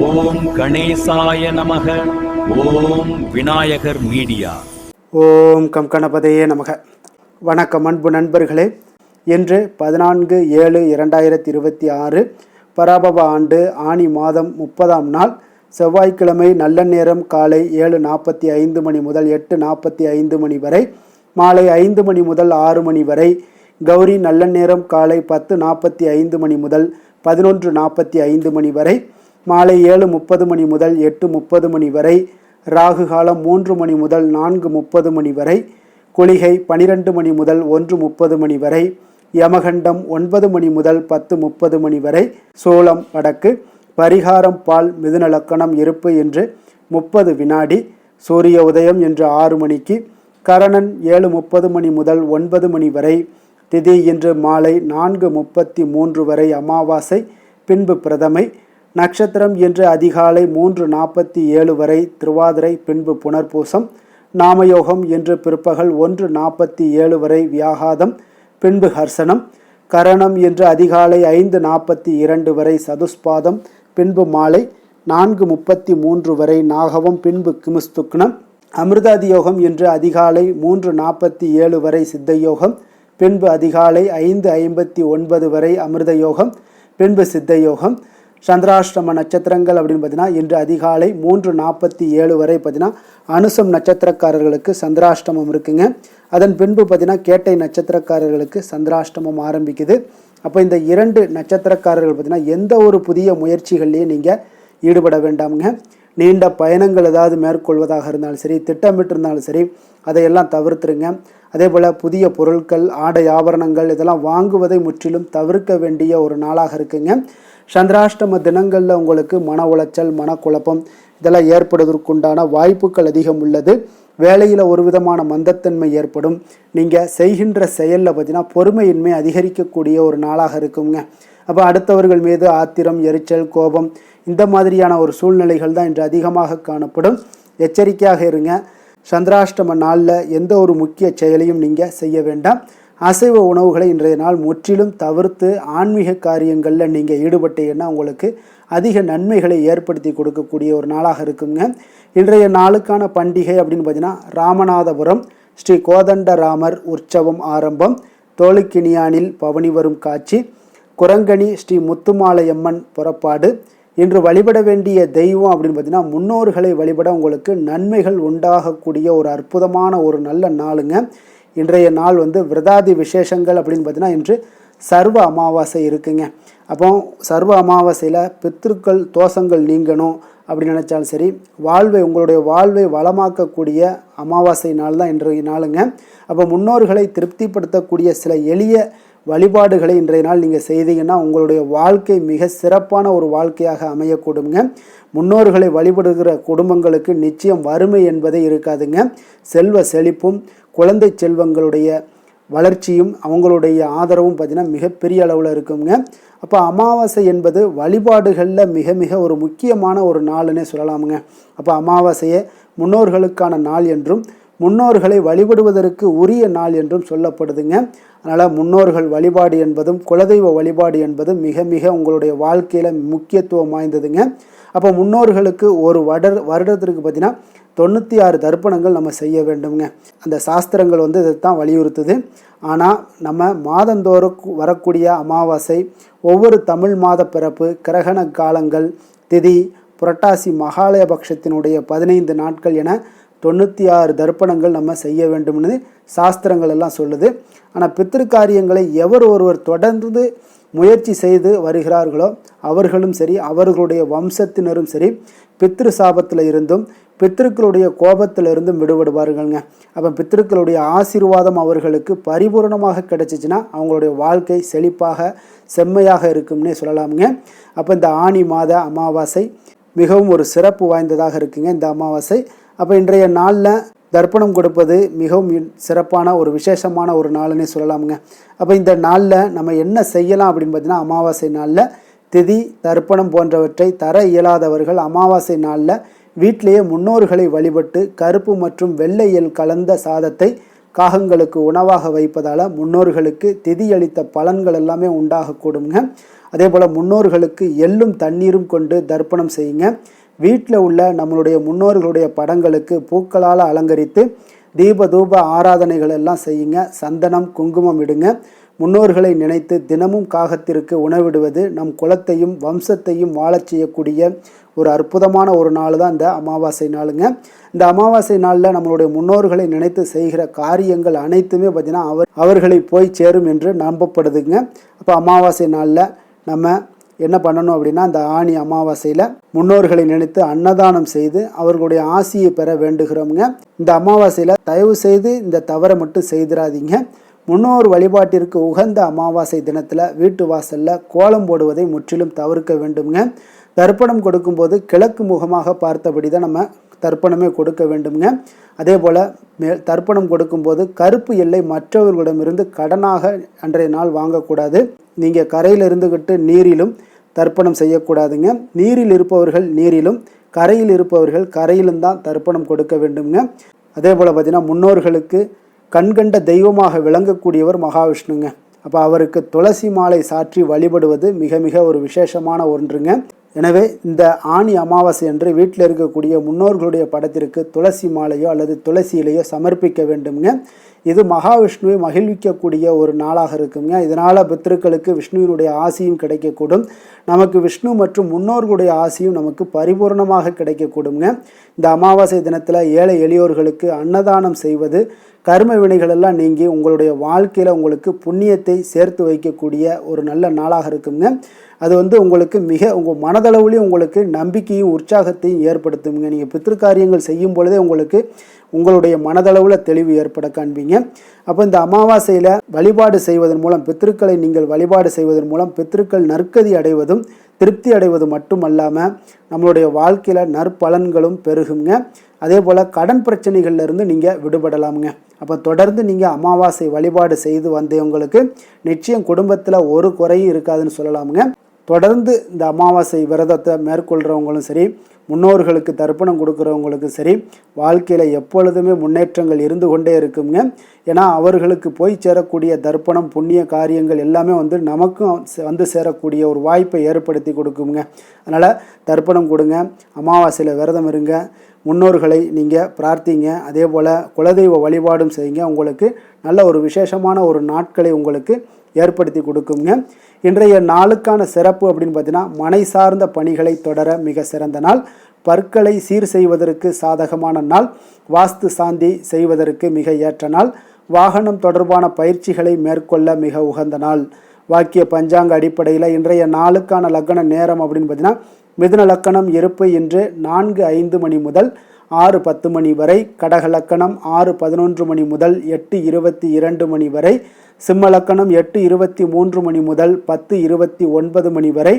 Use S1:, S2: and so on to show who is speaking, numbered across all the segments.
S1: ஓம் கணேசாய நமக. ஓம் விநாயகர் மீடியா.
S2: ஓம் கம் கணபதையே நமக. வணக்கம் அன்பு நண்பர்களே. இன்று 14/7/2026 பராபவ ஆண்டு ஆனி மாதம் 30ஆம் நாள் செவ்வாய்க்கிழமை. நல்ல நேரம் காலை 7:45 மணி முதல் 8:45 மணி வரை, மாலை 5 மணி முதல் 6 மணி வரை. கௌரி நல்ல நேரம் காலை 10:45 மணி முதல் 11:45 மணி வரை, மாலை 7:30 மணி முதல் 8:30 மணி வரை. ராகு காலம் 3 மணி முதல் 4:30 மணி வரை. குளிகை 12 மணி முதல் 1:30 மணி வரை. யமகண்டம் 9 மணி முதல் 10:30 மணி வரை. சோளம் வடக்கு. பரிகாரம் பால். மிதுன லக்கணம். இருப்பு என்று 30 வினாடி. சூரிய உதயம் என்று 6 மணிக்கு. கரணன் 7:30 மணி முதல் 9 மணி வரை. திதி இன்று மாலை 4:33 வரை அமாவாசை, பின்பு பிரதமை. நட்சத்திரம் இன்று அதிகாலை 3:47 வரை திருவாதிரை, பின்பு புனர்பூசம். நாமயோகம் இன்று பிற்பகல் 1:47 வரை வியாகாதம், பின்பு ஹர்சனம். கரணம் இன்று அதிகாலை 5:42 வரை சதுஸ்பாதம், பின்பு மாலை 4:33 வரை நாகவம், பின்பு கிமுஸ்துக்னம். அமிர்தாதி யோகம் இன்று அதிகாலை 3:47 வரை சித்தயோகம், பின்பு அதிகாலை 5:59 வரை அமிர்த யோகம், பின்பு சித்த யோகம். சந்திராஷ்டம நட்சத்திரங்கள் அப்படின்னு பார்த்தீங்கன்னா இன்று அதிகாலை 3:47 வரை பார்த்தீங்கன்னா அனுசம் நட்சத்திரக்காரர்களுக்கு சந்திராஷ்டமம் இருக்குங்க. அதன் பின்பு பார்த்தீங்கன்னா கேட்டை நட்சத்திரக்காரர்களுக்கு சந்திராஷ்டமம் ஆரம்பிக்குது. அப்போ இந்த 2 நட்சத்திரக்காரர்கள் பார்த்தீங்கன்னா எந்த ஒரு புதிய முயற்சிகள்லையும் நீங்கள் ஈடுபட வேண்டாமுங்க. நீண்ட பயணங்கள் ஏதாவது மேற்கொள்வதாக இருந்தாலும் சரி, திட்டமிட்டு இருந்தாலும் சரி, அதையெல்லாம் தவிர்த்துருங்க. அதே போல் புதிய பொருட்கள், ஆடை ஆபரணங்கள் இதெல்லாம் வாங்குவதை முற்றிலும் தவிர்க்க வேண்டிய ஒரு நாளாக இருக்குங்க. சந்திராஷ்டம தினங்களில் உங்களுக்கு மன உளைச்சல், மனக்குழப்பம் இதெல்லாம் ஏற்படுவதற்குண்டான வாய்ப்புகள் அதிகம் உள்ளது. வேலையில் ஒரு விதமான மந்தத்தன்மை ஏற்படும். நீங்கள் செய்கின்ற செயலில் பார்த்தீங்கன்னா பொறுமையின்மை அதிகரிக்கக்கூடிய ஒரு நாளாக இருக்குங்க. அப்போ அடுத்தவர்கள் மீது ஆத்திரம், எரிச்சல், கோபம் இந்த மாதிரியான ஒரு சூழ்நிலைகள் தான் இன்று அதிகமாக காணப்படும். எச்சரிக்கையாக இருங்க. சந்திராஷ்டம நாளில் எந்த ஒரு முக்கிய செயலையும் நீங்கள் செய்ய வேண்டாம். அசைவ உணவுகளை இன்றைய நாள் முற்றிலும் தவிர்த்து ஆன்மீக காரியங்களில் நீங்கள் ஈடுபட்டீங்கன்னா உங்களுக்கு அதிக நன்மைகளை ஏற்படுத்தி கொடுக்கக்கூடிய ஒரு நாளாக இருக்குங்க. இன்றைய நாளுக்கான பண்டிகை அப்படின்னு பார்த்தீங்கன்னா ராமநாதபுரம் ஸ்ரீ கோதண்ட ராமர் உற்சவம் ஆரம்பம். தோளுக்கிணியானில் பவனி வரும் காட்சி. குரங்கணி ஸ்ரீ முத்துமாலையம்மன் புறப்பாடு. இன்று வழிபட வேண்டிய தெய்வம் அப்படின்னு பார்த்தீங்கன்னா முன்னோர்களை வழிபட உங்களுக்கு நன்மைகள் உண்டாகக்கூடிய ஒரு அற்புதமான ஒரு நல்ல நாளுங்க. இன்றைய நாள் விரதாதி விசேஷங்கள் அப்படின்னு பார்த்தீங்கன்னா இன்று சர்வ அமாவாசை இருக்குங்க. அப்போ சர்வ அமாவாசையில் பித்ருக்கள் தோஷங்கள் நீங்கணும் அப்படின்னு நினச்சாலும் சரி, உங்களுடைய வாழ்வை வளமாக்கக்கூடிய அமாவாசை நாள் தான் இன்றைய நாளுங்க. அப்போ முன்னோர்களை திருப்திப்படுத்தக்கூடிய சில எளிய வழிபாடுகளை இன்றைய நாள் நீங்கள் செய்தீங்கன்னா உங்களுடைய வாழ்க்கை மிக சிறப்பான ஒரு வாழ்க்கையாக அமையக்கூடுங்க. முன்னோர்களை வழிபடுகிற குடும்பங்களுக்கு நிச்சயம் வறுமை என்பதே இருக்காதுங்க. செல்வ செழிப்பும் குழந்தை செல்வங்களுடைய வளர்ச்சியும் அவங்களுடைய ஆதரவும் பார்த்திங்கன்னா மிகப்பெரிய அளவில் இருக்குங்க. அப்போ அமாவாசை என்பது வழிபாடுகளில் மிக மிக ஒரு முக்கியமான ஒரு நாள்னே சொல்லலாமுங்க. அப்போ அமாவாசையை முன்னோர்களுக்கான நாள் என்றும் முன்னோர்களை வழிபடுவதற்கு உரிய நாள் என்றும் சொல்லப்படுதுங்க. அதனால் முன்னோர்கள் வழிபாடு என்பதும் குலதெய்வ வழிபாடு என்பதும் மிக மிக உங்களுடைய வாழ்க்கையில் முக்கியத்துவம் வாய்ந்ததுங்க. அப்போ முன்னோர்களுக்கு ஒரு வருடத்திற்கு பார்த்தீங்கன்னா 96 தர்ப்பணங்கள் நம்ம செய்ய வேண்டுங்க. அந்த சாஸ்திரங்கள் இதைத்தான் வலியுறுத்துது. ஆனால் நம்ம மாதந்தோறும் வரக்கூடிய அமாவாசை, ஒவ்வொரு தமிழ் மாத பிறப்பு, கிரகண காலங்கள், திதி, புரட்டாசி மகாலயபக்ஷத்தினுடைய 15 நாட்கள் என 96 தர்ப்பணங்கள் நம்ம செய்ய வேண்டும்னு சாஸ்திரங்கள் எல்லாம் சொல்லுது. ஆனால் பித்திருக்காரியங்களை ஒருவர் தொடர்ந்து முயற்சி செய்து வருகிறார்களோ அவர்களும் சரி, அவர்களுடைய வம்சத்தினரும் சரி, பித்ரு சாபத்தில் இருந்தும் பித்திருக்களுடைய கோபத்திலிருந்தும் விடுபடுவார்கள்ங்க. அப்போ பித்திருக்களுடைய ஆசீர்வாதம் அவர்களுக்கு பரிபூர்ணமாக கிடைச்சிச்சின்னா அவங்களுடைய வாழ்க்கை செழிப்பாக செம்மையாக இருக்கும்னே சொல்லலாமுங்க. அப்போ இந்த ஆனி மாத அமாவாசை மிகவும் ஒரு சிறப்பு வாய்ந்ததாக இருக்குங்க இந்த அமாவாசை. அப்போ இன்றைய நாளில் தர்ப்பணம் கொடுப்பது மிகவும் சிறப்பான ஒரு விசேஷமான ஒரு நாள்னே சொல்லலாமுங்க. அப்போ இந்த நாளில் நம்ம என்ன செய்யலாம் அப்படின்னு பார்த்தீங்கன்னா, அமாவாசை நாளில் திதி, தர்ப்பணம் போன்றவற்றை தர இயலாதவர்கள் அமாவாசை நாளில் வீட்டிலேயே முன்னோர்களை வழிபட்டு கருப்பு மற்றும் வெள்ளை எள் கலந்த சாதத்தை காகங்களுக்கு உணவாக வைப்பதால் முன்னோர்களுக்கு திதி அளித்த பலன்கள் எல்லாமே உண்டாகக்கூடுங்க. அதே போல் முன்னோர்களுக்கு எள்ளும் தண்ணீரும் கொண்டு தர்ப்பணம் செய்யுங்க. வீட்டில் உள்ள நம்மளுடைய முன்னோர்களுடைய படங்களுக்கு பூக்களால் அலங்கரித்து தீப தூப ஆராதனைகள் எல்லாம் செய்யுங்க. சந்தனம் குங்குமம் இடுங்க. முன்னோர்களை நினைத்து தினமும் காகத்திற்கு உணவிடுவது நம் குலத்தையும் வம்சத்தையும் வாழச் செய்யக்கூடிய ஒரு அற்புதமான ஒரு நாள் தான் இந்த அமாவாசை நாளுங்க. இந்த அமாவாசை நாளில் நம்மளுடைய முன்னோர்களை நினைத்து செய்கிற காரியங்கள் அனைத்துமே பார்த்திங்கன்னா அவர்களை போய் சேரும் என்று நம்பப்படுதுங்க. அப்போ அமாவாசை நாளில் நம்ம என்ன பண்ணணும் அப்படின்னா, இந்த ஆணி அமாவாசையில் முன்னோர்களை நினைத்து அன்னதானம் செய்து அவர்களுடைய ஆசியை பெற வேண்டுகிறோங்க. இந்த அமாவாசையில் தயவு செய்து இந்த தவறை மட்டும் செய்திடாதீங்க. முன்னோர் வழிபாட்டிற்கு உகந்த அமாவாசை தினத்தில் வீட்டு வாசலில் கோலம் போடுவதை முற்றிலும் தவிர்க்க வேண்டுங்க. தர்ப்பணம் கொடுக்கும்போது கிழக்கு முகமாக பார்த்தபடி தான் நம்ம தர்ப்பணமே கொடுக்க வேண்டுங்க. அதே போல் தர்ப்பணம் கொடுக்கும்போது கருப்பு எல்லை மற்றவர்களிடமிருந்து கடனாக அன்றைய நாள் வாங்கக்கூடாது. நீங்கள் கரையில் இருந்துக்கிட்டு நீரிலும் தர்ப்பணம் செய்யக்கூடாதுங்க. நீரில் இருப்பவர்கள் நீரிலும், கரையில் இருப்பவர்கள் கரையிலும் தான் தர்ப்பணம் கொடுக்க வேண்டுங்க. அதே போல் பார்த்திங்கன்னா, முன்னோர்களுக்கு கண்கண்ட தெய்வமாக விளங்கக்கூடியவர் மகாவிஷ்ணுங்க. அப்போ அவருக்கு துளசி மாலை சாற்றி வழிபடுவது மிக மிக ஒரு விசேஷமான ஒன்றுங்க. எனவே இந்த ஆணி அமாவாசை அன்று வீட்டில் இருக்கக்கூடிய முன்னோர்களுடைய படத்திற்கு துளசி மாலையோ அல்லது துளசி இலையோ சமர்ப்பிக்க வேண்டுங்க. இது மகாவிஷ்ணுவை மகிழ்விக்கக்கூடிய ஒரு நாளாக இருக்குங்க. இதனால் பித்ருக்களுக்கு விஷ்ணுவினுடைய ஆசியும் கிடைக்கக்கூடும். நமக்கு விஷ்ணு மற்றும் முன்னோர்களுடைய ஆசியும் நமக்கு பரிபூர்ணமாக கிடைக்கக்கூடுங்க. இந்த அமாவாசை தினத்தில் ஏழை எளியோர்களுக்கு அன்னதானம் செய்வது கர்ம வினைகளெல்லாம் நீங்கி உங்களுடைய வாழ்க்கையில் உங்களுக்கு புண்ணியத்தை சேர்த்து வைக்கக்கூடிய ஒரு நல்ல நாளாக இருக்குங்க. அது உங்களுக்கு உங்கள் மனதளவுலேயும் உங்களுக்கு நம்பிக்கையும் உற்சாகத்தையும் ஏற்படுத்துங்க. நீங்கள் பித்ருக்காரியங்கள் செய்யும் பொழுதே உங்களுடைய மனதளவில் தெளிவு ஏற்பட காண்பீங்க. அப்போ இந்த அமாவாசையில் வழிபாடு செய்வதன் மூலம், பித்ருக்களை நீங்கள் வழிபாடு செய்வதன் மூலம் பித்ருக்கள் நற்கதி அடைவதும் திருப்தி அடைவது மட்டுமல்லாமல் நம்மளுடைய வாழ்க்கையில் நற்பலன்களும் பெருகுங்க. அதே போல் கடன் பிரச்சனைகள்லேருந்து நீங்கள் விடுபடலாமுங்க. அப்போ தொடர்ந்து நீங்கள் அமாவாசை வழிபாடு செய்து வந்தவங்களுக்கு நிச்சயம் குடும்பத்தில் ஒரு குறையும் இருக்காதுன்னு சொல்லலாமுங்க. தொடர்ந்து இந்த அமாவாசை விரதத்தை மேற்கொள்கிறவங்களும் சரி, முன்னோர்களுக்கு தர்ப்பணம் கொடுக்குறவங்களுக்கும் சரி, வாழ்க்கையில் எப்பொழுதுமே முன்னேற்றங்கள் இருந்து கொண்டே இருக்குங்க. ஏன்னா அவர்களுக்கு போய் சேரக்கூடிய தர்ப்பணம் புண்ணிய காரியங்கள் எல்லாமே நமக்கும் வந்து சேரக்கூடிய ஒரு வாய்ப்பை ஏற்படுத்தி கொடுக்குங்க. அதனால் தர்ப்பணம் கொடுங்க, அமாவாசையில் விரதம் இருங்க, முன்னோர்களை நீங்கள் பிரார்த்திங்க. அதே போல் குலதெய்வ வழிபாடும் செய்யுங்க. உங்களுக்கு நல்ல ஒரு விசேஷமான ஒரு நாட்களை உங்களுக்கு ஏற்படுத்தி கொடுக்குங்க. இன்றைய நாளுக்கான சிறப்பு அப்படின்னு பார்த்தீங்கன்னா, மனை சார்ந்த பணிகளை தொடர மிக சிறந்த நாள், பற்களை சீர் செய்வதற்கு சாதகமான நாள், வாஸ்து சாந்தி செய்வதற்கு மிக ஏற்ற நாள், வாகனம் தொடர்பான பயிற்சிகளை மேற்கொள்ள மிக உகந்த நாள். வாக்கிய பஞ்சாங்க அடிப்படையில் இன்றைய நாளுக்கான லக்ன நேரம் அப்படின்னு பார்த்தீங்கன்னா, மிதுன லக்கணம் இருப்பு இன்று 4:05 மணி முதல் 6:10 மணி வரை, கடக லக்கணம் 6:11 மணி முதல் 8:22 மணி வரை, சிம்ம லக்கணம் 8:23 மணி முதல் 10:29 மணி வரை,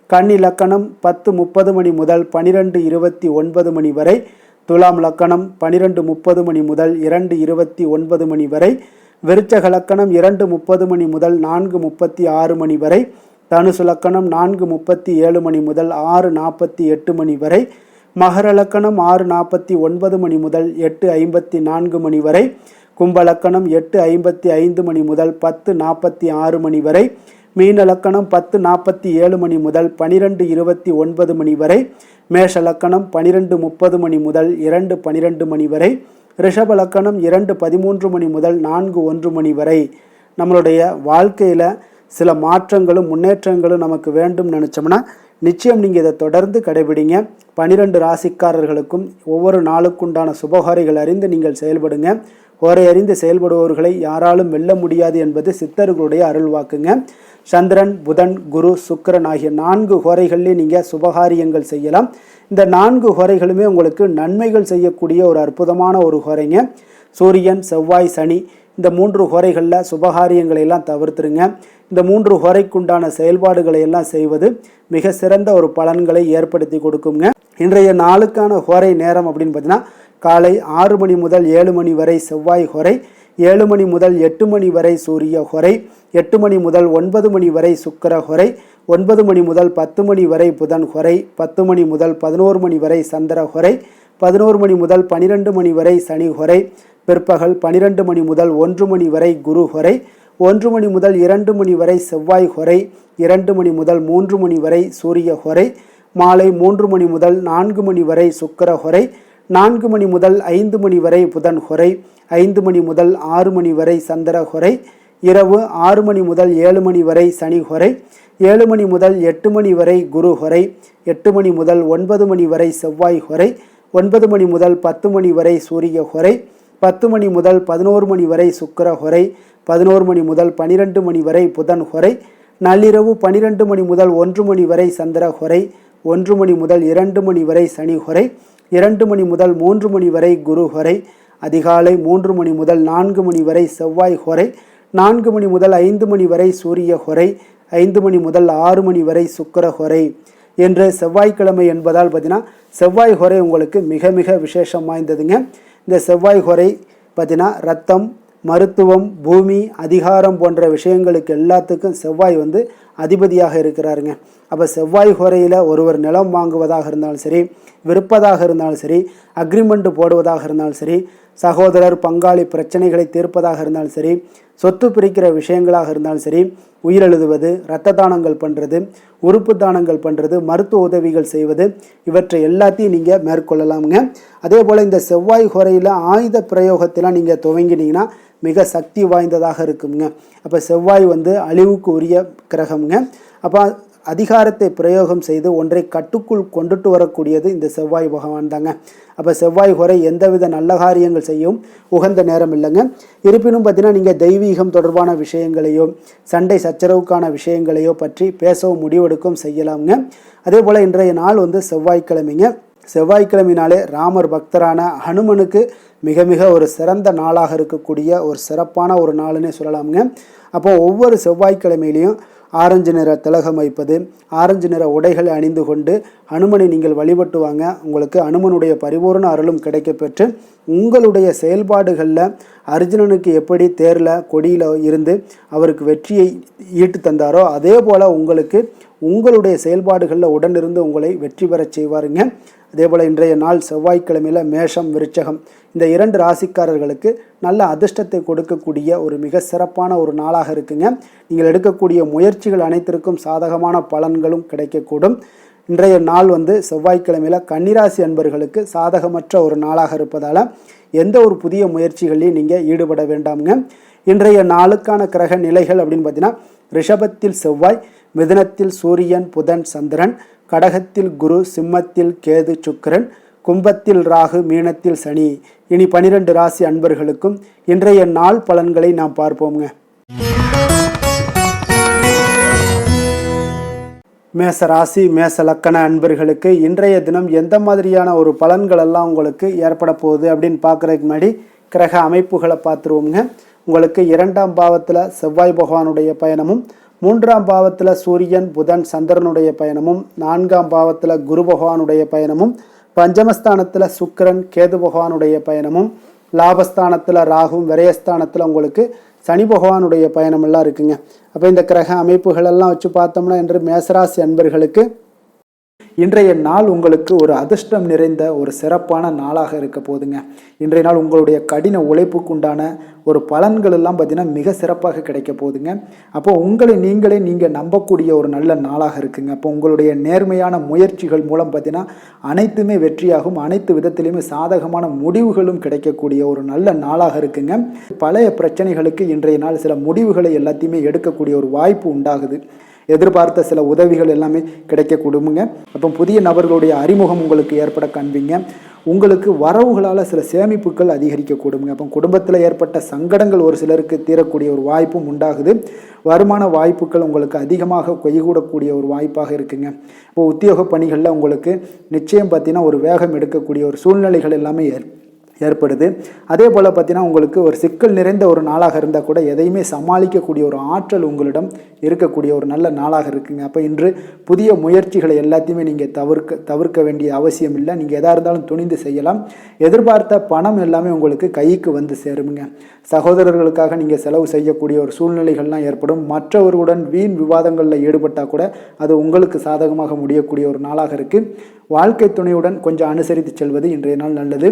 S2: கன்னி லக்கணம் 10:30 மணி முதல் 12:29 மணி வரை, துலாம் லக்கணம் 12:30 மணி முதல் 2:29 மணி வரை, விருச்சக லக்கணம் 2:30 மணி முதல் 4:36 மணி வரை, தனுசு லக்கணம் 4:37 மணி முதல் 6:48 மணி வரை, மகர லக்கணம் 6:49 மணி முதல் 8:54 மணி வரை, கும்ப லக்கணம் 8:55 மணி முதல் 10:46 மணி வரை, மீன லக்கணம் 10:47 மணி முதல் 12:29 மணி வரை, மேஷ லக்கணம் 12:30 மணி முதல் 2:12 மணி வரை, ரிஷப லக்கணம் 2:13 மணி முதல் 4:01 மணி வரை. நம்மளுடைய வாழ்க்கையில் சில மாற்றங்களும் முன்னேற்றங்களும் நமக்கு வேண்டும் நினச்சோம்னா நிச்சயம் நீங்கள் இதை தொடர்ந்து கடைபிடிங்க. 12 ராசிக்காரர்களுக்கும் ஒவ்வொரு நாளுக்குண்டான சுபகாரிகள் அறிந்து நீங்கள் செயல்படுங்க. ஹோரை அறிந்து செயல்படுபவர்களை யாராலும் வெல்ல முடியாது என்பது சித்தர்களுடைய அருள்வாக்குங்க. சந்திரன், புதன், குரு, சுக்கிரன் ஆகிய 4 ஹோரைகளிலே நீங்கள் சுபகாரியங்கள் செய்யலாம். இந்த 4 ஹோரைகளுமே உங்களுக்கு நன்மைகள் செய்யக்கூடிய ஒரு அற்புதமான ஒரு ஹோரைங்க. சூரியன், செவ்வாய், சனி இந்த 3 ஹோரைகளில் சுபகாரியங்களை எல்லாம் தவிர்த்துருங்க. இந்த 3 ஹோரைக்குண்டான செயல்பாடுகளை எல்லாம் செய்வது மிக சிறந்த ஒரு பலன்களை ஏற்படுத்தி கொடுக்குங்க. இன்றைய நாளுக்கான ஹோரை நேரம் அப்படின்னு பார்த்தீங்கன்னா, காலை 6 மணி முதல் 7 மணி வரை செவ்வாய் ஹோரை, 7 மணி முதல் 8 மணி வரை சூரிய ஹோரை, 8 மணி முதல் 9 மணி வரை சுக்கிர ஹோரை, 9 மணி முதல் 10 மணி வரை புதன் ஹோரை, 10 மணி முதல் 11 மணி வரை சந்திர ஹோரை, 11 மணி முதல் 12 மணி வரை சனி ஹோரை, பிற்பகல் 12 மணி முதல் 1 மணி வரை குரு ஹோரை, 1 மணி முதல் 2 மணி வரை செவ்வாய் ஹொரை, 2 மணி முதல் 3 மணி வரை சூரிய ஹொரை, மாலை 3 மணி முதல் 4 மணி வரை சுக்கிர ஹொரை, 4 மணி முதல் 5 மணி வரை புதன் ஹொரை, 5 மணி முதல் 6 மணி வரை சந்திர ஹொரை, இரவு 6 மணி முதல் 7 மணி வரை சனி ஹொரை, 7 மணி முதல் 8 மணி வரை குரு ஹொரை, 8 மணி முதல் 9 மணி வரை செவ்வாய் ஹொரை, 9 மணி முதல் 10 மணி வரை சூரிய ஹொரை, 10 மணி முதல் 11 மணி வரை சுக்கிர ஹொரை, 11 மணி முதல் 12 மணி வரை புதன் ஹொரை, நள்ளிரவு 12 மணி முதல் 1 மணி வரை சந்திர ஹொரை, 1 மணி முதல் 2 மணி வரை சனி ஹொரை, 2 மணி முதல் 3 மணி வரை குரு ஹொரை, அதிகாலை 3 மணி முதல் 4 மணி வரை செவ்வாய் ஹொரை, 4 மணி முதல் 5 மணி வரை சூரிய ஹொரை, 5 மணி முதல் 6 மணி வரை சுக்கிர ஹொரை என்று செவ்வாய்க்கிழமை என்பதால் பார்த்தீங்கன்னா செவ்வாய் ஹொரை உங்களுக்கு மிக மிக விசேஷம் வாய்ந்ததுங்க. இந்த செவ்வாய் ஹொரை பார்த்தீங்கன்னா ரத்தம், மருத்துவம், பூமி, அதிகாரம் போன்ற விஷயங்களுக்கு எல்லாத்துக்கும் செவ்வாய் அதிபதியாக இருக்கிறாருங்க. அப்போ செவ்வாய் ஹொரையில் ஒருவர் நிலம் வாங்குவதாக இருந்தாலும் சரி, விற்பதாக இருந்தாலும் சரி, அக்ரிமெண்ட் போடுவதாக இருந்தாலும் சரி, சகோதரர் பங்காளி பிரச்சனைகளை தீர்ப்பதாக இருந்தாலும் சரி, சொத்து பிரிக்கிற விஷயங்களாக இருந்தாலும் சரி, உயிரெழுதுவது, இரத்த தானங்கள் பண்ணுறது, உறுப்பு தானங்கள் பண்ணுறது, மருத்துவ உதவிகள் செய்வது, இவற்றை எல்லாத்தையும் நீங்கள் மேற்கொள்ளலாமுங்க. அதே போல் இந்த செவ்வாய் ஹொரையில் ஆயுத பிரயோகத்தெல்லாம் நீங்கள் துவங்கினீங்கன்னா மிக சக்தி வாய்ந்ததாக இருக்குங்க. அப்போ செவ்வாய் அழிவுக்கு உரிய கிரகம்ங்க. அப்போ அதிகாரத்தை பிரயோகம் செய்து ஒன்றை கட்டுக்குள் கொண்டுட்டு வரக்கூடியது இந்த செவ்வாய் பகவான் தாங்க. அப்போ செவ்வாய் ஹொரை எந்தவித நல்ல காரியங்கள் செய்யும் உகந்த நேரம் இல்லைங்க. இருப்பினும் பார்த்தீங்கன்னா நீங்கள் தெய்வீகம் தொடர்பான விஷயங்களையோ, சண்டை சச்சரவுக்கான விஷயங்களையோ பற்றி பேசவும் முடிவெடுக்கவும் செய்யலாமுங்க. அதே போல் இன்றைய நாள் செவ்வாய்க்கிழமைங்க. செவ்வாய்க்கிழமையினாலே ராமர் பக்தரான ஹனுமனுக்கு மிக மிக ஒரு சிறந்த நாளாக இருக்கக்கூடிய ஒரு சிறப்பான ஒரு நாளுன்னே சொல்லலாமுங்க. அப்போ ஒவ்வொரு செவ்வாய்க்கிழமையிலையும் ஆரஞ்சு நிற திலகம் வைப்பது, ஆரஞ்சு நிற உடைகளை அணிந்து கொண்டு ஹனுமனை நீங்கள் வழிபட்டு வாங்க. உங்களுக்கு ஹனுமனுடைய பரிபூர்ண அருளும் கிடைக்கப்பெற்று உங்களுடைய செயல்பாடுகளில் அர்ஜுனனுக்கு எப்படி தேரில் கொடியில் இருந்து அவருக்கு வெற்றியை ஈட்டு தந்தாரோ அதே போல் உங்களுக்கு உங்களுடைய செயல்பாடுகளில் உடனிருந்து உங்களை வெற்றி பெறச் செய்வாருங்க. அதே போல் இன்றைய நாள் செவ்வாய்க்கிழமையில் மேஷம், விருச்சகம் இந்த 2 ராசிக்காரர்களுக்கு நல்ல அதிர்ஷ்டத்தை கொடுக்கக்கூடிய ஒரு மிக சிறப்பான ஒரு நாளாக இருக்குங்க. நீங்கள் எடுக்கக்கூடிய முயற்சிகள் அனைத்திற்கும் சாதகமான பலன்களும் கிடைக்கக்கூடும். இன்றைய நாள் செவ்வாய்க்கிழமையில் கன்னிராசி அன்பர்களுக்கு சாதகமற்ற ஒரு நாளாக இருப்பதால் எந்த ஒரு புதிய முயற்சிகளையும் நீங்கள் ஈடுபட வேண்டாமுங்க. இன்றைய நாளுக்கான கிரக நிலைகள் அப்படின்னு பார்த்தீங்கன்னா ரிஷபத்தில் செவ்வாய், மிதுனத்தில் சூரியன், புதன், சந்திரன், கடகத்தில் குரு, சிம்மத்தில் கேது, சுக்கிரன், கும்பத்தில் ராகு, மீனத்தில் சனி. இனி 12 ராசி அன்பர்களுக்கும் இன்றைய நாள் பலன்களை நாம் பார்ப்போங்க. மேச ராசி, மேச லக்கண அன்பர்களுக்கு இன்றைய தினம் எந்த மாதிரியான ஒரு பலன்கள் எல்லாம் உங்களுக்கு ஏற்பட போகுது அப்படின்னு பார்க்குறதுக்கு முன்னாடி கிரக அமைப்புகளை பார்த்துருவோங்க. உங்களுக்கு 2ஆம் பாவத்தில் செவ்வாய் பகவானுடைய பயணமும், 3ஆம் பாவத்தில் சூரியன், புதன், சந்திரனுடைய பயணமும், 4ஆம் பாவத்தில் குரு பகவானுடைய பயணமும், பஞ்சமஸ்தானத்தில் சுக்கிரன், கேது பகவானுடைய பயணமும், லாபஸ்தானத்தில் ராகும், விரயஸ்தானத்தில் உங்களுக்கு சனி பகவானுடைய பயணம் எல்லாம் இருக்குங்க. அப்போ இந்த கிரக அமைப்புகளெல்லாம் வச்சு பார்த்தோம்னா இன்று மேசராசி அன்பர்களுக்கு இன்றைய நாள் உங்களுக்கு ஒரு அதிர்ஷ்டம் நிறைந்த ஒரு சிறப்பான நாளாக இருக்க போதுங்க. இன்றைய நாள் உங்களுடைய கடின உழைப்புக்கு உண்டான ஒரு பலன்கள் எல்லாம் பார்த்தீங்கன்னா மிக சிறப்பாக கிடைக்க போகுதுங்க. அப்போ உங்களை நீங்கள் நம்பக்கூடிய ஒரு நல்ல நாளாக இருக்குங்க. அப்போ உங்களுடைய நேர்மையான முயற்சிகள் மூலம் பார்த்தீங்கன்னா அனைத்துமே வெற்றியாகும், அனைத்து விதத்திலையுமே சாதகமான முடிவுகளும் கிடைக்கக்கூடிய ஒரு நல்ல நாளாக இருக்குங்க. பழைய பிரச்சனைகளுக்கு இன்றைய நாள் சில முடிவுகளை எல்லாத்தையுமே எடுக்கக்கூடிய ஒரு வாய்ப்பு உண்டாகுது. எதிர்பார்த்த சில உதவிகள் எல்லாமே கிடைக்க கொடுங்க. அப்போ புதிய நபர்களுடைய அறிமுகம் உங்களுக்கு ஏற்பட காண்பீங்க. உங்களுக்கு வரவுகளால் சில சேமிப்புகள் அதிகரிக்க கொடுங்க. அப்போ குடும்பத்தில் ஏற்பட்ட சங்கடங்கள் ஒரு சிலருக்கு தீரக்கூடிய ஒரு வாய்ப்பும் உண்டாகுது. வருமான வாய்ப்புகள் உங்களுக்கு அதிகமாக கைகூடக்கூடிய ஒரு வாய்ப்பாக இருக்குங்க. இப்போ உத்தியோக பணிகளில் உங்களுக்கு நிச்சயம் பார்த்தீங்கன்னா ஒரு வேகம் எடுக்கக்கூடிய ஒரு சூழ்நிலைகள் எல்லாமே ஏற்படுது. அதே போல் பார்த்தீங்கன்னா உங்களுக்கு ஒரு சிக்கல் நிறைந்த ஒரு நாளாக இருந்தால் கூட எதையுமே சமாளிக்கக்கூடிய ஒரு ஆற்றல் உங்களிடம் இருக்கக்கூடிய ஒரு நல்ல நாளாக இருக்குங்க. அப்போ இன்று புதிய முயற்சிகளை எல்லாத்தையுமே நீங்கள் தவிர்க்க வேண்டிய அவசியம் இல்லை. நீங்கள் எதாக இருந்தாலும் துணிந்து செய்யலாம். எதிர்பார்த்த பணம் எல்லாமே உங்களுக்கு கைக்கு வந்து சேருங்க. சகோதரர்களுக்காக நீங்கள் செலவு செய்யக்கூடிய ஒரு சூழ்நிலைகள்லாம் ஏற்படும். மற்றவர்களுடன் வீண் விவாதங்களில் ஈடுபட்டால் கூட அது உங்களுக்கு சாதகமாக முடியக்கூடிய ஒரு நாளாக இருக்குது. வாழ்க்கை துணையுடன் கொஞ்சம் அனுசரித்து செல்வது இன்றைய நாள் நல்லது.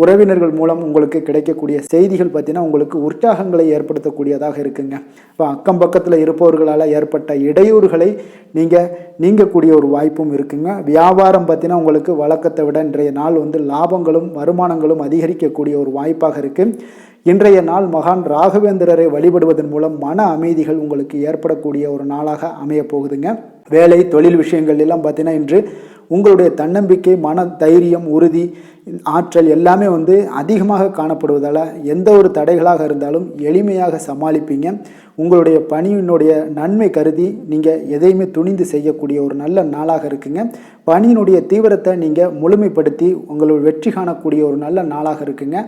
S2: உறவினர் உறவினர்கள் மூலம் உங்களுக்கு கிடைக்கக்கூடிய செய்திகள் பார்த்தீங்கன்னா உங்களுக்கு உற்சாகங்களை ஏற்படுத்தக்கூடியதாக இருக்குங்க. இப்போ அக்கம் பக்கத்தில் இருப்பவர்களால் ஏற்பட்ட இடையூறுகளை நீங்கக்கூடிய ஒரு வாய்ப்பும் இருக்குங்க. வியாபாரம் பார்த்தீங்கன்னா உங்களுக்கு வழக்கத்தை விட இன்றைய நாள் லாபங்களும் வருமானங்களும் அதிகரிக்கக்கூடிய ஒரு வாய்ப்பாக இருக்குது. இன்றைய நாள் மகான் ராகவேந்திரரை வழிபடுவதன் மூலம் மன அமைதிகள் உங்களுக்கு ஏற்படக்கூடிய ஒரு நாளாக அமைய போகுதுங்க. வேலை தொழில் விஷயங்கள் எல்லாம் பார்த்தீங்கன்னா இன்று உங்களுடைய தன்னம்பிக்கை, மன தைரியம், உறுதி, ஆற்றல் எல்லாமே அதிகமாக காணப்படுவதால் எந்த ஒரு தடைகளாக இருந்தாலும் எளிமையாக சமாளிப்பீங்க. உங்களுடைய பணியினுடைய நன்மை கருதி நீங்கள் எதையுமே துணிந்து செய்யக்கூடிய ஒரு நல்ல நாளாக இருக்குங்க. பணியினுடைய தீவிரத்தை நீங்கள் முழுமைப்படுத்தி உங்களுடைய வெற்றி காணக்கூடிய ஒரு நல்ல நாளாக இருக்குங்க.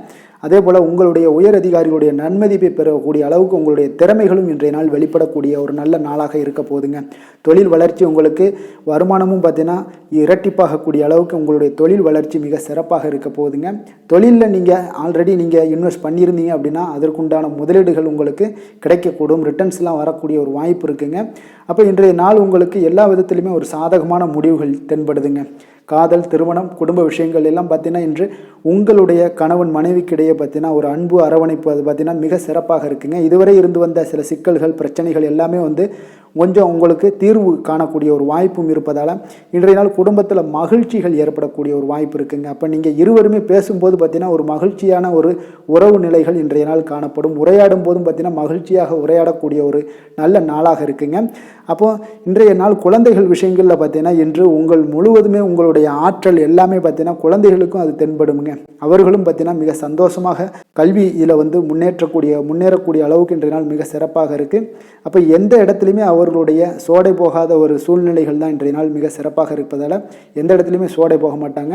S2: அதே போல் உங்களுடைய உயர் அதிகாரிகளுடைய நன்மதிப்பை பெறக்கூடிய அளவுக்கு உங்களுடைய திறமைகளும் இன்றைய நாள் வெளிப்படக்கூடிய ஒரு நல்ல நாளாக இருக்க போகுதுங்க. தொழில் வளர்ச்சி உங்களுக்கு வருமானமும் பார்த்தீங்கன்னா இரட்டிப்பாகக்கூடிய அளவுக்கு உங்களுடைய தொழில் வளர்ச்சி மிக சிறப்பாக இருக்க போகுதுங்க. தொழிலில் நீங்கள் ஆல்ரெடி இன்வெஸ்ட் பண்ணியிருந்தீங்க அப்படின்னா அதற்குண்டான முதலீடுகள் உங்களுக்கு கிடைக்கக்கூடும், ரிட்டர்ன்ஸ்லாம் வரக்கூடிய ஒரு வாய்ப்பு இருக்குங்க. அப்போ இன்றைய நாள் உங்களுக்கு எல்லா விதத்திலுமே ஒரு சாதகமான முடிவுகள் தென்படுதுங்க. காதல், திருமணம், குடும்ப விஷயங்கள் எல்லாம் பார்த்தீங்கன்னா இன்று உங்களுடைய கணவன் மனைவிக்கிடையே பார்த்தீங்கன்னா ஒரு அன்பு அரவணைப்பு அது பார்த்தீங்கன்னா மிக சிறப்பாக இருக்குங்க. இதுவரை இருந்து வந்த சில சிக்கல்கள் பிரச்சனைகள் எல்லாமே கொஞ்சம் உங்களுக்கு தீர்வு காணக்கூடிய ஒரு வாய்ப்பும் இருப்பதால் இன்றைய நாள் குடும்பத்தில் மகிழ்ச்சிகள் ஏற்படக்கூடிய ஒரு வாய்ப்பு இருக்குங்க. அப்போ நீங்கள் இருவருமே பேசும்போது பார்த்தீங்கன்னா ஒரு மகிழ்ச்சியான ஒரு உறவு நிலைகள் இன்றைய நாள் காணப்படும். உரையாடும் போதும் பார்த்தீங்கன்னா மகிழ்ச்சியாக உரையாடக்கூடிய ஒரு நல்ல நாளாக இருக்குங்க. அப்போது இன்றைய நாள் குழந்தைகள் விஷயங்களில் பார்த்தீங்கன்னா இன்று முழுவதுமே உங்களுடைய ஆற்றல் எல்லாமே பார்த்தீங்கன்னா குழந்தைகளுக்கும் அது தென்படுங்க. அவர்களும் பார்த்தீங்கன்னா மிக சந்தோஷமாக கல்வியில் முன்னேறக்கூடிய அளவுக்கு இன்றைய நாள் மிக சிறப்பாக இருக்குது. அப்போ எந்த இடத்துலையுமே அவர்களுடைய சோடை போகாத ஒரு சூழ்நிலைகள் தான் இன்றைய நாள் மிக சிறப்பாக இருப்பதால் எந்த இடத்துலையுமே சோடை போக மாட்டாங்க.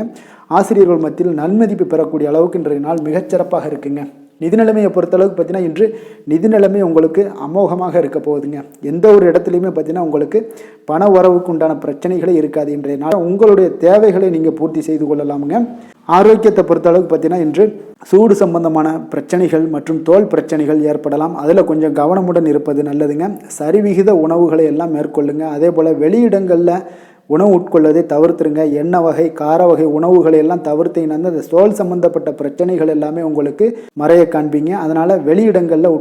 S2: ஆசிரியர்கள் மத்தியில் நன்மதிப்பு பெறக்கூடிய அளவுக்கு இன்றைய நாள் மிகச்சிறப்பாக இருக்குங்க. நிதி நிலைமையை பொறுத்தளவுக்கு பார்த்தீங்கன்னா இன்று நிதி நிலைமை உங்களுக்கு அமோகமாக இருக்க போகுதுங்க. எந்த ஒரு இடத்துலையுமே பார்த்தீங்கன்னா உங்களுக்கு பண வரவுக்கு உண்டான பிரச்சனைகளே இருக்காது. இன்றைய நாள் உங்களுடைய தேவைகளை நீங்கள் பூர்த்தி செய்து கொள்ளலாமுங்க. ஆரோக்கியத்தை பொறுத்தளவுக்கு பார்த்தீங்கன்னா இன்று சூடு சம்பந்தமான பிரச்சனைகள் மற்றும் தோல் பிரச்சனைகள் ஏற்படலாம். அதில் கொஞ்சம் கவனமுடன் இருப்பது நல்லதுங்க. சரிவிகித உணவுகளை எல்லாம் மேற்கொள்ளுங்க. அதே போல் வெளியிடங்களில் உணவு உட்கொள்வதை தவிர்த்துருங்க. எண்ணெய் வகை, கார வகை உணவுகளை எல்லாம் தவிர்த்தீங்கன்னா அந்த தோல் சம்பந்தப்பட்ட பிரச்சனைகள் எல்லாமே உங்களுக்கு மறைய காண்பீங்க. அதனால் வெளியிடங்களில்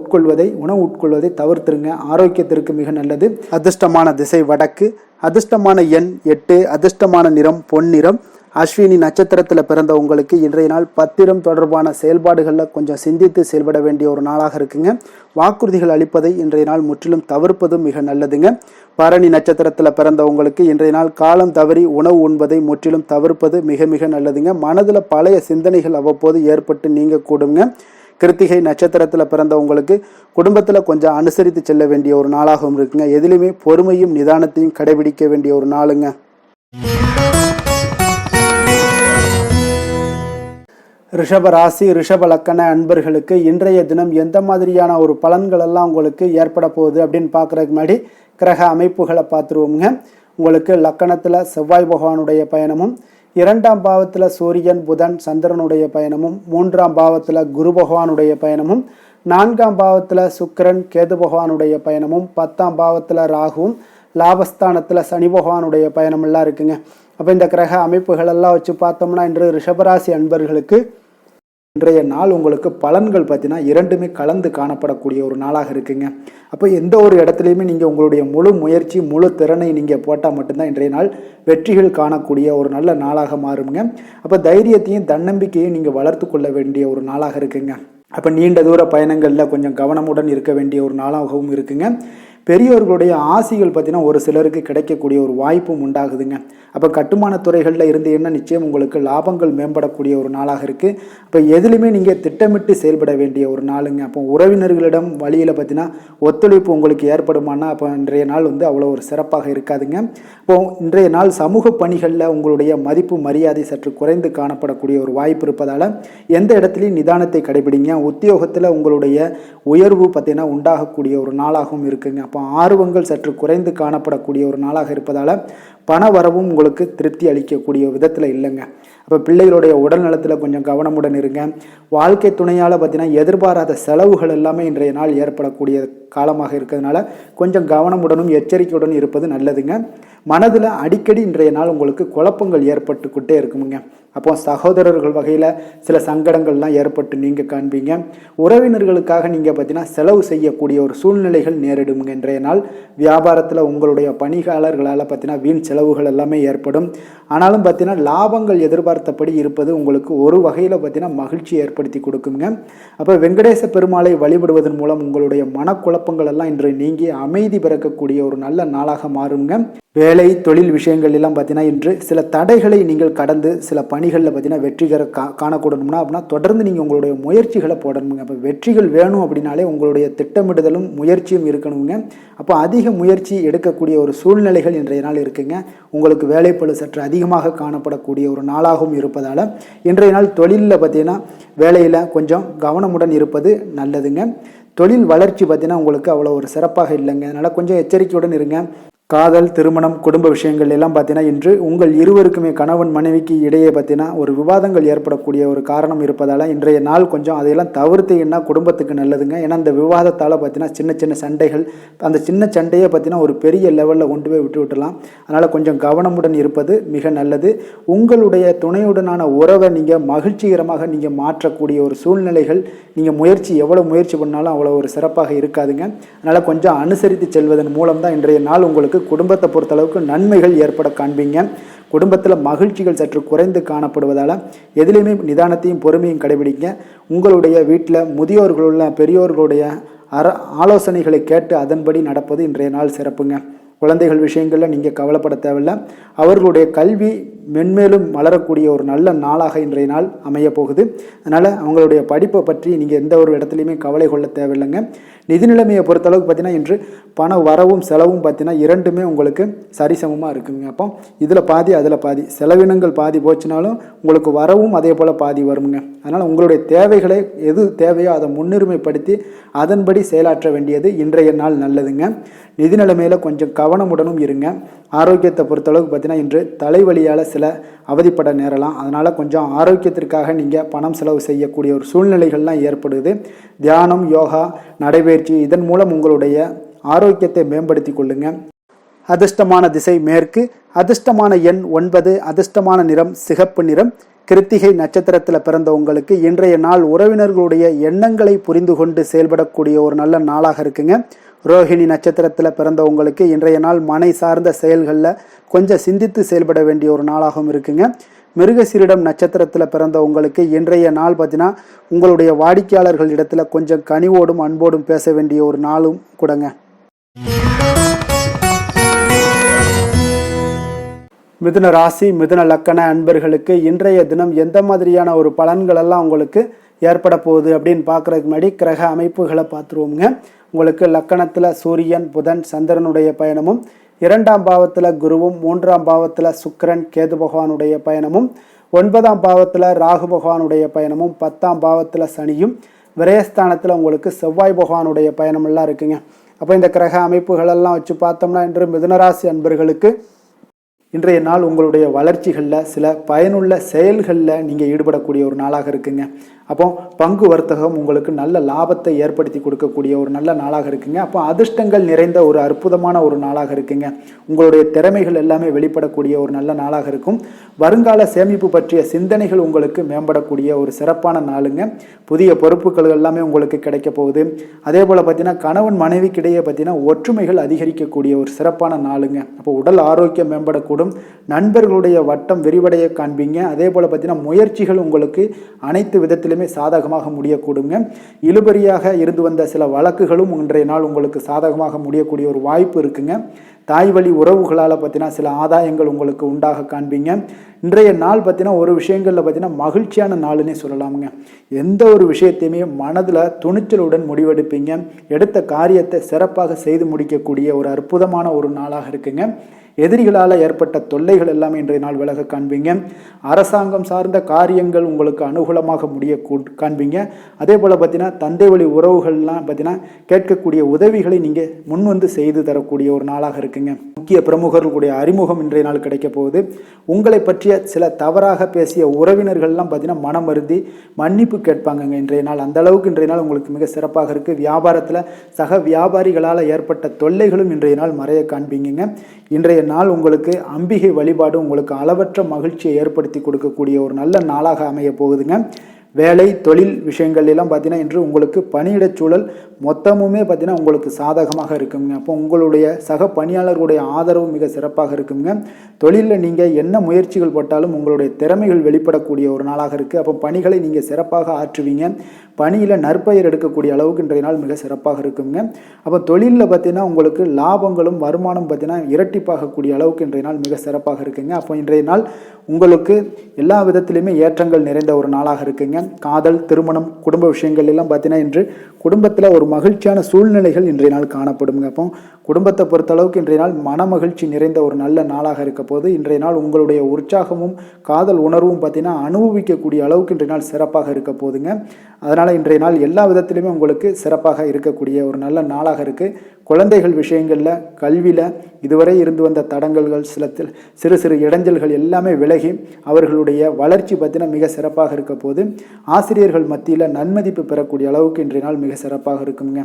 S2: உணவு உட்கொள்வதை தவிர்த்துருங்க. ஆரோக்கியத்திற்கு மிக நல்லது. அதிர்ஷ்டமான திசை வடக்கு, அதிர்ஷ்டமான எண் 8, அதிர்ஷ்டமான நிறம் பொன்னிறம். அஸ்வினி நட்சத்திரத்தில் பிறந்த உங்களுக்கு இன்றைய நாள் பத்திரம் தொடர்பான செயல்பாடுகளில் கொஞ்சம் சிந்தித்து செயல்பட வேண்டிய ஒரு நாளாக இருக்குங்க. வாக்குறுதிகள் அளிப்பதை இன்றைய நாள் முற்றிலும் தவிர்ப்பதும் மிக நல்லதுங்க. பரணி நட்சத்திரத்தில் பிறந்த உங்களுக்கு இன்றைய நாள் காலம் தவறி உணவு உண்பதை முற்றிலும் தவிர்ப்பது மிக மிக நல்லதுங்க. மனதில் பழைய சிந்தனைகள் அவ்வப்போது ஏற்பட்டு நீங்க கூடுங்க. கிருத்திகை நட்சத்திரத்தில் பிறந்த உங்களுக்கு குடும்பத்தில் கொஞ்சம் அனுசரித்து செல்ல வேண்டிய ஒரு நாளாகவும் இருக்குங்க. எதிலுமே பொறுமையும் நிதானத்தையும் கடைபிடிக்க வேண்டிய ஒரு நாளுங்க. ரிஷப ராசி, ரிஷப லக்கண அன்பர்களுக்கு இன்றைய தினம் எந்த மாதிரியான ஒரு பலன்கள் எல்லாம் உங்களுக்கு ஏற்பட போகுது அப்படின்னு பார்க்குறதுக்கு முன்னாடி கிரக அமைப்புகளை பார்த்துருவோங்க. உங்களுக்கு லக்கணத்தில் செவ்வாய் பகவானுடைய பயணமும், 2ஆம் பாவத்தில் சூரியன், புதன், சந்திரனுடைய பயணமும், 3ஆம் பாவத்தில் குரு பகவானுடைய பயணமும், 4ஆம் பாவத்தில் சுக்கிரன், கேது பகவானுடைய பயணமும், 10ஆம் பாவத்தில் ராகுவும், லாபஸ்தானத்தில் சனி பகவானுடைய பயணமெல்லாம் இருக்குங்க. அப்போ இந்த கிரக அமைப்புகள் எல்லாம் வச்சு பார்த்தோம்னா இன்று ரிஷபராசி அன்பர்களுக்கு இன்றைய நாள் உங்களுக்கு பலன்கள் பார்த்தீங்கன்னா இரண்டுமே கலந்து காணப்படக்கூடிய ஒரு நாளாக இருக்குங்க. அப்போ எந்த ஒரு இடத்துலையுமே நீங்கள் உங்களுடைய முழு முயற்சி, முழு திறனை நீங்கள் போட்டால் மட்டும்தான் இன்றைய நாள் வெற்றிகள் காணக்கூடிய ஒரு நல்ல நாளாக மாறுங்க. அப்போ தைரியத்தையும் தன்னம்பிக்கையும் நீங்கள் வளர்த்து கொள்ள வேண்டிய ஒரு நாளாக இருக்குங்க. அப்போ நீண்ட தூர பயணங்களில் கொஞ்சம் கவனமுடன் இருக்க வேண்டிய ஒரு நாளாகவும் இருக்குங்க. பெரியோர்களுடைய ஆசிகள் பார்த்தீங்கன்னா ஒரு சிலருக்கு கிடைக்கக்கூடிய ஒரு வாய்ப்பும் உண்டாகுதுங்க. அப்போ கட்டுமான துறைகளில் இருந்தீங்கன்னா நிச்சயம் உங்களுக்கு லாபங்கள் மேம்படக்கூடிய ஒரு நாளாக இருக்குது. அப்போ எதுலையுமே நீங்கள் திட்டமிட்டு செயல்பட வேண்டிய ஒரு நாளுங்க. அப்போ உறவினர்களிடம் வழியில் பார்த்தீங்கன்னா ஒத்துழைப்பு உங்களுக்கு ஏற்படுமானா அப்போ இன்றைய நாள் அவ்வளோ ஒரு சிறப்பாக இருக்காதுங்க. இப்போது இன்றைய நாள் சமூக பணிகளில் உங்களுடைய மதிப்பு மரியாதை சற்று குறைந்து காணப்படக்கூடிய ஒரு வாய்ப்பு இருப்பதால் எந்த இடத்துலையும் நிதானத்தை கடைபிடிங்க. உத்தியோகத்தில் உங்களுடைய உயர்வு பார்த்தீங்கன்னா உண்டாகக்கூடிய ஒரு நாளாகவும் இருக்குங்க. அப்போ ஆர்வங்கள் சற்று குறைந்து காணப்படக்கூடிய ஒரு நாளாக இருப்பதால் பண வரவும் உங்களுக்கு திருப்தி அளிக்கக்கூடிய விதத்தில் இல்லைங்க. அப்போ பிள்ளைகளுடைய உடல் நலத்தில் கொஞ்சம் கவனமுடன் இருங்க. வாழ்க்கை துணையால் பார்த்தீங்கன்னா எதிர்பாராத செலவுகள் எல்லாமே இன்றைய நாள் ஏற்படக்கூடிய காலமாக இருக்கிறதுனால கொஞ்சம் கவனமுடனும் எச்சரிக்கையுடன் இருப்பது நல்லதுங்க. மனதில் அடிக்கடி இன்றைய நாள் உங்களுக்கு குழப்பங்கள் ஏற்பட்டுக்கிட்டே இருக்குமுங்க. அப்போ சகோதரர்கள் வகையில் சில சங்கடங்கள்லாம் ஏற்பட்டு நீங்கள் காண்பீங்க. உறவினர்களுக்காக நீங்கள் பார்த்தீங்கன்னா செலவு செய்யக்கூடிய ஒரு சூழ்நிலைகள் நேரிடுங்க. இன்றைய நாள் வியாபாரத்தில் உங்களுடைய பணியாளர்களால் பார்த்தீங்கன்னா வீண் செலவுகள் எல்லாமே ஏற்படும். ஆனாலும் பார்த்தீங்கன்னா லாபங்கள் எதிர்பார்த்தபடி இருப்பது உங்களுக்கு ஒரு வகையில் பார்த்தீங்கன்னா மகிழ்ச்சி ஏற்படுத்தி கொடுக்குங்க. அப்போ வெங்கடேச பெருமாளை வழிபடுவதன் மூலம் உங்களுடைய மனக்குழப்பங்கள் எல்லாம் இன்று நீங்கி அமைதி பிறக்கக்கூடிய ஒரு நல்ல நாளாக மாறுங்க. வேலை தொழில் விஷயங்கள் எல்லாம் பார்த்தீங்கன்னா இன்று சில தடைகளை நீங்கள் கடந்து சில பணிகளில் பார்த்தீங்கன்னா வெற்றிகர காணக்கூடணும்னா அப்படின்னா தொடர்ந்து நீங்கள் உங்களுடைய முயற்சிகளை போடணுங்க. அப்போ வெற்றிகள் வேணும் அப்படின்னாலே உங்களுடைய திட்டமிடுதலும் முயற்சியும் இருக்கணுங்க. அப்போ அதிக முயற்சி எடுக்கக்கூடிய ஒரு சூழ்நிலைகள் இன்றைய நாள் இருக்குங்க. உங்களுக்கு வேலைப்பளு சற்று அதிகமாக காணப்படக்கூடிய ஒரு நாளாகவும் இருப்பதால் இன்றைய நாள் தொழிலில் பார்த்தீங்கன்னா வேலையில் கொஞ்சம் கவனமுடன் இருப்பது நல்லதுங்க. தொழில் வளர்ச்சி பார்த்தீங்கன்னா உங்களுக்கு அவ்வளோ ஒரு சிறப்பாக இல்லைங்க. அதனால் கொஞ்சம் எச்சரிக்கையுடன் இருங்க. காதல், திருமணம், குடும்ப விஷயங்கள் எல்லாம் பார்த்தீங்கன்னா இன்று உங்கள் இருவருக்குமே கணவன் மனைவிக்கு இடையே பார்த்தீங்கன்னா ஒரு விவாதங்கள் ஏற்படக்கூடிய ஒரு காரணம் இருப்பதால் இன்றைய நாள் கொஞ்சம் அதையெல்லாம் தவிர்த்தீங்கன்னா குடும்பத்துக்கு நல்லதுங்க. ஏன்னா அந்த விவாதத்தால் பார்த்தீங்கன்னா சின்ன சின்ன சண்டைகள், அந்த சின்ன சண்டையை பார்த்தீங்கன்னா ஒரு பெரிய லெவலில் கொண்டு போய் விட்டுலாம். அதனால் கொஞ்சம் கவனமுடன் இருப்பது மிக நல்லது. உங்களுடைய துணையுடனான உறவை நீங்கள் மகிழ்ச்சிகரமாக நீங்கள் மாற்றக்கூடிய ஒரு சூழ்நிலைகள் நீங்கள் எவ்வளோ முயற்சி பண்ணாலும் அவ்வளோ ஒரு சிறப்பாக இருக்காதுங்க. அதனால் கொஞ்சம் அனுசரித்து செல்வதன் மூலம் தான் இன்றைய நாள் உங்களுக்கு குடும்பத்தை பொறுத்தளவுக்கு நன்மைகள் ஏற்பட காண்பீங்க. குடும்பத்தில் மகிழ்ச்சிகள் சற்று குறைந்து காணப்படுவதால் எதிலையுமே நிதானத்தையும் பொறுமையும் கடைபிடிங்க. உங்களுடைய வீட்டில் முதியோர்களுள்ள பெரியோர்களுடைய ஆலோசனைகளை கேட்டு அதன்படி நடப்பது இன்றைய நாள் சிறப்புங்க. குழந்தைகள் விஷயங்களில் நீங்கள் கவலைப்பட தேவையில்லை. அவர்களுடைய கல்வி மென்மேலும் வளரக்கூடிய ஒரு நல்ல நாளாக இன்றைய நாள் அமைய போகுது. அதனால் அவங்களுடைய படிப்பை பற்றி நீங்கள் எந்த ஒரு இடத்துலையுமே கவலை கொள்ள தேவையில்லைங்க. நிதி நிலைமையை பொறுத்தளவுக்கு பார்த்தீங்கன்னா இன்று பண வரவும் செலவும் பார்த்தீங்கன்னா இரண்டுமே உங்களுக்கு சரிசமமாக இருக்குங்க. அப்போ இதில் பாதி அதில் பாதி, செலவினங்கள் பாதி போச்சுனாலும் உங்களுக்கு வரவும் அதே போல் பாதி வருங்க. அதனால் உங்களுடைய தேவைகளை எது தேவையோ அதை முன்னுரிமைப்படுத்தி அதன்படி செயலாற்ற வேண்டியது இன்றைய நாள் நல்லதுங்க. நிதி நிலைமையில் கொஞ்சம் கவனமுடனும் இருங்க. ஆரோக்கியத்தை பொறுத்தளவுக்கு பார்த்தீங்கன்னா இன்று தலைவலியால் சில அவதிப்பட நேரலாம். அதனால் கொஞ்சம் ஆரோக்கியத்திற்காக நீங்கள் பணம் செலவு செய்யக்கூடிய ஒரு சூழ்நிலைகள்லாம் ஏற்படுது. தியானம், யோகா, நடைபயிற்சி இதன் மூலம் உங்களுடைய ஆரோக்கியத்தை மேம்படுத்தி கொள்ளுங்க. அதிர்ஷ்டமான திசை மேற்கு, அதிர்ஷ்டமான எண் 9, அதிர்ஷ்டமான நிறம் சிகப்பு நிறம். கிருத்திகை நட்சத்திரத்தில் பிறந்த உங்களுக்கு இன்றைய நாள் உறவினர்களுடைய எண்ணங்களை புரிந்து கொண்டு செயல்படக்கூடிய ஒரு நல்ல நாளாக இருக்குங்க. ரோஹிணி நட்சத்திரத்தில் பிறந்த உங்களுக்கு இன்றைய நாள் மனை சார்ந்த செயல்களில் கொஞ்சம் சிந்தித்து செயல்பட வேண்டிய ஒரு நாளாகவும் இருக்குங்க. மிருகசீரிடம் நட்சத்திரத்தில் பிறந்த உங்களுக்கு இன்றைய நாள் பார்த்தீங்கன்னா உங்களுடைய வாடிக்கையாளர்கள் இடத்துல கொஞ்சம் கனிவோடும் அன்போடும் பேச வேண்டிய ஒரு நாளும் கூடங்க. மிதுன ராசி, மிதுன லக்கண அன்பர்களுக்கு இன்றைய தினம் எந்த மாதிரியான ஒரு பலன்களெல்லாம் உங்களுக்கு ஏற்பட போகுது அப்படின்னு பார்க்குறதுக்கு முன்னாடி கிரக அமைப்புகளை பார்த்துருவோங்க. உங்களுக்கு லக்கணத்தில் சூரியன், புதன், சந்திரனுடைய பயணமும், 2ஆம் பாவத்தில் குருவும், 3ஆம் பாவத்தில் சுக்கிரன், கேது பகவானுடைய பயணமும், 9ஆம் பாவத்தில் ராகு பகவானுடைய பயணமும், 10ஆம் பாவத்தில் சனியும், விரயஸ்தானத்தில் உங்களுக்கு செவ்வாய் பகவானுடைய பயணமெல்லாம் இருக்குங்க. அப்போ இந்த கிரக அமைப்புகளெல்லாம் வச்சு பார்த்தோம்னா இன்று மிதுனராசி அன்பர்களுக்கு இன்றைய நாள் உங்களுடைய வளர்ச்சிகளில் சில பயனுள்ள செயல்களில் நீங்கள் ஈடுபடக்கூடிய ஒரு நாளாக இருக்குங்க. அப்போ பங்கு வர்த்தகம் உங்களுக்கு நல்ல லாபத்தை ஏற்படுத்தி கொடுக்கக்கூடிய ஒரு நல்ல நாளாக இருக்குங்க. அப்போ அதிர்ஷ்டங்கள் நிறைந்த ஒரு அற்புதமான ஒரு நாளாக இருக்குங்க. உங்களுடைய திறமைகள் எல்லாமே வெளிப்படக்கூடிய ஒரு நல்ல நாளாக இருக்கும். வருங்கால சேமிப்பு பற்றிய சிந்தனைகள் உங்களுக்கு மேம்படக்கூடிய ஒரு சிறப்பான நாளுங்க. புதிய பொறுப்புகள் எல்லாமே உங்களுக்கு கிடைக்க போகுது. அதே போல் பார்த்தீங்கன்னா கணவன் மனைவிக்கிடையே பார்த்தீங்கன்னா ஒற்றுமைகள் அதிகரிக்கக்கூடிய ஒரு சிறப்பான நாளுங்க. அப்போ உடல் ஆரோக்கியம் மேம்படக்கூடும். நண்பர்களுடைய வட்டம் விரிவடைய காண்பீங்க. அதே போல் பார்த்தீங்கன்னா முயற்சிகள் உங்களுக்கு அனைத்து விதத்திலும் சாதகமாக முடியக்கூடுங்க. இழுபறியாக இருந்து வந்த சில வழக்குகளும் இன்றைய நாள் உங்களுக்கு சாதகமாக முடியக்கூடிய ஒரு வாய்ப்பு இருக்குங்க. தாய் வழி உறவுகளால் பார்த்தீங்கன்னா சில ஆதாயங்கள் உங்களுக்கு உண்டாக காண்பீங்க. இன்றைய நாள் பார்த்தீங்கன்னா ஒரு விஷயங்களில் பார்த்தீங்கன்னா மகிழ்ச்சியான நாளுன்னே சொல்லலாமுங்க. எந்த ஒரு விஷயத்தையுமே மனதில் துணிச்சலுடன் முடிவெடுப்பீங்க. எடுத்த காரியத்தை சிறப்பாக செய்து முடிக்கக்கூடிய ஒரு அற்புதமான ஒரு நாளாக இருக்குங்க. எதிரிகளால் ஏற்பட்ட தொல்லைகள் எல்லாமே இன்றைய நாள் விலக காண்பீங்க. அரசாங்கம் சார்ந்த காரியங்கள் உங்களுக்கு அனுகூலமாக முடிய காண்பீங்க. அதே போல் பார்த்தீங்கன்னா தந்தை வழி உறவுகள்லாம் பார்த்தீங்கன்னா கேட்கக்கூடிய உதவிகளை நீங்கள் முன் வந்து செய்து தரக்கூடிய ஒரு நாளாக இருக்குங்க. முக்கிய பிரமுகர்களுடைய அறிமுகம் இன்றைய நாள் கிடைக்க போகுது. உங்களை பற்றிய சில தவறாக பேசிய உறவினர்கள்லாம் பார்த்தீங்கன்னா மனம் வருந்தி மன்னிப்பு கேட்பாங்கங்க இன்றைய நாள். அந்த அளவுக்கு இன்றைய நாள் உங்களுக்கு மிக சிறப்பாக இருக்குது. வியாபாரத்தில் சக வியாபாரிகளால் ஏற்பட்ட தொல்லைகளும் இன்றைய நாள் மறைய காண்பீங்க. இன்றைய நாள் உங்களுக்கு அம்பிகை வழிபாடு உங்களுக்கு அளவற்ற மகிழ்ச்சியை ஏற்படுத்தி கொடுக்கக்கூடிய ஒரு நல்ல நாளாக அமைய போகுதுங்க. வேலை தொழில் விஷயங்கள் எல்லாம் பார்த்தீங்கன்னா இன்று உங்களுக்கு பணியிடச் சூழல் மொத்தமுமே பார்த்தீங்கன்னா உங்களுக்கு சாதகமாக இருக்குங்க. அப்போ உங்களுடைய சக பணியாளர்களுடைய ஆதரவு மிக சிறப்பாக இருக்குங்க. தொழிலில் நீங்கள் என்ன முயற்சிகள் போட்டாலும் உங்களுடைய திறமைகள் வெளிப்படக்கூடிய ஒரு நாளாக இருக்குது. அப்போ பணிகளை நீங்கள் சிறப்பாக ஆற்றுவீங்க. பணியில் நற்பெயர் எடுக்கக்கூடிய அளவுக்கு இன்றைய நாள் மிக சிறப்பாக இருக்குங்க. அப்போ தொழிலில் பார்த்தீங்கன்னா உங்களுக்கு லாபங்களும் வருமானம் பார்த்தீங்கன்னா இரட்டிப்பாகக்கூடிய அளவுக்கு இன்றைய நாள் மிக சிறப்பாக இருக்குங்க. அப்போ இன்றைய நாள் உங்களுக்கு எல்லா விதத்திலையுமே ஏற்றங்கள் நிறைந்த ஒரு நாளாக இருக்குங்க. காதல், திருமணம், குடும்ப விஷயங்கள் எல்லாம் பார்த்தீங்கன்னா இன்று குடும்பத்தில் ஒரு மகிழ்ச்சியான சூழ்நிலைகள் இன்றைய நாள் காணப்படுங்க. அப்போ குடும்பத்தை பொறுத்தளவுக்கு இன்றைய நாள் மன மகிழ்ச்சி நிறைந்த ஒரு நல்ல நாளாக இருக்க போது இன்றைய நாள் உங்களுடைய உற்சாகமும் காதல் உணர்வும் பார்த்தீங்கன்னா அனுபவிக்கக்கூடிய அளவுக்கு இன்றைய நாள் சிறப்பாக இருக்க போதுங்க. அதனால் இன்றைய நாள் எல்லா விதத்திலுமே உங்களுக்கு சிறப்பாக இருக்கக்கூடிய ஒரு நல்ல நாளாக இருக்குது. குழந்தைகள் விஷயங்களில் கல்வியில் இதுவரை இருந்து வந்த தடங்கல்கள் சிறு சிறு இடைஞ்சல்கள் எல்லாமே விலகி அவர்களுடைய வளர்ச்சி பார்த்தீங்கன்னா மிக சிறப்பாக இருக்க போது ஆசிரியர்கள் மத்தியில் நன்மதிப்பு பெறக்கூடிய அளவுக்கு இன்றைய நாள் மிக சிறப்பாக இருக்குங்க.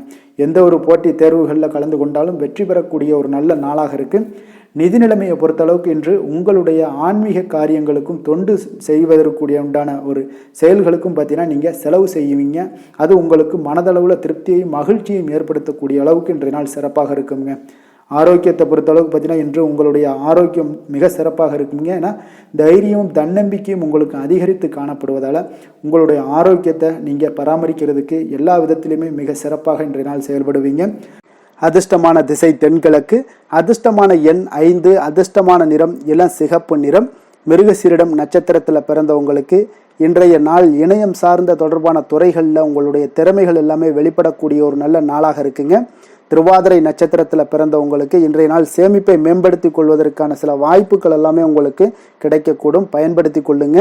S2: எந்த ஒரு போட்டி தேர்வுகளில் கலந்து கொண்டாலும் வெற்றி பெறக்கூடிய ஒரு நல்ல நாளாக இருக்குது. நிதி நிலைமையை பொறுத்தளவுக்கு இன்று உங்களுடைய ஆன்மீக காரியங்களுக்கும் தொண்டு செய்வதற்குரிய உண்டான ஒரு செயல்களுக்கும் பார்த்தீங்கன்னா நீங்கள் செலவு செய்வீங்க. அது உங்களுக்கு மனதளவில் திருப்தியையும் மகிழ்ச்சியையும் ஏற்படுத்தக்கூடிய அளவுக்கு இன்றைய நாள் சிறப்பாக இருக்குங்க. ஆரோக்கியத்தை பொறுத்தளவுக்கு பார்த்தீங்கன்னா இன்று உங்களுடைய ஆரோக்கியம் மிக சிறப்பாக இருக்குங்க. ஏன்னா தைரியமும் தன்னம்பிக்கையும் உங்களுக்கு அதிகரித்து காணப்படுவதால் உங்களுடைய ஆரோக்கியத்தை நீங்கள் பராமரிக்கிறதுக்கு எல்லா விதத்திலையுமே மிக சிறப்பாக இன்றைய நாள் செயல்படுவீங்க. அதிர்ஷ்டமான திசை தென்கிழக்கு, அதிர்ஷ்டமான எண் 5, அதிர்ஷ்டமான நிறம் இளம் சிகப்பு நிறம். மிருகசீரிடம் நட்சத்திரத்தில் பிறந்தவங்களுக்கு இன்றைய நாள் இணையம் சார்ந்த தொடர்பான துறைகளில் உங்களுடைய திறமைகள் எல்லாமே வெளிப்படக்கூடிய ஒரு நல்ல நாளாக இருக்குங்க. திருவாதிரை நட்சத்திரத்தில் பிறந்தவங்களுக்கு இன்றைய நாள் சேமிப்பை மேம்படுத்தி கொள்வதற்கான சில வாய்ப்புகள் எல்லாமே உங்களுக்கு கிடைக்கக்கூடும், பயன்படுத்தி கொள்ளுங்க.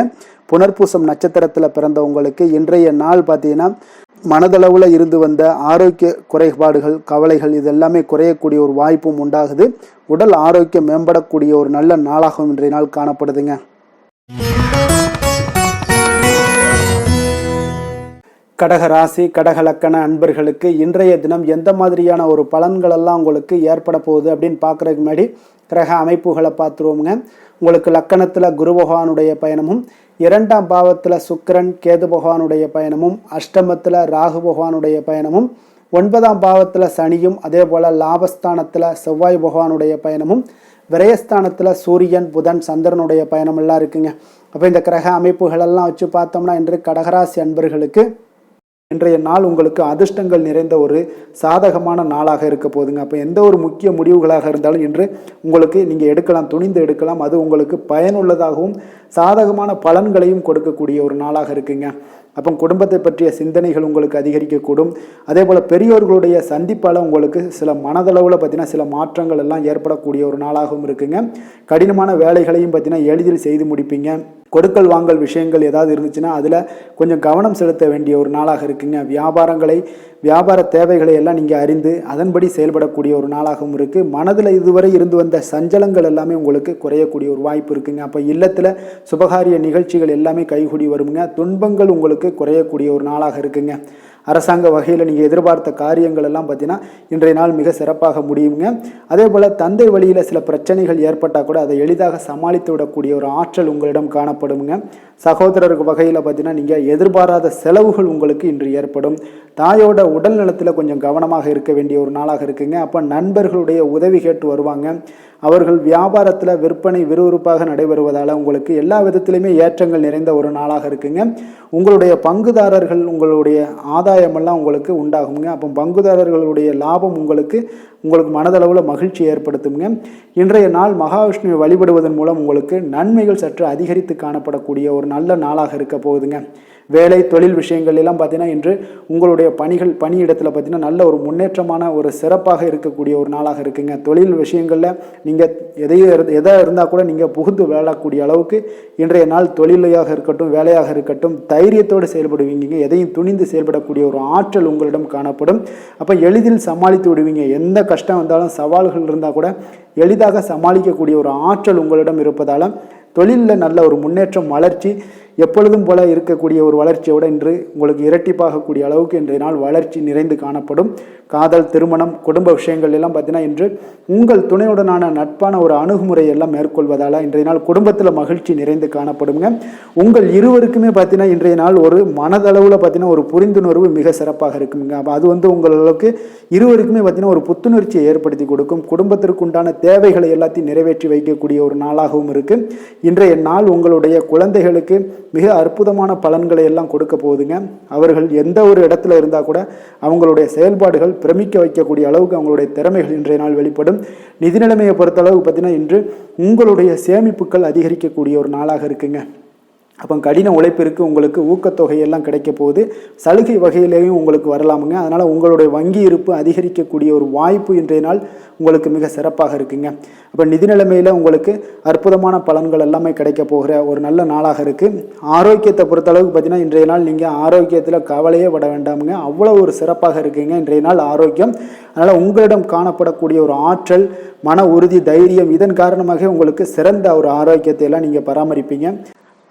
S2: புனர்பூசம் நட்சத்திரத்தில் பிறந்தவங்களுக்கு இன்றைய நாள் பார்த்தீங்கன்னா மனதளவில் இருந்து வந்த ஆரோக்கிய குறைபாடுகள், கவலைகள் இதெல்லாமே குறையக்கூடிய ஒரு வாய்ப்பும் உண்டாகுது. உடல் ஆரோக்கியம் மேம்படக்கூடிய ஒரு நல்ல நாளாகவும் இன்றைய நாள் காணப்படுதுங்க. கடக ராசி கடக லக்கண அன்பர்களுக்கு இன்றைய தினம் எந்த மாதிரியான ஒரு பலன்களெல்லாம் உங்களுக்கு ஏற்பட போகுது அப்படின்னு பார்க்குறதுக்கு முன்னாடி கிரக அமைப்புகளை பார்த்துருவோங்க. உங்களுக்கு லக்கணத்தில் குரு பகவானுடைய பயணமும், 2ஆம் பாவத்தில் சுக்கிரன் கேது பகவானுடைய பயணமும், அஷ்டமத்தில் ராகு பகவானுடைய பயணமும், 9ஆம் பாவத்தில் சனியும், அதே போல் லாபஸ்தானத்தில் செவ்வாய் பகவானுடைய பயணமும், விரயஸ்தானத்தில் சூரியன் புதன் சந்திரனுடைய பயணமெல்லாம் இருக்குங்க. அப்போ இந்த கிரக அமைப்புகளெல்லாம் வச்சு பார்த்தோம்னா இன்று கடகராசி அன்பர்களுக்கு இன்றைய நாள் உங்களுக்கு அதிர்ஷ்டங்கள் நிறைந்த ஒரு சாதகமான நாளாக இருக்க போதுங்க. அப்போ எந்த ஒரு முக்கிய முடிவுகளாக இருந்தாலும் இன்று உங்களுக்கு நீங்கள் எடுக்கலாம், துணிந்து எடுக்கலாம். அது உங்களுக்கு பயனுள்ளதாகவும் சாதகமான பலன்களையும் கொடுக்கக்கூடிய ஒரு நாளாக இருக்குங்க. அப்போ குடும்பத்தை பற்றிய சிந்தனைகள் உங்களுக்கு அதிகரிக்கக்கூடும். அதே போல் பெரியோர்களுடைய சந்திப்பால் உங்களுக்கு சில மனதளவில் பார்த்தீங்கன்னா சில மாற்றங்கள் எல்லாம் ஏற்படக்கூடிய ஒரு நாளாகவும் இருக்குங்க. கடினமான வேலைகளையும் பார்த்தீங்கன்னா எளிதில் செய்து முடிப்பீங்க. கொடுக்கல் வாங்கல் விஷயங்கள் ஏதாவது இருந்துச்சுன்னா அதில் கொஞ்சம் கவனம் செலுத்த வேண்டிய ஒரு நாளாக இருக்குங்க. வியாபார தேவைகளை எல்லாம் நீங்கள் அறிந்து அதன்படி செயல்படக்கூடிய ஒரு நாளாகவும் இருக்குது. மனதில் இதுவரை இருந்து வந்த சஞ்சலங்கள் எல்லாமே உங்களுக்கு குறையக்கூடிய ஒரு வாய்ப்பு இருக்குங்க. அப்போ இல்லத்தில் சுபகாரிய நிகழ்ச்சிகள் எல்லாமே கைகூடி வருங்க. துன்பங்கள் உங்களுக்கு குறையக்கூடிய ஒரு நாளாக இருக்குங்க. அரசாங்க வகையில் நீங்கள் எதிர்பார்த்த காரியங்கள் எல்லாம் பார்த்தீங்கன்னா இன்றைய நாள் மிக சிறப்பாக முடியுங்க. அதே போல் தந்தை வழியில் சில பிரச்சனைகள் ஏற்பட்டால் கூட அதை எளிதாக சமாளித்து விடக்கூடிய ஒரு ஆற்றல் உங்களிடம் காணப்படுங்க. சகோதரருக்கு வகையில் பார்த்தீங்கன்னா நீங்கள் எதிர்பாராத செலவுகள் உங்களுக்கு இன்று ஏற்படும். தாயோட உடல் நலத்தில் கொஞ்சம் கவனமாக இருக்க வேண்டிய ஒரு நாளாக இருக்குங்க. அப்போ நண்பர்களுடைய உதவி கேட்டு வருவாங்க. அவர்கள் வியாபாரத்தில் விற்பனை விறுவிறுப்பாக நடைபெறுவதால் உங்களுக்கு எல்லா விதத்திலையுமே ஏற்றங்கள் நிறைந்த ஒரு நாளாக இருக்குங்க. உங்களுடைய பங்குதாரர்கள் உங்களுடைய ஆதாயமெல்லாம் உங்களுக்கு உண்டாகுங்க. அப்போ பங்குதாரர்களுடைய லாபம் உங்களுக்கு உங்களுக்கு மனதளவில் மகிழ்ச்சி ஏற்படுத்துங்க. இன்றைய நாள் மகாவிஷ்ணுவை வழிபடுவதன் மூலம் உங்களுக்கு நன்மைகள் சற்று அதிகரித்து காணப்படக்கூடிய ஒரு நல்ல நாளாக இருக்க போகுதுங்க. வேலை தொழில் விஷயங்கள் எல்லாம் பார்த்தீங்கன்னா இன்று உங்களுடைய பணியிடத்தில் பார்த்தீங்கன்னா நல்ல ஒரு முன்னேற்றமான ஒரு சிறப்பாக இருக்கக்கூடிய ஒரு நாளாக இருக்குங்க. தொழில் விஷயங்களில் நீங்கள் எதாக இருந்தால் கூட நீங்கள் புகுந்து விளையாடக்கூடிய அளவுக்கு இன்றைய நாள் தொழிலையாக இருக்கட்டும் வேலையாக இருக்கட்டும் தைரியத்தோடு செயல்படுவீங்க. எதையும் துணிந்து செயல்படக்கூடிய ஒரு ஆற்றல் உங்களிடம் காணப்படும். அப்போ எளிதில் சமாளித்து விடுவீங்க. எந்த கஷ்டம் வந்தாலும் சவால்கள் இருந்தால் கூட எளிதாக சமாளிக்கக்கூடிய ஒரு ஆற்றல் உங்களிடம் இருப்பதால் தொழிலில் நல்ல ஒரு முன்னேற்றம் வளர்ச்சி எப்பொழுதும் போல இருக்கக்கூடிய ஒரு வளர்ச்சியோடு இன்று உங்களுக்கு இரட்டிப்பாகக்கூடிய அளவுக்கு இன்றைய நாள் வளர்ச்சி நிறைந்து காணப்படும். காதல் திருமணம் குடும்ப விஷயங்கள் எல்லாம் பார்த்தீங்கன்னா இன்று உங்கள் துணையுடனான நட்பான ஒரு அணுகுமுறை எல்லாம் மேற்கொள்வதால் இன்றைய நாள் குடும்பத்தில் மகிழ்ச்சி நிறைந்து காணப்படுங்க. உங்கள் இருவருக்குமே பார்த்தீங்கன்னா இன்றைய நாள் ஒரு மனதளவில் பார்த்தீங்கன்னா ஒரு புரிந்துணர்வு மிக சிறப்பாக இருக்குங்க. அப்போ அது உங்களுக்கு இருவருக்குமே பார்த்தீங்கன்னா ஒரு புத்துணர்ச்சியை ஏற்படுத்தி கொடுக்கும். குடும்பத்திற்குண்டான தேவைகளை எல்லாத்தையும் நிறைவேற்றி வைக்கக்கூடிய ஒரு நாளாகவும் இருக்கு. இன்றைய நாள் உங்களுடைய குழந்தைகளுக்கு மிக அற்புதமான பலன்களை எல்லாம் கொடுக்க போகுதுங்க. அவர்கள் எந்த ஒரு இடத்துல இருந்தால் கூட அவங்களுடைய செயல்பாடுகள் பிரமிக்க வைக்கக்கூடிய அளவுக்கு அவங்களுடைய திறமைகள் இன்றைய நாள் வெளிப்படும். நிதி நிலைமையை பொறுத்த அளவுக்கு பார்த்தீங்கன்னா இன்று உங்களுடைய சேமிப்புகள் அதிகரிக்கக்கூடிய ஒரு நாளாக இருக்குங்க. அப்போ கடின உழைப்பிற்கு உங்களுக்கு ஊக்கத்தொகையெல்லாம் கிடைக்க போகுது. சலுகை வகையிலேயும் உங்களுக்கு வரலாமுங்க. அதனால் உங்களுடைய வங்கி இருப்பு அதிகரிக்கக்கூடிய ஒரு வாய்ப்பு இன்றைய நாள் உங்களுக்கு மிக சிறப்பாக இருக்குங்க. அப்போ நிதி நிலைமையில் உங்களுக்கு அற்புதமான பலன்கள் எல்லாமே கிடைக்க போகிற ஒரு நல்ல நாளாக இருக்குது. ஆரோக்கியத்தை பொறுத்தளவுக்கு பார்த்தீங்கன்னா இன்றைய நாள் நீங்கள் ஆரோக்கியத்தில் கவலையே பட வேண்டாமுங்க. அவ்வளோ ஒரு சிறப்பாக இருக்குங்க இன்றைய நாள் ஆரோக்கியம். அதனால் உங்களிடம் காணப்படக்கூடிய ஒரு ஆற்றல் மன உறுதி தைரியம் இதன் காரணமாக உங்களுக்கு சிறந்த ஒரு ஆரோக்கியத்தை எல்லாம் நீங்கள் பராமரிப்பீங்க.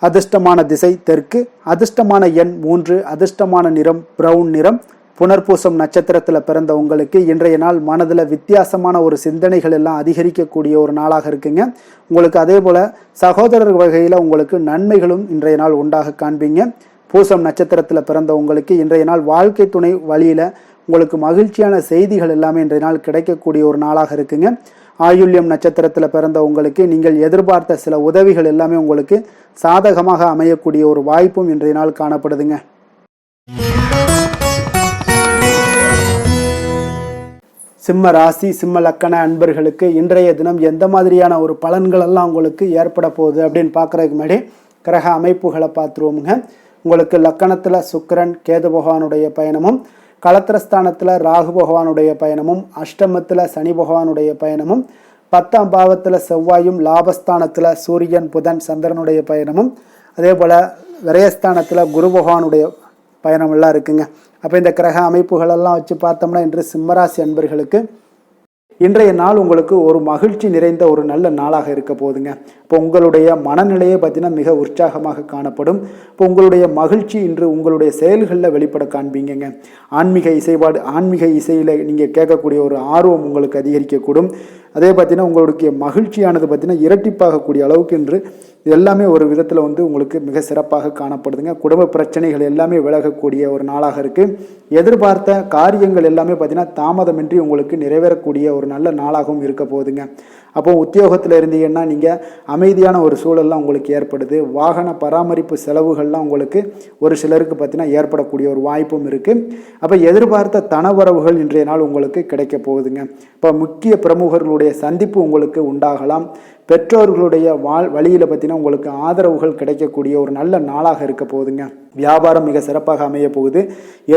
S2: அதிர்ஷ்டமான திசை தெற்கு, அதிர்ஷ்டமான எண் 3, அதிர்ஷ்டமான நிறம் பிரவுன் நிறம். புனர்பூசம் நட்சத்திரத்தில் பிறந்த உங்களுக்கு இன்றைய நாள் மனதில் வித்தியாசமான ஒரு சிந்தனைகள் எல்லாம் அதிகரிக்கக்கூடிய ஒரு நாளாக இருக்குங்க. உங்களுக்கு அதே போல் சகோதரர் வகையில் உங்களுக்கு நன்மைகளும் இன்றைய நாள் உண்டாக காண்பீங்க. பூசம் நட்சத்திரத்தில் பிறந்த உங்களுக்கு இன்றைய நாள் வாழ்க்கை துணை வழியில் உங்களுக்கு மகிழ்ச்சியான செய்திகள் எல்லாமே இன்றைய நாள் கிடைக்கக்கூடிய ஒரு நாளாக இருக்குங்க. ஆயுள்யம் நட்சத்திரத்தில் பிறந்த உங்களுக்கு நீங்கள் எதிர்பார்த்த சில உதவிகள் எல்லாமே உங்களுக்கு சாதகமாக அமையக்கூடிய ஒரு வாய்ப்பும் இன்றைய நாள் காணப்படுதுங்க. சிம்ம ராசி சிம்ம லக்கண அன்பர்களுக்கு இன்றைய தினம் எந்த மாதிரியான ஒரு பலன்கள் எல்லாம் உங்களுக்கு ஏற்பட போகுது அப்படின்னு பார்க்குறதுக்கு முன்னாடி கிரக அமைப்புகளை பார்த்துருவோமுங்க. உங்களுக்கு லக்கணத்தில் சுக்கிரன் கேது பகவானுடைய பயணமும், களத்திரஸ்தானத்தில் ராகு பகவானுடைய பயணமும், அஷ்டமத்தில் சனி பகவானுடைய பயணமும், 10ஆம் பாவத்தில் செவ்வாயும், லாபஸ்தானத்தில் சூரியன் புதன் சந்திரனுடைய பயணமும், அதே போல் விரயஸ்தானத்தில் குரு பகவானுடைய பயணம் எல்லாம் இருக்குங்க. அப்போ இந்த கிரக அமைப்புகளெல்லாம் வச்சு பார்த்தோம்னா இன்று சிம்மராசி அன்பர்களுக்கு இன்றைய நாள் உங்களுக்கு ஒரு மகிழ்ச்சி நிறைந்த ஒரு நல்ல நாளாக இருக்க போகுதுங்க. இப்போ உங்களுடைய மனநிலையை பார்த்தீங்கன்னா மிக உற்சாகமாக காணப்படும். இப்போ உங்களுடைய மகிழ்ச்சி இன்று உங்களுடைய செயல்களில் வெளிப்பட காண்பீங்கங்க. ஆன்மீக இசையில் நீங்கள் கேட்கக்கூடிய ஒரு ஆர்வம் உங்களுக்கு அதிகரிக்கக்கூடும். அதே பார்த்தீங்கன்னா உங்களுடைய மகிழ்ச்சியானது பார்த்தீங்கன்னா இரட்டிப்பாகக்கூடிய அளவுக்கு இன்று எல்லாமே ஒரு விதத்தில் உங்களுக்கு மிக சிறப்பாக காணப்படுதுங்க. குடும்ப பிரச்சனைகள் எல்லாமே விலகக்கூடிய ஒரு நாளாக இருக்குது. எதிர்பார்த்த காரியங்கள் எல்லாமே பார்த்தீங்கன்னா தாமதமின்றி உங்களுக்கு நிறைவேறக்கூடிய ஒரு நல்ல நாளாகவும் இருக்க போகுதுங்க. அப்போ உத்தியோகத்தில் இருந்தீங்கன்னா நீங்கள் அமைதியான ஒரு சூழல்லாம் உங்களுக்கு ஏற்படுது. வாகன பராமரிப்பு செலவுகள்லாம் உங்களுக்கு ஒரு சிலருக்கு பார்த்தீங்கன்னா ஏற்படக்கூடிய ஒரு வாய்ப்பும் இருக்குது. அப்போ எதிர்பார்த்த தனவரவுகள் இன்றைய நாள் உங்களுக்கு கிடைக்க போகுதுங்க. இப்போ முக்கிய பிரமுகர்களுடைய சந்திப்பு உங்களுக்கு உண்டாகலாம். பெற்றோர்களுடைய வழியில் பார்த்தீங்கன்னா உங்களுக்கு ஆதரவுகள் கிடைக்கக்கூடிய ஒரு நல்ல நாளாக இருக்க போகுதுங்க. வியாபாரம் மிக சிறப்பாக அமைய போகுது.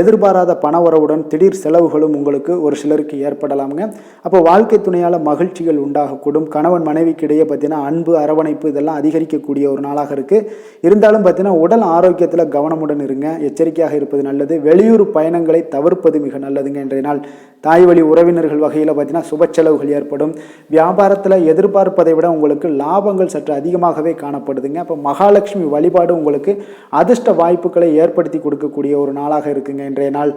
S2: எதிர்பாராத பணவரவுடன் திடீர் செலவுகளும் உங்களுக்கு ஒரு சிலருக்கு ஏற்படலாமுங்க. அப்போ வாழ்க்கை துணையால் மகிழ்ச்சிகள் உண்டாகக்கூடும். கணவன் மனைவிக்கு இடையே பார்த்தீங்கன்னா அன்பு அரவணைப்பு இதெல்லாம் அதிகரிக்கக்கூடிய ஒரு நாளாக இருக்குது. இருந்தாலும் பார்த்தீங்கன்னா உடல் ஆரோக்கியத்தில் கவனமுடன் இருங்க. எச்சரிக்கையாக இருப்பது நல்லது. வெளியூர் பயணங்களை தவிர்ப்பது மிக நல்லதுங்க. இன்றைய நாள் தாய் வழி உறவினர்கள் வகையில் பார்த்தீங்கன்னா சுப செலவுகள் ஏற்படும். வியாபாரத்தில் எதிர்பார்ப்பதை விட உங்களுக்கு லாபங்கள் சற்று அதிகமாகவே காணப்படுதுங்க. அப்போ மகாலட்சுமி வழிபாடு உங்களுக்கு அதிர்ஷ்ட வாய்ப்புகளை ஏற்படுத்தி கொடுக்கக்கூடிய ஒரு நாளாக இருக்குங்க இன்றைய நாள்.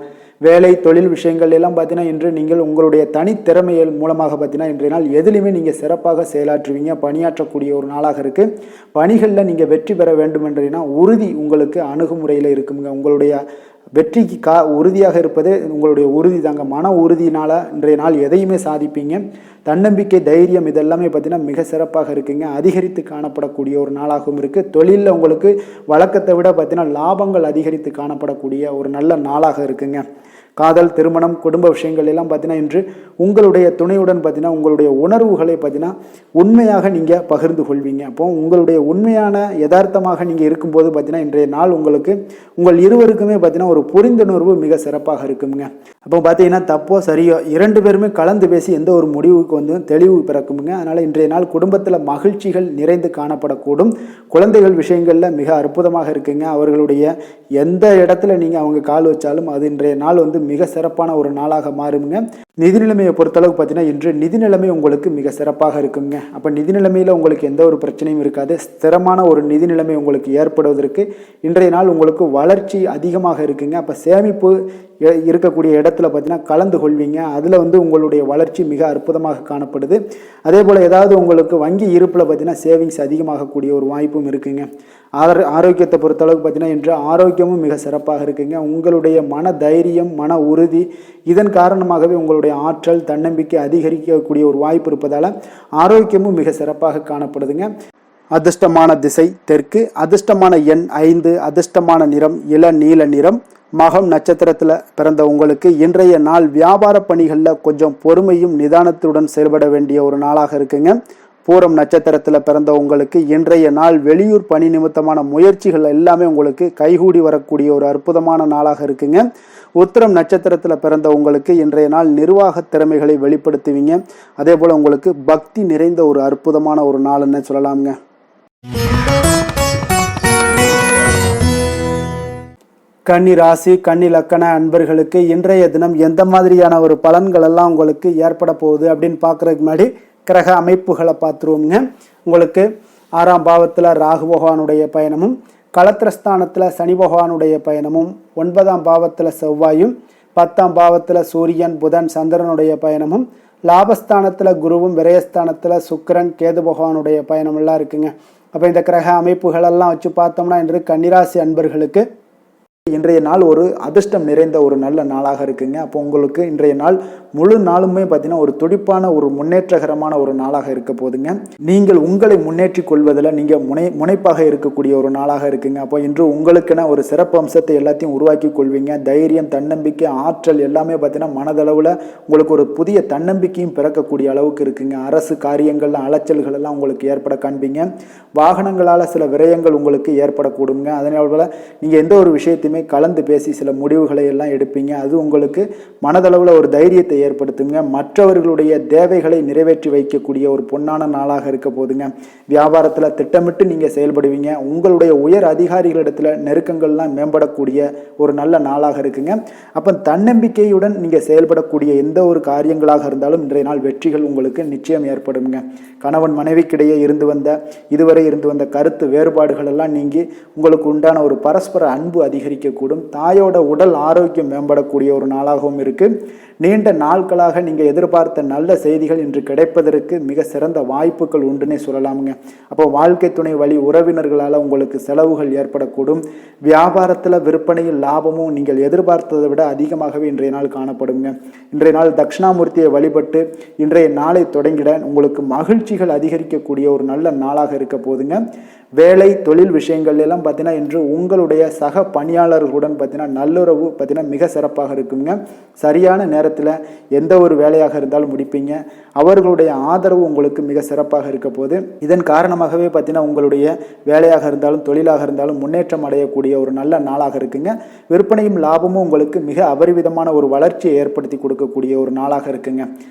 S2: வேலை தொழில் விஷயங்கள் எல்லாம் பார்த்தீங்கன்னா இன்று நீங்கள் உங்களுடைய தனித்திறமைகள் மூலமாக பார்த்தீங்கன்னா இன்றைய நாள் எதிலுமே நீங்கள் சிறப்பாக செயலாற்றுவீங்க. பணியாற்றக்கூடிய ஒரு நாளாக இருக்குது. பணிகளில் நீங்கள் வெற்றி பெற வேண்டும் என்றீங்கன்னா உறுதி உங்களுக்கு அணுகுமுறையில் இருக்குங்க. உங்களுடைய வெற்றிக்கு உறுதியாக இருப்பது உங்களுடைய உறுதி தாங்க. மன உறுதியினால் இன்றைய நாள் எதையுமே சாதிப்பீங்க. தன்னம்பிக்கை, தைரியம் இதெல்லாமே பார்த்தீங்கன்னா மிக சிறப்பாக இருக்குங்க. அதிகரித்து காணப்படக்கூடிய ஒரு நாளாகவும் இருக்குது. தொழிலில் உங்களுக்கு வழக்கத்தை விட பார்த்தீங்கன்னா லாபங்கள் அதிகரித்து காணப்படக்கூடிய ஒரு நல்ல நாளாக இருக்குங்க. காதல், திருமணம், குடும்ப விஷயங்கள் எல்லாம் பார்த்தீங்கன்னா இன்று உங்களுடைய துணையுடன் பார்த்தீங்கன்னா உங்களுடைய உணர்வுகளை பார்த்தீங்கன்னா உண்மையாக நீங்கள் பகிர்ந்து கொள்வீங்க. அப்போ உங்களுடைய உண்மையான யதார்த்தமாக நீங்கள் இருக்கும்போது பார்த்தீங்கன்னா இன்றைய நாள் உங்களுக்கு உங்கள் இருவருக்குமே பார்த்தீங்கன்னா ஒரு புரிந்துணர்வு மிக சிறப்பாக இருக்குங்க. அப்போ பார்த்தீங்கன்னா தப்போ சரியோ 2 பேருமே கலந்து பேசி எந்த ஒரு முடிவுக்கு தெளிவு பிறக்குங்க. அதனால் இன்றைய நாள் குடும்பத்தில் மகிழ்ச்சிகள் நிறைந்து காணப்படக்கூடும். குழந்தைகள் விஷயங்களில் மிக அற்புதமாக இருக்குங்க. அவர்களுடைய எந்த இடத்துல நீங்கள் அவங்க கால் வச்சாலும் அது இன்றைய நாள் மிக சிறப்பான ஒரு நாளாக மாறுங்க. நிதி நிலைமையை பொறுத்தளவுக்கு பார்த்தீங்கன்னா இன்று நிதி நிலைமை உங்களுக்கு மிக சிறப்பாக இருக்குங்க. அப்போ நிதி நிலைமையில் உங்களுக்கு எந்த ஒரு பிரச்சனையும் இருக்காது. ஸ்திரமான ஒரு நிதி நிலைமை உங்களுக்கு ஏற்படுவதற்கு இன்றைய நாள் உங்களுக்கு வளர்ச்சி அதிகமாக இருக்குங்க. அப்போ சேமிப்பு இருக்கக்கூடிய இடத்துல பார்த்தீங்கன்னா கலந்து கொள்வீங்க. அதில் உங்களுடைய வளர்ச்சி மிக அற்புதமாக காணப்படுது. அதே போல் ஏதாவது உங்களுக்கு வங்கி இருப்பில் பார்த்தீங்கன்னா சேவிங்ஸ் அதிகமாகக்கூடிய ஒரு வாய்ப்பும் இருக்குங்க. ஆரோக்கியத்தை பொறுத்தளவுக்கு பார்த்தீங்கன்னா இன்று ஆரோக்கியமும் மிக சிறப்பாக இருக்குங்க. உங்களுடைய மன தைரியம், மன உறுதி இதன் காரணமாகவே உங்களுடைய ஆற்றல், தன்னம்பிக்கை அதிகரிக்கக்கூடிய ஒரு வாய்ப்பு இருப்பதால் ஆரோக்கியமும் மிக சிறப்பாக காணப்படுதுங்க. அதிர்ஷ்டமான திசை தெற்கு, அதிர்ஷ்டமான எண் 5, அதிர்ஷ்டமான நிறம் இளநீல நிறம். மகம் நட்சத்திரத்தில் பிறந்த உங்களுக்கு இன்றைய நாள் வியாபார பணிகளில் கொஞ்சம் பொறுமையும் நிதானத்துடன் செயல்பட வேண்டிய ஒரு நாளாக இருக்குங்க. பூரம் நட்சத்திரத்தில் பிறந்த உங்களுக்கு இன்றைய நாள் வெளியூர் பணி நிமித்தமான முயற்சிகள் எல்லாமே உங்களுக்கு கைகூடி வரக்கூடிய ஒரு அற்புதமான நாளாக இருக்குங்க. உத்திரம் நட்சத்திரத்தில் பிறந்த உங்களுக்கு இன்றைய நாள் நிர்வாக திறமைகளை வெளிப்படுத்துவீங்க. அதே போல் உங்களுக்கு பக்தி நிறைந்த ஒரு அற்புதமான ஒரு நாள்னு சொல்லலாமுங்க. கன்னி ராசி, கன்னி லக்கண அன்பர்களுக்கு இன்றைய தினம் எந்த மாதிரியான ஒரு பலன்கள் எல்லாம் உங்களுக்கு ஏற்பட போகுது அப்படின்னு பார்க்குறதுக்கு முன்னாடி கிரக அமைப்புகளை பார்த்துருவோங்க. உங்களுக்கு 6ஆம் பாவத்தில் ராகு பகவானுடைய பயணமும், களத்திரஸ்தானத்தில் சனி பகவானுடைய பயணமும், 9ஆம் பாவத்தில் செவ்வாயும், 10ஆம் பாவத்தில் சூரியன், புதன், சந்திரனுடைய பயணமும், லாபஸ்தானத்தில் குருவும், விரயஸ்தானத்தில் சுக்கிரன், கேது பகவானுடைய பயணமெல்லாம் இருக்குங்க. அப்போ இந்த கிரக அமைப்புகளெல்லாம் வச்சு பார்த்தோம்னா இன்று கன்னிராசி அன்பர்களுக்கு இன்றைய நாள் ஒரு அதிர்ஷ்டம் நிறைந்த ஒரு நல்ல நாளாக இருக்குங்க. அப்போ உங்களுக்கு இன்றைய நாள் முழு நாளுமே பார்த்தீங்கன்னா ஒரு துடிப்பான ஒரு முன்னேற்றகரமான ஒரு நாளாக இருக்க போதுங்க. நீங்கள் உங்களை முன்னேற்றி கொள்வதில் நீங்கள் முனைப்பாக இருக்கக்கூடிய ஒரு நாளாக இருக்குங்க. அப்போ இன்று உங்களுக்கென ஒரு சிறப்பு அம்சத்தை எல்லாத்தையும் உருவாக்கி கொள்வீங்க. தைரியம், தன்னம்பிக்கை, ஆற்றல் எல்லாமே பார்த்தீங்கன்னா மனதளவில் உங்களுக்கு ஒரு புதிய தன்னம்பிக்கையும் பிறக்கக்கூடிய அளவுக்கு இருக்குங்க. அரசு காரியங்கள்ல அலைச்சல்கள் எல்லாம் உங்களுக்கு ஏற்பட காண்பீங்க. வாகனங்களால் சில விரயங்கள் உங்களுக்கு ஏற்படக்கூடுங்க. அதனால நீங்கள் எந்த ஒரு விஷயத்தையுமே கலந்து பேசி சில முடிவுகளை எல்லாம் எடுப்பீங்க. அது உங்களுக்கு மனதளவில் ஒரு தைரியத்தை ஏற்படுத்துங்க. மற்றவர்களுடைய தேவைகளை நிறைவேற்றி வைக்கக்கூடிய ஒரு பொன்னான நாளாக இருக்க போதுங்க. வியாபாரத்தில் திட்டமிட்டு நீங்கள் செயல்படுவீங்க. உங்களுடைய உயர் அதிகாரிகளிடத்தில் நெருக்கங்கள்லாம் மேம்படக்கூடிய ஒரு நல்ல நாளாக இருக்குங்க. அப்போ தன்னம்பிக்கையுடன் நீங்கள் செயல்படக்கூடிய எந்த ஒரு காரியங்களாக இருந்தாலும் இன்றைய நாள் வெற்றிகள் உங்களுக்கு நிச்சயம் ஏற்படுங்க. கணவன் மனைவிக்கிடையே இதுவரை இருந்து வந்த கருத்து வேறுபாடுகள் எல்லாம் நீங்கி உங்களுக்கு உண்டான ஒரு பரஸ்பர அன்பு அதிகரிக்கக்கூடும். தாயோட உடல் ஆரோக்கியம் மேம்படக்கூடிய ஒரு நாளாகவும் இருக்கு. நீண்ட நாட்களாக நீங்கள் எதிர்பார்த்த நல்ல செய்திகள் இன்று கிடைப்பதற்கு மிக சிறந்த வாய்ப்புகள் உண்டுன்னே சொல்லலாமுங்க. அப்போ வாழ்க்கை துணை வழி உறவினர்களால் உங்களுக்கு செலவுகள் ஏற்படக்கூடும். வியாபாரத்தில் விற்பனையில் லாபமும் நீங்கள் எதிர்பார்த்ததை விட அதிகமாகவே இன்றைய நாள் காணப்படுங்க. இன்றைய நாள் தட்சிணாமூர்த்தியை வழிபட்டு இன்றைய நாளை தொடங்கிட உங்களுக்கு மகிழ்ச்சிகள் அதிகரிக்கக்கூடிய ஒரு நல்ல நாளாக இருக்க போதுங்க. வேலை, தொழில் விஷயங்கள் எல்லாம் பார்த்தீங்கன்னா இன்று உங்களுடைய சக பணியாளர்களுடன் பார்த்தீங்கன்னா நல்லுறவு பார்த்தீங்கன்னா மிக சிறப்பாக இருக்குங்க. சரியான நேரத்தில் எந்த ஒரு வேலையாக இருந்தாலும் முடிப்பீங்க. அவர்களுடைய ஆதரவு உங்களுக்கு மிக சிறப்பாக இருக்க போது. இதன் காரணமாகவே பார்த்தீங்கன்னா உங்களுடைய வேலையாக இருந்தாலும் தொழிலாக இருந்தாலும் முன்னேற்றம் அடையக்கூடிய ஒரு நல்ல நாளாக இருக்குங்க. விற்பனையும் லாபமும் உங்களுக்கு மிக அபரிவிதமான ஒரு வளர்ச்சியை ஏற்படுத்தி கொடுக்கக்கூடிய ஒரு நாளாக இருக்குங்க.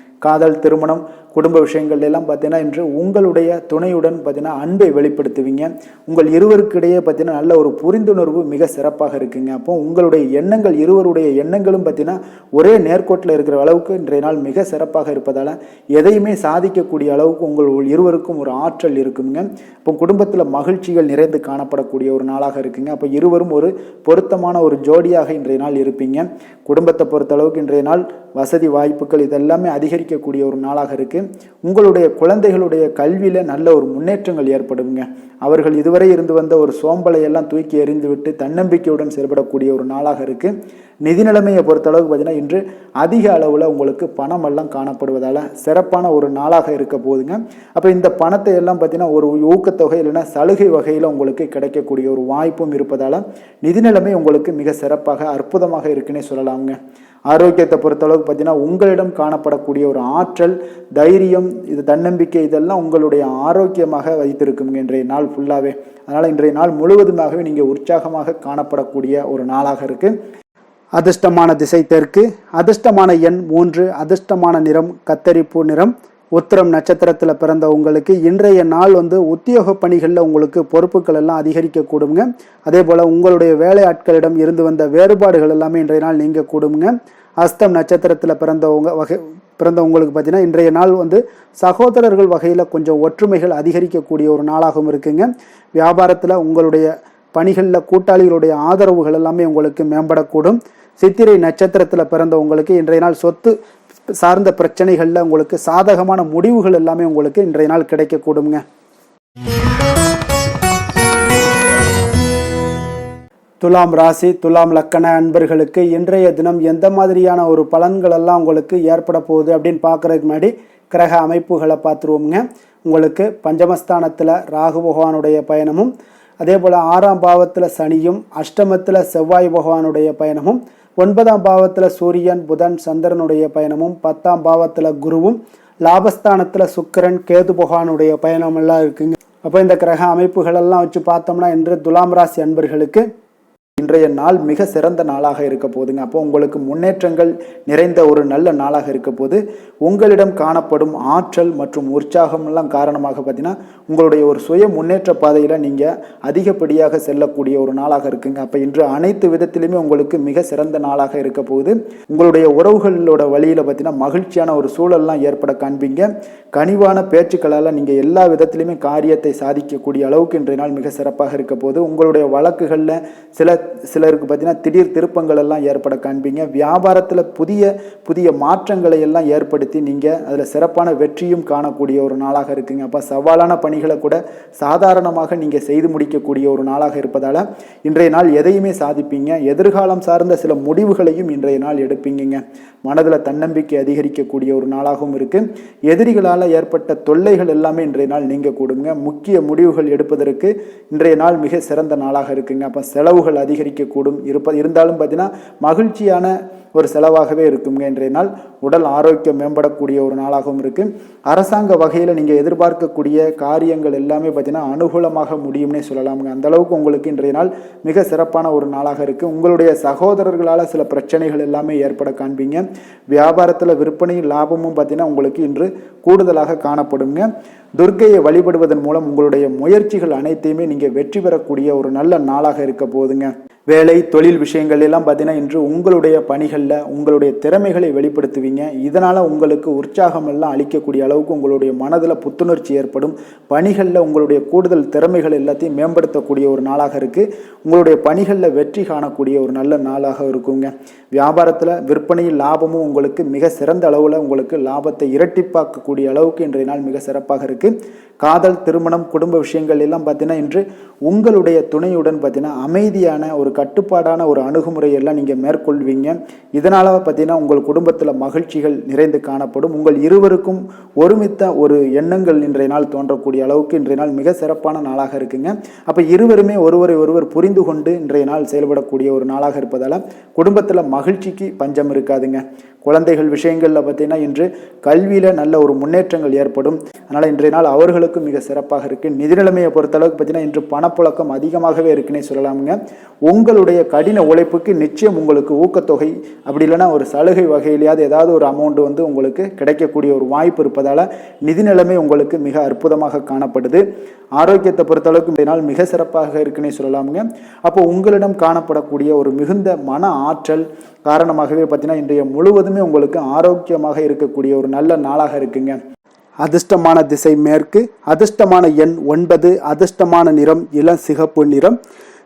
S2: காதல், திருமணம், குடும்ப விஷயங்கள் எல்லாம் பார்த்தீங்கன்னா இன்று உங்களுடைய துணையுடன் பார்த்தீங்கன்னா அன்பை வெளிப்படுத்துவீங்க. உங்கள் இருவருக்கிடையே பார்த்தீங்கன்னா நல்ல ஒரு புரிந்துணர்வு மிக சிறப்பாக இருக்குங்க. அப்போ உங்களுடைய எண்ணங்கள், இருவருடைய எண்ணங்களும் பார்த்தீங்கன்னா ஒரே நேர்கோட்டில் இருக்கிற அளவுக்கு இன்றைய நாள் மிக சிறப்பாக இருப்பதால் எதையுமே சாதிக்கக்கூடிய அளவுக்கு உங்கள் இருவருக்கும் ஒரு ஆற்றல் இருக்குங்க. இப்போ குடும்பத்தில் மகிழ்ச்சிகள் நிறைந்து காணப்படக்கூடிய ஒரு நாளாக இருக்குங்க. அப்போ இருவரும் ஒரு பொருத்தமான ஒரு ஜோடியாக இன்றைய நாள் இருப்பீங்க. குடும்பத்தை பொறுத்த அளவுக்கு இன்றைய நாள் வசதி வாய்ப்புகள் இதெல்லாமே அதிகரிக்கக்கூடிய ஒரு நாளாக இருக்குது. உங்களுடைய குழந்தைகளுடைய கல்வியில் நல்ல ஒரு முன்னேற்றங்கள் ஏற்படுங்க. அவர்கள் இதுவரை இருந்து வந்த ஒரு சோம்பலை எல்லாம் தூக்கி எறிந்து விட்டு தன்னம்பிக்கையுடன் செயல்படக்கூடிய ஒரு நாளாக இருக்குது. நிதி நிலைமையை பொறுத்தளவுக்கு பார்த்தீங்கன்னா இன்று அதிக அளவில் உங்களுக்கு பணமெல்லாம் காணப்படுவதால் சிறப்பான ஒரு நாளாக இருக்க போகுதுங்க. அப்போ இந்த பணத்தை எல்லாம் பார்த்தீங்கன்னா ஒரு ஊக்கத்தொகை இல்லைன்னா சலுகை வகையில் உங்களுக்கு கிடைக்கக்கூடிய ஒரு வாய்ப்பும் இருப்பதால் நிதி நிலைமை உங்களுக்கு மிக சிறப்பாக அற்புதமாக இருக்குன்னே சொல்லலாமுங்க. ஆரோக்கியத்தை பொறுத்தளவுக்கு பார்த்தீங்கன்னா உங்களிடம் காணப்படக்கூடிய ஒரு ஆற்றல், தைரியம், இது தன்னம்பிக்கை இதெல்லாம் உங்களுடைய ஆரோக்கியமாக வைத்திருக்குங்க இன்றைய நாள் ஃபுல்லாகவே. அதனால் இன்றைய நாள் முழுவதுமாகவே நீங்கள் உற்சாகமாக காணப்படக்கூடிய ஒரு நாளாக இருக்குது. அதிர்ஷ்டமான திசை தெற்கு, அதிர்ஷ்டமான எண் 3, அதிர்ஷ்டமான நிறம் கத்தரிப்பூ நிறம். உத்திரம் நட்சத்திரத்தில் பிறந்த உங்களுக்கு இன்றைய நாள் உத்தியோக பணிகளில் உங்களுக்கு பொறுப்புகள் எல்லாம் அதிகரிக்க கூடுங்க. அதே போல் உங்களுடைய வேலை ஆட்களிடம் இருந்து வந்த வேறுபாடுகள் எல்லாமே இன்றைய நாள் நீங்க கூடுங்க. அஸ்தம் நட்சத்திரத்தில் பிறந்த உங்களுக்கு பார்த்தீங்கன்னா இன்றைய நாள் சகோதரர்கள் வகையில் கொஞ்சம் ஒற்றுமைகள் அதிகரிக்கக்கூடிய ஒரு நாளாகவும் இருக்குங்க. வியாபாரத்தில் உங்களுடைய பணிகளில் கூட்டாளிகளுடைய ஆதரவுகள் எல்லாமே உங்களுக்கு மேம்படக்கூடும். சித்திரை நட்சத்திரத்தில் பிறந்த உங்களுக்கு இன்றைய நாள் சொத்து சார்ந்த பிரச்சனைகளில் உங்களுக்கு சாதகமான முடிவுகள் எல்லாமே உங்களுக்கு இன்றைய நாள் கிடைக்கக்கூடுங்க. துலாம் ராசி, துலாம் லக்கண அன்பர்களுக்கு இன்றைய தினம் எந்த மாதிரியான ஒரு பலன்கள் எல்லாம் உங்களுக்கு ஏற்பட போகுது அப்படின்னு பார்க்கறதுக்கு முன்னாடி கிரக அமைப்புகளை பார்த்துருவோம்ங்க. உங்களுக்கு பஞ்சமஸ்தானத்தில் ராகு பகவானுடைய பயணமும், அதே போல் 6ஆம் பாவத்தில் சனியும், அஷ்டமத்தில் செவ்வாய் பகவானுடைய பயணமும், 9ஆம் பாவத்தில் சூரியன் புதன் சந்திரனுடைய பயணமும், 10ஆம் பாவத்தில் குருவும், லாபஸ்தானத்தில் சுக்கிரன் கேது பகவானுடைய பயணம் எல்லாம் இருக்குங்க. அப்போ இந்த கிரக அமைப்புகள் எல்லாம் வச்சு பார்த்தோம்னா இன்று துலாம் ராசி அன்பர்களுக்கு இன்றைய நாள் மிக சிறந்த நாளாக இருக்க போதுங்க. அப்போ உங்களுக்கு முன்னேற்றங்கள் நிறைந்த ஒரு நல்ல நாளாக இருக்க போது உங்களிடம் காணப்படும் ஆற்றல் மற்றும் உற்சாகம் எல்லாம் காரணமாக பார்த்தீங்கன்னா உங்களுடைய ஒரு சுய முன்னேற்ற பாதையில் நீங்கள் அதிகப்படியாக செல்லக்கூடிய ஒரு நாளாக இருக்குங்க. அப்போ இன்று அனைத்து விதத்திலுமே உங்களுக்கு மிக சிறந்த நாளாக இருக்க போகுது. உங்களுடைய உறவுகளோட வழியில் பார்த்தீங்கன்னா மகிழ்ச்சியான ஒரு சூழல்லாம் ஏற்பட காண்பீங்க. கனிவான பேச்சுக்களால் நீங்கள் எல்லா விதத்திலுமே காரியத்தை சாதிக்கக்கூடிய அளவுக்கு இன்றைய நாள் மிக சிறப்பாக இருக்க போது. உங்களுடைய வழக்குகளில் சிலருக்கு பார்த்தீங்கன்னா திடீர் திருப்பங்கள் எல்லாம் ஏற்பட காண்பீங்க. வியாபாரத்தில் புதிய புதிய மாற்றங்களை எல்லாம் ஏற்படுத்தி நீங்கள் அதில் சிறப்பான வெற்றியும் காணக்கூடிய ஒரு நாளாக இருக்குங்க. அப்போ சவாலான பணிகளை கூட சாதாரணமாக நீங்கள் செய்து முடிக்கக்கூடிய ஒரு நாளாக இருப்பதால் இன்றைய நாள் எதையுமே சாதிப்பீங்க. எதிர்காலம் சார்ந்த சில முடிவுகளையும் இன்றைய நாள் எடுப்பீங்க. மனதில் தன்னம்பிக்கை அதிகரிக்கக்கூடிய ஒரு நாளாகவும் இருக்குது. எதிரிகளால் ஏற்பட்ட தொல்லைகள் எல்லாமே இன்றைய நாள் நீங்க கூடுங்க. முக்கிய முடிவுகள் எடுப்பதற்கு இன்றைய நாள் மிக சிறந்த நாளாக இருக்குங்க. அப்போ செலவுகள் அதிகரிக்கக்கூடும். இருந்தாலும் பார்த்தீங்கன்னா மகிழ்ச்சியான ஒரு செலவாகவே இருக்குங்க இன்றைய நாள். உடல் ஆரோக்கியம் மேம்படக்கூடிய ஒரு நாளாகவும் இருக்குது. அரசாங்க வகையில் நீங்கள் எதிர்பார்க்கக்கூடிய காரியங்கள் எல்லாமே பார்த்தீங்கன்னா அனுகூலமாக முடியும்னே சொல்லலாமுங்க. அந்தளவுக்கு உங்களுக்கு இன்றைய நாள் மிக சிறப்பான ஒரு நாளாக இருக்குது. உங்களுடைய சகோதரர்களால் சில பிரச்சனைகள் எல்லாமே ஏற்பட காண்பீங்க. வியாபாரத்தில் விற்பனையும் லாபமும் பார்த்தீங்கன்னா உங்களுக்கு இன்று கூடுதலாக காணப்படுங்க. துர்க்கையை வழிபடுவதன் மூலம் உங்களுடைய முயற்சிகள் அனைத்தையுமே நீங்கள் வெற்றி பெறக்கூடிய ஒரு நல்ல நாளாக இருக்க போகுதுங்க. வேலை தொழில் விஷயங்கள் எல்லாம் பார்த்தீங்கன்னா இன்று உங்களுடைய பணிகளில் உங்களுடைய திறமைகளை வெளிப்படுத்துவீங்க. இதனால் உங்களுக்கு உற்சாகம் எல்லாம் அளிக்கக்கூடிய அளவுக்கு உங்களுடைய மனதில் புத்துணர்ச்சி ஏற்படும். பணிகளில் உங்களுடைய கூடுதல் திறமைகள் எல்லாத்தையும் மேம்படுத்தக்கூடிய ஒரு நாளாக இருக்குது. உங்களுடைய பணிகளில் வெற்றி காணக்கூடிய ஒரு நல்ல நாளாக இருக்குங்க. வியாபாரத்தில் விற்பனையில் லாபமும் உங்களுக்கு மிக சிறந்த அளவில் உங்களுக்கு லாபத்தை இரட்டிப்பாக்கக்கூடிய அளவுக்கு இன்றைய நாள் மிக சிறப்பாக இருக்குது. காதல், திருமணம், குடும்ப விஷயங்கள் எல்லாம் பார்த்தீங்கன்னா இன்று உங்களுடைய துணையுடன் பார்த்தீங்கன்னா அமைதியான ஒரு கட்டுப்பாடான ஒரு அணுகுமுறை எல்லாம் நீங்கள் மேற்கொள்வீங்க. இதனால் பார்த்தீங்கன்னா உங்கள் குடும்பத்தில் மகிழ்ச்சிகள் நிறைந்து காணப்படும். உங்கள் இருவருக்கும் ஒருமித்த ஒரு எண்ணங்கள் இன்றைய நாள் தோன்றக்கூடிய அளவுக்கு இன்றைய நாள் மிக சிறப்பான நாளாக இருக்குங்க. அப்போ இருவருமே ஒருவரை ஒருவர் புரிந்து கொண்டு இன்றைய நாள் செயல்படக்கூடிய ஒரு நாளாக இருப்பதால் குடும்பத்தில் மகிழ்ச்சிக்கு பஞ்சம் இருக்காதுங்க. குழந்தைகள் விஷயங்களில் பார்த்தீங்கன்னா இன்று கல்வியில் நல்ல ஒரு முன்னேற்றங்கள் ஏற்படும். அதனால் இன்றைய நாள் அவர்களுக்கு மிக சிறப்பாக இருக்குது. நிதி நிலைமையை பொறுத்தளவுக்கு பார்த்தீங்கன்னா இன்று பணப்புழக்கம் அதிகமாகவே இருக்குன்னே சொல்லலாமுங்க. உங்களுடைய கடின உழைப்புக்கு நிச்சயம் உங்களுக்கு ஊக்கத்தொகை அப்படி இல்லைன்னா ஒரு சலுகை வகையிலேயாவது ஏதாவது ஒரு அமௌண்ட் உங்களுக்கு கிடைக்கக்கூடிய ஒரு வாய்ப்பு இருப்பதால் நிதி நிலைமை உங்களுக்கு மிக அற்புதமாக காணப்படுது. ஆரோக்கியத்தை பொறுத்தளவுக்கு இன்றைய நாள் மிக சிறப்பாக இருக்குன்னே சொல்லலாமுங்க. அப்போ உங்களிடம் காணப்படக்கூடிய ஒரு மிகுந்த மன ஆற்றல் காரணமாகவே பார்த்தீங்கன்னா இன்றைய முழுவதுமே உங்களுக்கு ஆரோக்கியமாக இருக்கக்கூடிய ஒரு நல்ல நாளாக இருக்குங்க. அதிர்ஷ்டமான திசை மேற்கு, அதிர்ஷ்டமான எண் 9, அதிர்ஷ்டமான நிறம் இளம் சிகப்பு நிறம்.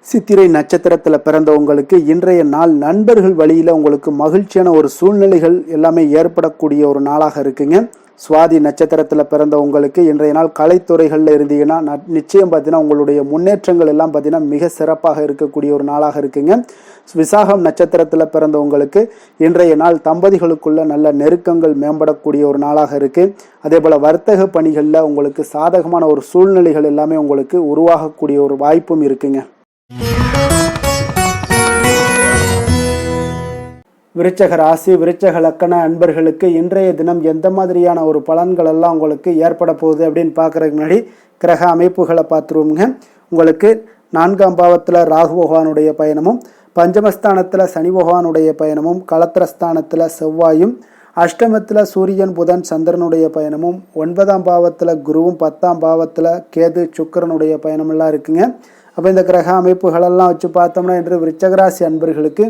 S2: சித்திரை நட்சத்திரத்தில் பிறந்தவங்களுக்கு இன்றைய நாள் நண்பர்கள் வழியில் உங்களுக்கு மகிழ்ச்சியான ஒரு சூழ்நிலைகள் எல்லாமே ஏற்படக்கூடிய ஒரு நாளாக இருக்குங்க. சுவாதி நட்சத்திரத்தில் பிறந்தவங்களுக்கு இன்றைய நாள் கலைத்துறைகளில் இருந்தீங்கன்னா நிச்சயம் பார்த்தீங்கன்னா உங்களுடைய முன்னேற்றங்கள் எல்லாம் பார்த்தீங்கன்னா மிக சிறப்பாக இருக்கக்கூடிய ஒரு நாளாக இருக்குங்க. விசாகம் நட்சத்திரத்தில் பிறந்தவங்களுக்கு இன்றைய நாள் தம்பதிகளுக்குள்ள நல்ல நெருக்கங்கள் மேம்படக்கூடிய ஒரு நாளாக இருக்கு. அதே போல வர்த்தக பணிகளில் உங்களுக்கு சாதகமான ஒரு சூழ்நிலைகள் எல்லாமே உங்களுக்கு உருவாகக்கூடிய ஒரு வாய்ப்பும் இருக்குங்க. விருச்சக ராசி விருச்சக லக்கண அன்பர்களுக்கு இன்றைய தினம் எந்த மாதிரியான ஒரு பலன்கள் எல்லாம் உங்களுக்கு ஏற்பட போகுது அப்படின்னு பார்க்குறதுக்கு முன்னாடி கிரக அமைப்புகளை பார்த்துருவோங்க. உங்களுக்கு 4ஆம் பாவத்தில் ராகு பகவானுடைய பயணமும், பஞ்சமஸ்தானத்தில் சனி பகவானுடைய பயணமும், களத்திரஸ்தானத்தில் செவ்வாயும், அஷ்டமத்தில் சூரியன் புதன் சந்திரனுடைய பயணமும், 9ஆம் பாவத்தில் குருவும், 10ஆம் பாவத்தில் கேது சுக்கிரனுடைய பயணமெல்லாம் இருக்குங்க. அப்போ இந்த கிரக அமைப்புகளெல்லாம் வச்சு பார்த்தோம்னா இன்று விருச்சகராசி அன்பர்களுக்கு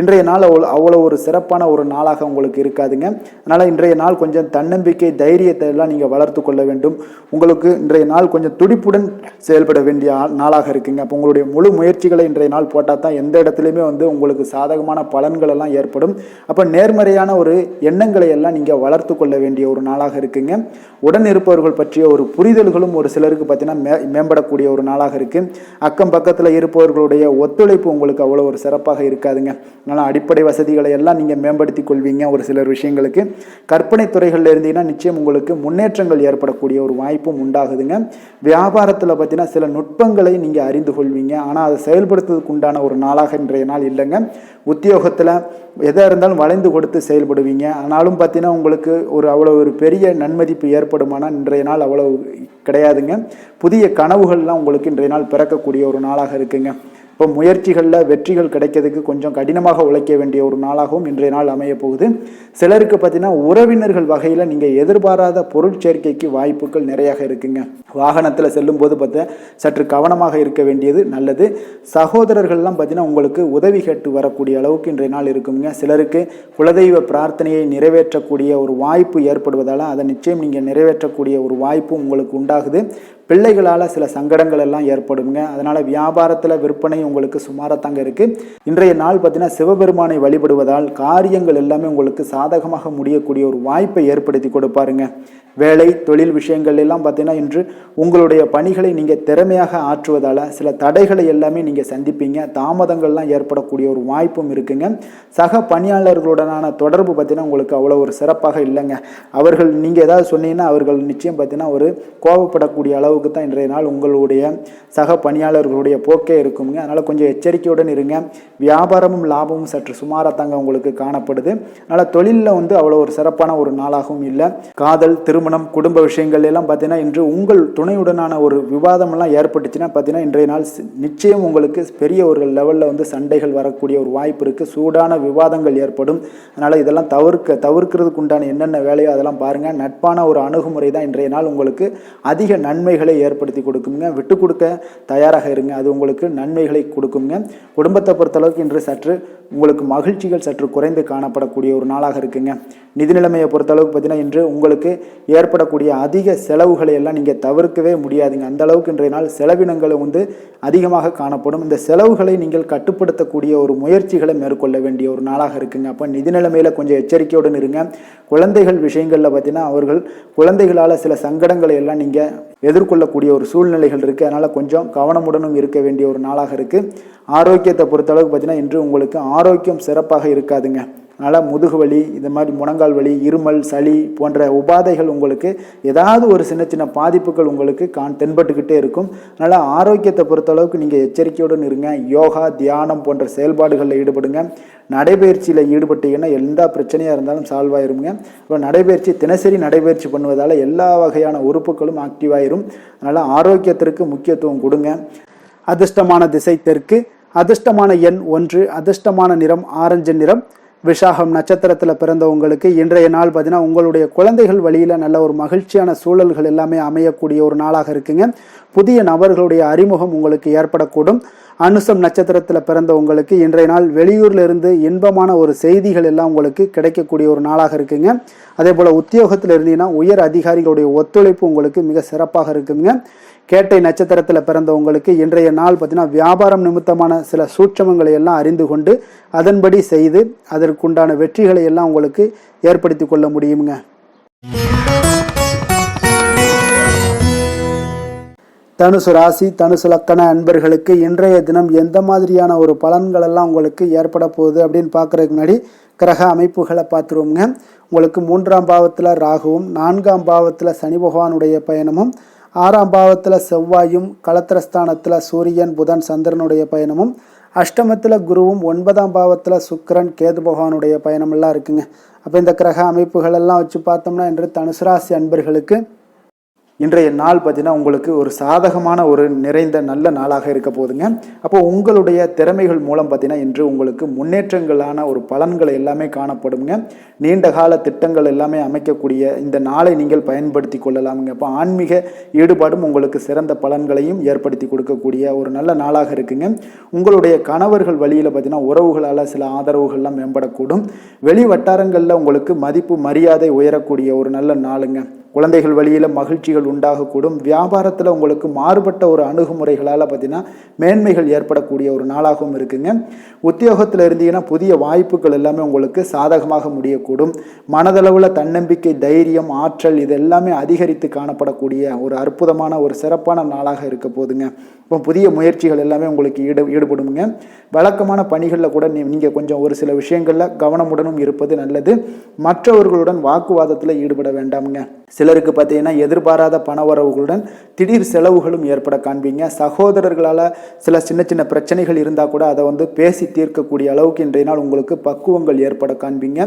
S2: இன்றைய நாள் அவ்வளோ ஒரு சிறப்பான ஒரு நாளாக உங்களுக்கு இருக்காதுங்க. அதனால் இன்றைய நாள் கொஞ்சம் தன்னம்பிக்கை தைரியத்தை எல்லாம் நீங்கள் வளர்த்து கொள்ள வேண்டும். உங்களுக்கு இன்றைய நாள் கொஞ்சம் துடிப்புடன் செயல்பட வேண்டிய நாளாக இருக்குங்க. அப்போ உங்களுடைய முழு முயற்சிகளை இன்றைய நாள் போட்டால் தான் எந்த இடத்துலையுமே உங்களுக்கு சாதகமான பலன்கள் எல்லாம் ஏற்படும். அப்போ நேர்மறையான ஒரு எண்ணங்களை எல்லாம் நீங்கள் வளர்த்து கொள்ள வேண்டிய ஒரு நாளாக இருக்குங்க. உடன் இருப்பவர்கள் பற்றிய ஒரு புரிதல்களும் ஒரு சிலருக்கு பார்த்தீங்கன்னா மேம்படக்கூடிய ஒரு நாளாக இருக்கு. அக்கம் பக்கத்தில் இருப்பவர்களுடைய ஒத்துழைப்பு உங்களுக்கு அவ்வளோ ஒரு சிறப்பாக இருக்காதுங்க. அதனால் அடிப்படை வசதிகளை எல்லாம் நீங்கள் மேம்படுத்தி கொள்வீங்க. ஒரு சிலர் விஷயங்களுக்கு கற்பனை துறைகளில் இருந்தீங்கன்னா நிச்சயம் உங்களுக்கு முன்னேற்றங்கள் ஏற்படக்கூடிய ஒரு வாய்ப்பும் உண்டாகுதுங்க. வியாபாரத்தில் பார்த்தீங்கன்னா சில நுட்பங்களை நீங்கள் அறிந்து கொள்வீங்க. ஆனால் அதை செயல்படுத்துவதற்கு உண்டான ஒரு நாளாக இன்றைய நாள் இல்லைங்க. உத்தியோகத்தில் எதாக இருந்தாலும் வளைந்து கொடுத்து செயல்படுவீங்க. ஆனாலும் பார்த்தீங்கன்னா உங்களுக்கு அவ்வளோ ஒரு பெரிய நன்மதிப்பு ஏற்படுமானால் இன்றைய நாள் அவ்வளோ கிடையாதுங்க. புதிய கனவுகள்லாம் உங்களுக்கு இன்றைய நாள் பிறக்கக்கூடிய ஒரு நாளாக இருக்குங்க. இப்போ முயற்சிகளில் வெற்றிகள் கிடைக்கிறதுக்கு கொஞ்சம் கடினமாக உழைக்க வேண்டிய ஒரு நாளாகவும் இன்றைய நாள் அமைய போகுது. சிலருக்கு பார்த்தீங்கன்னா உறவினர்கள் வகையில் நீங்கள் எதிர்பாராத பொருட்சேர்க்கைக்கு வாய்ப்புகள் நிறையாக இருக்குங்க. வாகனத்தில் செல்லும் போது பார்த்தா சற்று கவனமாக இருக்க வேண்டியது நல்லது. சகோதரர்கள்லாம் பார்த்தீங்கன்னா உங்களுக்கு உதவி கேட்டு வரக்கூடிய அளவுக்கு இன்றைய நாள் இருக்குங்க. சிலருக்கு குலதெய்வ பிரார்த்தனையை நிறைவேற்றக்கூடிய ஒரு வாய்ப்பு ஏற்படுவதால் அதை நிச்சயம் நீங்கள் நிறைவேற்றக்கூடிய ஒரு வாய்ப்பு உங்களுக்கு உண்டாகுது. பிள்ளைகளால் சில சங்கடங்கள் எல்லாம் ஏற்படுங்க. அதனால் வியாபாரத்தில் விற்பனை உங்களுக்கு சுமாரத்தாங்க இருக்குது. இன்றைய நாள் பார்த்தீங்கன்னா சிவபெருமானை வழிபடுவதால் காரியங்கள் எல்லாமே உங்களுக்கு சாதகமாக முடியக்கூடிய ஒரு வாய்ப்பை ஏற்படுத்தி கொடுப்பாருங்க. வேலை தொழில் விஷயங்கள் எல்லாம் பார்த்தீங்கன்னா இன்று உங்களுடைய பணிகளை நீங்கள் திறமையாக ஆற்றுவதால் சில தடைகளை எல்லாமே நீங்கள் சந்திப்பீங்க. தாமதங்கள்லாம் ஏற்படக்கூடிய ஒரு வாய்ப்பும் இருக்குங்க. சக பணியாளர்களுடனான தொடர்பு பார்த்தீங்கன்னா உங்களுக்கு அவ்வளோ ஒரு சிறப்பாக இல்லைங்க. அவர்கள் நீங்கள் ஏதாவது சொன்னீங்கன்னா அவர்கள் நிச்சயம் பார்த்தீங்கன்னா ஒரு கோபப்படக்கூடிய அளவுக்கு தான் இன்றைய நாள் உங்களுடைய சக பணியாளர்களுடைய போக்கே இருக்குங்க. அதனால் கொஞ்சம் எச்சரிக்கையுடன் இருங்க. வியாபாரமும் லாபமும் சற்று சுமாரத்தாங்க உங்களுக்கு காணப்படுது. அதனால் தொழிலில் அவ்வளோ ஒரு சிறப்பான ஒரு நாளாகவும் இல்லை. காதல் திருமணம் குடும்ப விஷயங்கள் எல்லாம் பார்த்தீங்கன்னா இன்று உங்கள் துணையுடனான ஒரு விவாதம் எல்லாம் ஏற்பட்டுச்சுன்னா பார்த்தீங்கன்னா இன்றைய நாள் நிச்சயம் உங்களுக்கு பெரிய ஒரு லெவலில் சண்டைகள் வரக்கூடிய ஒரு வாய்ப்பு இருக்குது. சூடான விவாதங்கள் ஏற்படும். அதனால் இதெல்லாம் தவிர்க்கிறதுக்கு உண்டான என்னென்ன வேலையோ அதெல்லாம் பாருங்கள். நட்பான ஒரு அணுகுமுறை தான் இன்றைய நாள் உங்களுக்கு அதிக நன்மைகளை ஏற்படுத்தி கொடுக்குங்க. விட்டு கொடுக்க தயாராக இருங்க. அது உங்களுக்கு நன்மைகளை கொடுக்குங்க. குடும்பத்தை பொறுத்தளவுக்கு இன்று சற்று உங்களுக்கு மகிழ்ச்சிகள் சற்று குறைந்து காணப்படக்கூடிய ஒரு நாளாக இருக்குங்க. நிதி நிலைமையை பொறுத்தளவுக்கு பார்த்தீங்கன்னா இன்று உங்களுக்கு ஏற்படக்கூடிய அதிக செலவுகளை எல்லாம் நீங்கள் தவிர்க்கவே முடியாதுங்க. அந்த அளவுக்கு இன்றைய நாள் செலவினங்கள் அதிகமாக காணப்படும். இந்த செலவுகளை நீங்கள் கட்டுப்படுத்தக்கூடிய ஒரு முயற்சிகளை மேற்கொள்ள வேண்டிய ஒரு நாளாக இருக்குங்க. அப்போ நிதி நிலைமையில் கொஞ்சம் எச்சரிக்கையுடன் இருங்க. குழந்தைகள் விஷயங்களில் பார்த்தீங்கன்னா அவர்கள் குழந்தைகளால் சில சங்கடங்களை எல்லாம் நீங்கள் எதிர்கொள்ளக்கூடிய ஒரு சூழ்நிலைகள் இருக்குது. அதனால் கொஞ்சம் கவனமுடனும் இருக்க வேண்டிய ஒரு நாளாக இருக்குது. ஆரோக்கியத்தை பொறுத்தளவுக்கு பார்த்தீங்கன்னா இன்று உங்களுக்கு ஆரோக்கியம் சிறப்பாக இருக்காதுங்க. அதனால் முதுகு வலி, இந்த மாதிரி முழங்கால் வலி, இருமல், சளி போன்ற உபாதைகள் உங்களுக்கு ஏதாவது ஒரு சின்ன சின்ன பாதிப்புகள் உங்களுக்கு தென்பட்டுக்கிட்டே இருக்கும். அதனால் ஆரோக்கியத்தை பொறுத்தளவுக்கு நீங்கள் எச்சரிக்கையுடன் இருங்க. யோகா தியானம் போன்ற செயல்பாடுகளில் ஈடுபடுங்க. நடைபயிற்சியில் ஈடுபட்டீங்கன்னா எந்த பிரச்சனையாக இருந்தாலும் சால்வ் ஆயிருங்க. இப்போ நடைபயிற்சி தினசரி நடைபயிற்சி பண்ணுவதால் எல்லா வகையான உறுப்புகளும் ஆக்டிவ் ஆயிரும். அதனால் ஆரோக்கியத்திற்கு முக்கியத்துவம் கொடுங்க. அதிர்ஷ்டமான திசை தெற்கு, அதிர்ஷ்டமான எண் 1, அதிர்ஷ்டமான நிறம் ஆரஞ்சு நிறம். விசாகம் நட்சத்திரத்தில் பிறந்தவங்களுக்கு இன்றைய நாள் பார்த்தீங்கன்னா உங்களுடைய குழந்தைகள் வழியில் நல்ல ஒரு மகிழ்ச்சியான சூழல்கள் எல்லாமே அமையக்கூடிய ஒரு நாளாக இருக்குங்க. புதிய நபர்களுடைய அறிமுகம் உங்களுக்கு ஏற்படக்கூடும். அனுசம் நட்சத்திரத்தில் பிறந்த உங்களுக்கு இன்றைய நாள் வெளியூர்ல இருந்து இன்பமான ஒரு செய்திகள் எல்லாம் உங்களுக்கு கிடைக்கக்கூடிய ஒரு நாளாக இருக்குங்க. அதே போல் உத்தியோகத்தில் இருந்தீங்கன்னா உயர் அதிகாரிகளுடைய ஒத்துழைப்பு உங்களுக்கு மிக சிறப்பாக இருக்குங்க. கேட்டை நட்சத்திரத்தில் பிறந்த உங்களுக்கு இன்றைய நாள் பார்த்தீங்கன்னா வியாபாரம் நிமித்தமான சில சூட்சமங்களை எல்லாம் அறிந்து கொண்டு அதன்படி செய்து அதற்குண்டான வெற்றிகளை எல்லாம் உங்களுக்கு ஏற்படுத்தி கொள்ள முடியுங்க. தனுசு ராசி தனுசு லக்கண அன்பர்களுக்கு இன்றைய தினம் எந்த மாதிரியான ஒரு பலன்கள் எல்லாம் உங்களுக்கு ஏற்பட போகுது அப்படின்னு பார்க்கறதுக்கு முன்னாடி கிரக அமைப்புகளை பார்த்துருவோங்க. உங்களுக்கு 3ஆம் பாவத்தில் ராகுவும் 4ஆம் பாவத்தில் சனி பகவானுடைய பயணமும் 6ஆம் பாவத்தில் செவ்வாயும் களத்திரஸ்தானத்தில் சூரியன் புதன் சந்திரனுடைய பயணமும் அஷ்டமத்தில் குருவும் 9ஆம் பாவத்தில் சுக்கிரன் கேது பகவானுடைய பயணமெல்லாம் இருக்குங்க. அப்போ இந்த கிரக அமைப்புகள் எல்லாம் வச்சு பார்த்தோம்னா இன்று தனுசு ராசி அன்பர்களுக்கு இன்றைய நாள் பார்த்தீங்கன்னா உங்களுக்கு ஒரு சாதகமான ஒரு நிறைந்த நல்ல நாளாக இருக்க போகுதுங்க. அப்போ உங்களுடைய திறமைகள் மூலம் பார்த்தீங்கன்னா இன்று உங்களுக்கு முன்னேற்றங்களான ஒரு பலன்கள் எல்லாமே காணப்படுங்க. நீண்ட கால திட்டங்கள் எல்லாமே அமைக்கக்கூடிய இந்த நாளை நீங்கள் பயன்படுத்தி கொள்ளலாமுங்க. அப்போ ஆன்மீக ஈடுபாடும் உங்களுக்கு சிறந்த பலன்களையும் ஏற்படுத்தி கொடுக்கக்கூடிய ஒரு நல்ல நாளாக இருக்குங்க. உங்களுடைய கணவர்கள் வழியில் பார்த்தீங்கன்னா உறவுகளால் சில ஆதரவுகள்லாம் மேம்படக்கூடும். வெளி வட்டாரங்களில் உங்களுக்கு மதிப்பு மரியாதை உயரக்கூடிய ஒரு நல்ல நாளுங்க. குழந்தைகள் வழியில் மகிழ்ச்சிகள் உண்டாகக்கூடும். வியாபாரத்தில் உங்களுக்கு மாறுபட்ட ஒரு அணுகுமுறைகளால் பார்த்தீங்கன்னா மேன்மைகள் ஏற்படக்கூடிய ஒரு நாளாகவும் இருக்குங்க. உத்தியோகத்தில் இருந்தீங்கன்னா புதிய வாய்ப்புகள் எல்லாமே உங்களுக்கு சாதகமாக முடியக்கூடும். மனதளவில் தன்னம்பிக்கை, தைரியம், ஆற்றல் இது எல்லாமே அதிகரித்து காணப்படக்கூடிய ஒரு அற்புதமான ஒரு சிறப்பான நாளாக இருக்க போதுங்க. இப்போ புதிய முயற்சிகள் எல்லாமே உங்களுக்கு ஈடுபடுங்க. வழக்கமான பணிகளில் கூட நீங்கள் கொஞ்சம் ஒரு சில விஷயங்களில் கவனமுடனும் இருப்பது நல்லது. மற்றவர்களுடன் வாக்குவாதத்தில் ஈடுபட வேண்டாமுங்க. சிலருக்கு பார்த்தீங்கன்னா எதிர்பாராத பணவரவுகளுடன் திடீர் செலவுகளும் ஏற்பட காண்பீங்க. சகோதரர்களால் சில சின்ன சின்ன பிரச்சனைகள் இருந்தால் கூட அதை பேசி தீர்க்கக்கூடிய அளவுக்கு இன்றைய நாள் உங்களுக்கு பக்குவங்கள் ஏற்பட காண்பீங்க.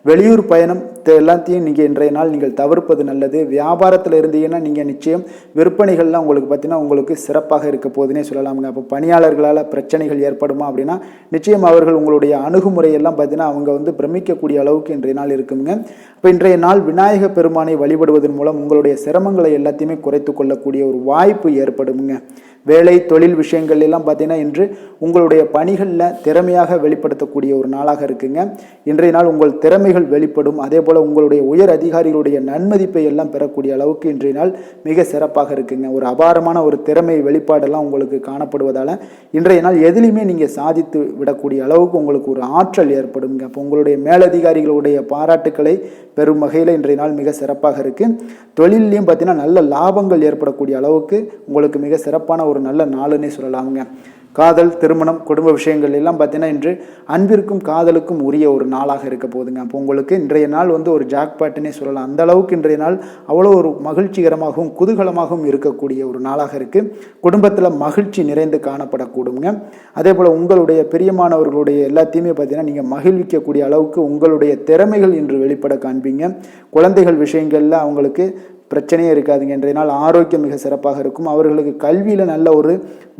S2: வெளியூர் பயணம் எல்லாத்தையும் நீங்கள் இன்றைய நாள் நீங்கள் தவிர்ப்பது நல்லது. வியாபாரத்தில் இருந்தீங்கன்னா நீங்கள் நிச்சயம் விற்பனைகள்லாம் உங்களுக்கு பார்த்தீங்கன்னா உங்களுக்கு சிறப்பாக இருக்க போதுன்னே சொல்லலாமுங்க. அப்போ பணியாளர்களால் பிரச்சனைகள் ஏற்படுமா அப்படின்னா நிச்சயம் அவர்கள் உங்களுடைய அணுகுமுறையெல்லாம் பார்த்தீங்கன்னா அவங்க பிரமிக்கக்கூடிய அளவுக்கு இன்றைய நாள் இருக்குங்க. இப்போ இன்றைய நாள் விநாயக பெருமானை வழிபடுவதன் மூலம் உங்களுடைய சிரமங்களை எல்லாத்தையுமே குறைத்து கொள்ளக்கூடிய ஒரு வாய்ப்பு ஏற்படுங்க. வேலை தொழில் விஷயங்கள் எல்லாம் பார்த்தீங்கன்னா இன்று உங்களுடைய பணிகளில் திறமையாக வெளிப்படுத்தக்கூடிய ஒரு நாளாக இருக்குங்க. இன்றைய நாள் உங்கள் திறமைகள் வெளிப்படும். அதே போல் உங்களுடைய உயர் அதிகாரிகளுடைய நன்மதிப்பை எல்லாம் பெறக்கூடிய அளவுக்கு இன்றைய நாள் மிக சிறப்பாக இருக்குங்க. ஒரு அபாரமான ஒரு திறமை வெளிப்பாடெல்லாம் உங்களுக்கு காணப்படுவதால் இன்றைய நாள் எதிலையுமே நீங்கள் சாதித்து விடக்கூடிய அளவுக்கு உங்களுக்கு ஒரு ஆற்றல் ஏற்படுங்க. அப்போ உங்களுடைய மேலதிகாரிகளுடைய பாராட்டுக்களை பெரும் வகையில் இன்றைய நாள் மிக சிறப்பாக இருக்குது. தொழிலையும் பார்த்தீங்கன்னா நல்ல லாபங்கள் ஏற்படக்கூடிய அளவுக்கு உங்களுக்கு மிக சிறப்பான ஒரு நல்ல நாளுன்னே சொல்லலாமுங்க. காதல், திருமணம், குடும்ப விஷயங்கள் எல்லாம் பார்த்தீங்கன்னா இன்று அன்பிற்கும் காதலுக்கும் உரிய ஒரு நாளாக இருக்க போகுதுங்க. அப்போ உங்களுக்கு இன்றைய நாள் ஒரு ஜாக்பாட்டுன்னே சொல்லலாம். அந்த அளவுக்கு இன்றைய நாள் அவ்வளோ ஒரு மகிழ்ச்சிகரமாகவும் குதூகலமாகவும் இருக்கக்கூடிய ஒரு நாளாக இருக்குது. குடும்பத்தில் மகிழ்ச்சி நிறைந்து காணப்படக்கூடுங்க. அதே போல் உங்களுடைய பிரியமானவர்களுடைய எல்லாத்தையுமே பார்த்தீங்கன்னா நீங்கள் மகிழ்விக்கக்கூடிய அளவுக்கு உங்களுடைய திறமைகள் இன்று வெளிப்பட காண்பீங்க. குழந்தைகள் விஷயங்களில் அவங்களுக்கு பிரச்சனையே இருக்காதுங்க. இன்றைய நாள் ஆரோக்கியம் மிக சிறப்பாக இருக்கும். அவர்களுக்கு கல்வியில் நல்ல ஒரு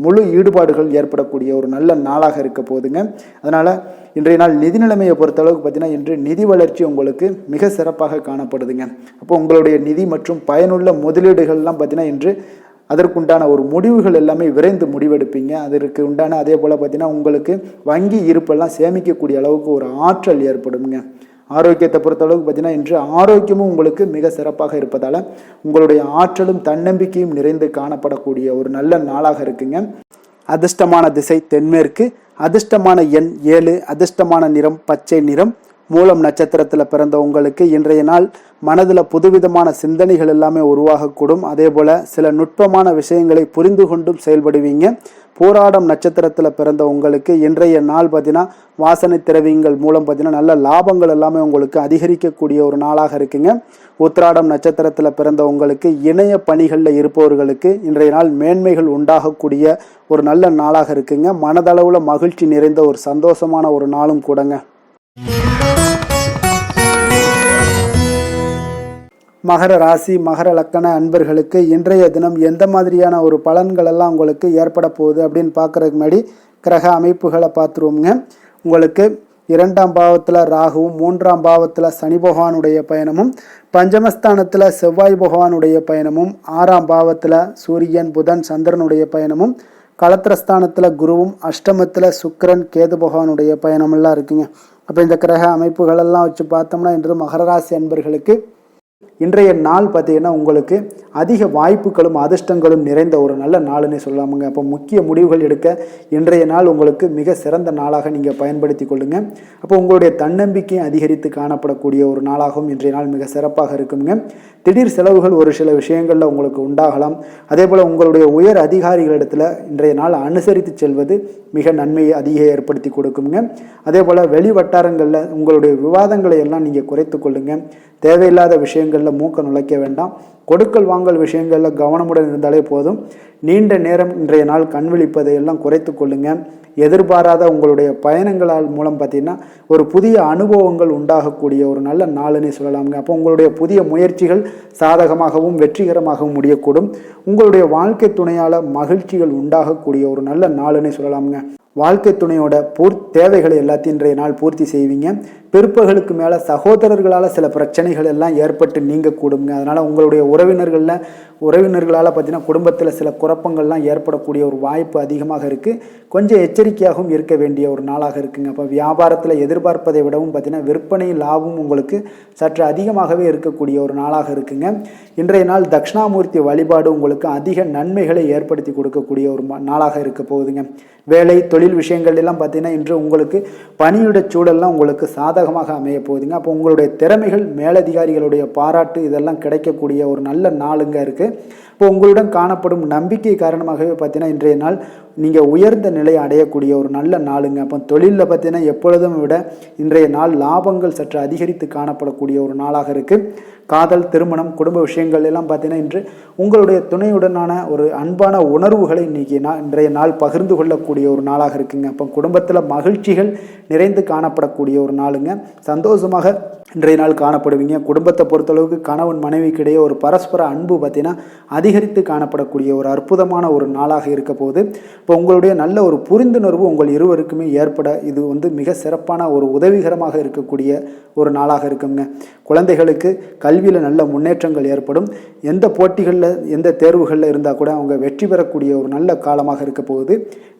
S2: முழு ஈடுபாடுகள் ஏற்படக்கூடிய ஒரு நல்ல நாளாக இருக்க போதுங்க. அதனால் இன்றைய நாள் நிதி நிலைமையை பொறுத்தளவுக்கு பார்த்தீங்கன்னா இன்று நிதி வளர்ச்சி உங்களுக்கு மிக சிறப்பாக காணப்படுதுங்க. அப்போ உங்களுடைய நிதி மற்றும் பயனுள்ள முதலீடுகள்லாம் பார்த்தீங்கன்னா இன்று அதற்குண்டான ஒரு முடிவுகள் எல்லாமே விரைந்து முடிவெடுப்பீங்க. அதற்கு உண்டான அதே போல் பார்த்தீங்கன்னா உங்களுக்கு வங்கி இருப்பெல்லாம் சேமிக்கக்கூடிய அளவுக்கு ஒரு ஆற்றல் ஏற்படுங்க. ஆரோக்கியத்தை பொறுத்தளவுக்கு பார்த்தீங்கன்னா இன்று ஆரோக்கியமும் உங்களுக்கு மிக சிறப்பாக இருப்பதால் உங்களுடைய ஆற்றலும் தன்னம்பிக்கையும் நிறைந்து காணப்படக்கூடிய ஒரு நல்ல நாளாக இருக்குங்க. அதிர்ஷ்டமான திசை தென்மேற்கு, அதிர்ஷ்டமான எண் 7, அதிர்ஷ்டமான நிறம் பச்சை நிறம். மூலம் நட்சத்திரத்தில் பிறந்த உங்களுக்கு இன்றைய நாள் மனதில் புதுவிதமான சிந்தனைகள் எல்லாமே உருவாகக்கூடும். அதே போல் சில நுட்பமான விஷயங்களை புரிந்து கொண்டும் செயல்படுவீங்க. போராடம் நட்சத்திரத்தில் பிறந்த உங்களுக்கு இன்றைய நாள் பார்த்தீங்கன்னா வாசனை திரவியங்கள் மூலம் பார்த்தீங்கன்னா நல்ல லாபங்கள் எல்லாமே உங்களுக்கு அதிகரிக்கக்கூடிய ஒரு நாளாக இருக்குங்க. உத்திராடம் நட்சத்திரத்தில் பிறந்த உங்களுக்கு இணைய பணிகளில் இருப்பவர்களுக்கு இன்றைய நாள் மேன்மைகள் உண்டாகக்கூடிய ஒரு நல்ல நாளாக இருக்குங்க. மனதளவில் மகிழ்ச்சி நிறைந்த ஒரு சந்தோஷமான ஒரு நாளும் கூடங்க. மகர ராசி மகர லக்கண அன்பர்களுக்கு இன்றைய தினம் எந்த மாதிரியான ஒரு பலன்கள் எல்லாம் உங்களுக்கு ஏற்பட போகுது அப்படின்னு பார்க்குறதுக்கு முன்னாடி கிரக அமைப்புகளை பார்த்துருவோங்க. உங்களுக்கு 2ஆம் பாவத்தில் ராகுவும் 3ஆம் பாவத்தில் சனி பகவானுடைய பயணமும் பஞ்சமஸ்தானத்தில் செவ்வாய் பகவானுடைய பயணமும் 6ஆம் பாவத்தில் சூரியன் புதன் சந்திரனுடைய பயணமும் களத்திரஸ்தானத்தில் குருவும், அஷ்டமத்தில் சுக்கிரன் கேது பகவானுடைய பயணமெல்லாம் இருக்குங்க. அப்போ இந்த கிரக அமைப்புகளெல்லாம் வச்சு பார்த்தோம்னா இன்று மகர ராசி அன்பர்களுக்கு இன்றைய நாள் பார்த்தீங்கன்னா உங்களுக்கு அதிக வாய்ப்புகளும் அதிர்ஷ்டங்களும் நிறைந்த ஒரு நல்ல நாளுன்னு சொல்லலாமுங்க. அப்போ முக்கிய முடிவுகள் எடுக்க இன்றைய நாள் உங்களுக்கு மிக சிறந்த நாளாக நீங்கள் பயன்படுத்தி கொள்ளுங்க. அப்போ உங்களுடைய தன்னம்பிக்கையை அதிகரித்து காணப்படக்கூடிய ஒரு நாளாகவும் இன்றைய நாள் மிக சிறப்பாக இருக்குங்க. திடீர் செலவுகள் ஒரு சில விஷயங்களில் உங்களுக்கு உண்டாகலாம். அதே போல் உங்களுடைய உயர் அதிகாரிகளிடத்தில் இன்றைய நாள் அனுசரித்து செல்வது மிக நன்மையை அதிக ஏற்படுத்தி கொடுக்குங்க. அதே போல் வெளி வட்டாரங்களில் உங்களுடைய விவாதங்களை எல்லாம் நீங்கள் குறைத்து கொள்ளுங்க. தேவையில்லாத விஷயங்களில் மூக்க நுழைக்க வேண்டாம். கொடுக்கல் வாங்கல் விஷயங்களில் கவனமுடன் இருந்தாலே போதும். நீண்ட நேரம் இன்றைய நாள் கண் விழிப்பதை எல்லாம் குறைத்து கொள்ளுங்க. எதிர்பாராத உங்களுடைய பயணங்களால் மூலம் பார்த்தீங்கன்னா ஒரு புதிய அனுபவங்கள் உண்டாகக்கூடிய ஒரு நல்ல நாளுன்னு சொல்லலாமுங்க. அப்போ உங்களுடைய புதிய முயற்சிகள் சாதகமாகவும் வெற்றிகரமாகவும் முடியக்கூடும். உங்களுடைய வாழ்க்கை துணையால் மகிழ்ச்சிகள் உண்டாகக்கூடிய ஒரு நல்ல நாளுன்னு சொல்லலாமுங்க. வாழ்க்கை துணையோட தேவைகளை எல்லாத்தையும் இன்றைய நாள் பூர்த்தி செய்வீங்க. பிற்பகலுக்கு மேலே சகோதரர்களால் சில பிரச்சனைகள் எல்லாம் ஏற்பட்டு நீங்கக்கூடுங்க. அதனால் உங்களுடைய உறவினர்களால் பார்த்தீங்கன்னா குடும்பத்தில் சில குழப்பங்கள்லாம் ஏற்படக்கூடிய ஒரு வாய்ப்பு அதிகமாக இருக்குது. கொஞ்சம் எச்சரிக்கையாகவும் இருக்க வேண்டிய ஒரு நாளாக இருக்குங்க. அப்போ வியாபாரத்தில் எதிர்பார்ப்பதை விடவும் பார்த்தீங்கன்னா விற்பனை லாபம் உங்களுக்கு சற்று அதிகமாகவே இருக்கக்கூடிய ஒரு நாளாக இருக்குங்க. இன்றைய நாள் தட்சிணாமூர்த்தி வழிபாடு உங்களுக்கு அதிக நன்மைகளை ஏற்படுத்தி கொடுக்கக்கூடிய ஒரு நாளாக இருக்க போகுதுங்க. வேலை தொழில் விஷயங்கள் எல்லாம் பார்த்தீங்கன்னா இன்று உங்களுக்கு பணியுடைய சூழல்லாம் உங்களுக்கு சாதகமாக அமைய போகுதுங்க. அப்போ உங்களுடைய திறமைகள் மேலதிகாரிகளுடைய பாராட்டு இதெல்லாம் கிடைக்கக்கூடிய ஒரு நல்ல நாளுங்க இருக்குது. இப்போ உங்களுடன் காணப்படும் நம்பிக்கை காரணமாகவே பார்த்தீங்கன்னா இன்றைய நாள் நீங்கள் உயர்ந்த நிலையை அடையக்கூடிய ஒரு நல்ல நாளுங்க. அப்போ தொழிலில் பார்த்தீங்கன்னா எப்பொழுதும் விட இன்றைய நாள் லாபங்கள் சற்று அதிகரித்து காணப்படக்கூடிய ஒரு நாளாக இருக்குது. காதல், திருமணம், குடும்ப விஷயங்கள் எல்லாம் பார்த்தீங்கன்னா இன்று உங்களுடைய துணையுடனான ஒரு அன்பான உணர்வுகளை இன்றைய நாள் பகிர்ந்து கொள்ளக்கூடிய ஒரு நாளாக இருக்குங்க. அப்போ குடும்பத்தில் மகிழ்ச்சிகள் நிறைந்து காணப்படக்கூடிய ஒரு நாளுங்க. சந்தோஷமாக இன்றைய நாள் காணப்படுவீங்க. குடும்பத்தை பொறுத்தளவுக்கு கணவன் மனைவிக்கு இடையே ஒரு பரஸ்பர அன்பு பார்த்தீங்கன்னா அதிகரித்து காணப்படக்கூடிய ஒரு அற்புதமான ஒரு நாளாக இருக்க போகுது. இப்போ உங்களுடைய நல்ல ஒரு புரிந்துணர்வு உங்கள் இருவருக்குமே ஏற்பட இது மிக சிறப்பான ஒரு உதவிகரமாக இருக்கக்கூடிய ஒரு நாளாக இருக்குங்க. குழந்தைகளுக்கு கல்வியில் நல்ல முன்னேற்றங்கள் ஏற்படும். எந்த போட்டிகளில் எந்த தேர்வுகளில் இருந்தால் கூட அவங்க வெற்றி பெறக்கூடிய ஒரு நல்ல காலமாக இருக்க போகுது.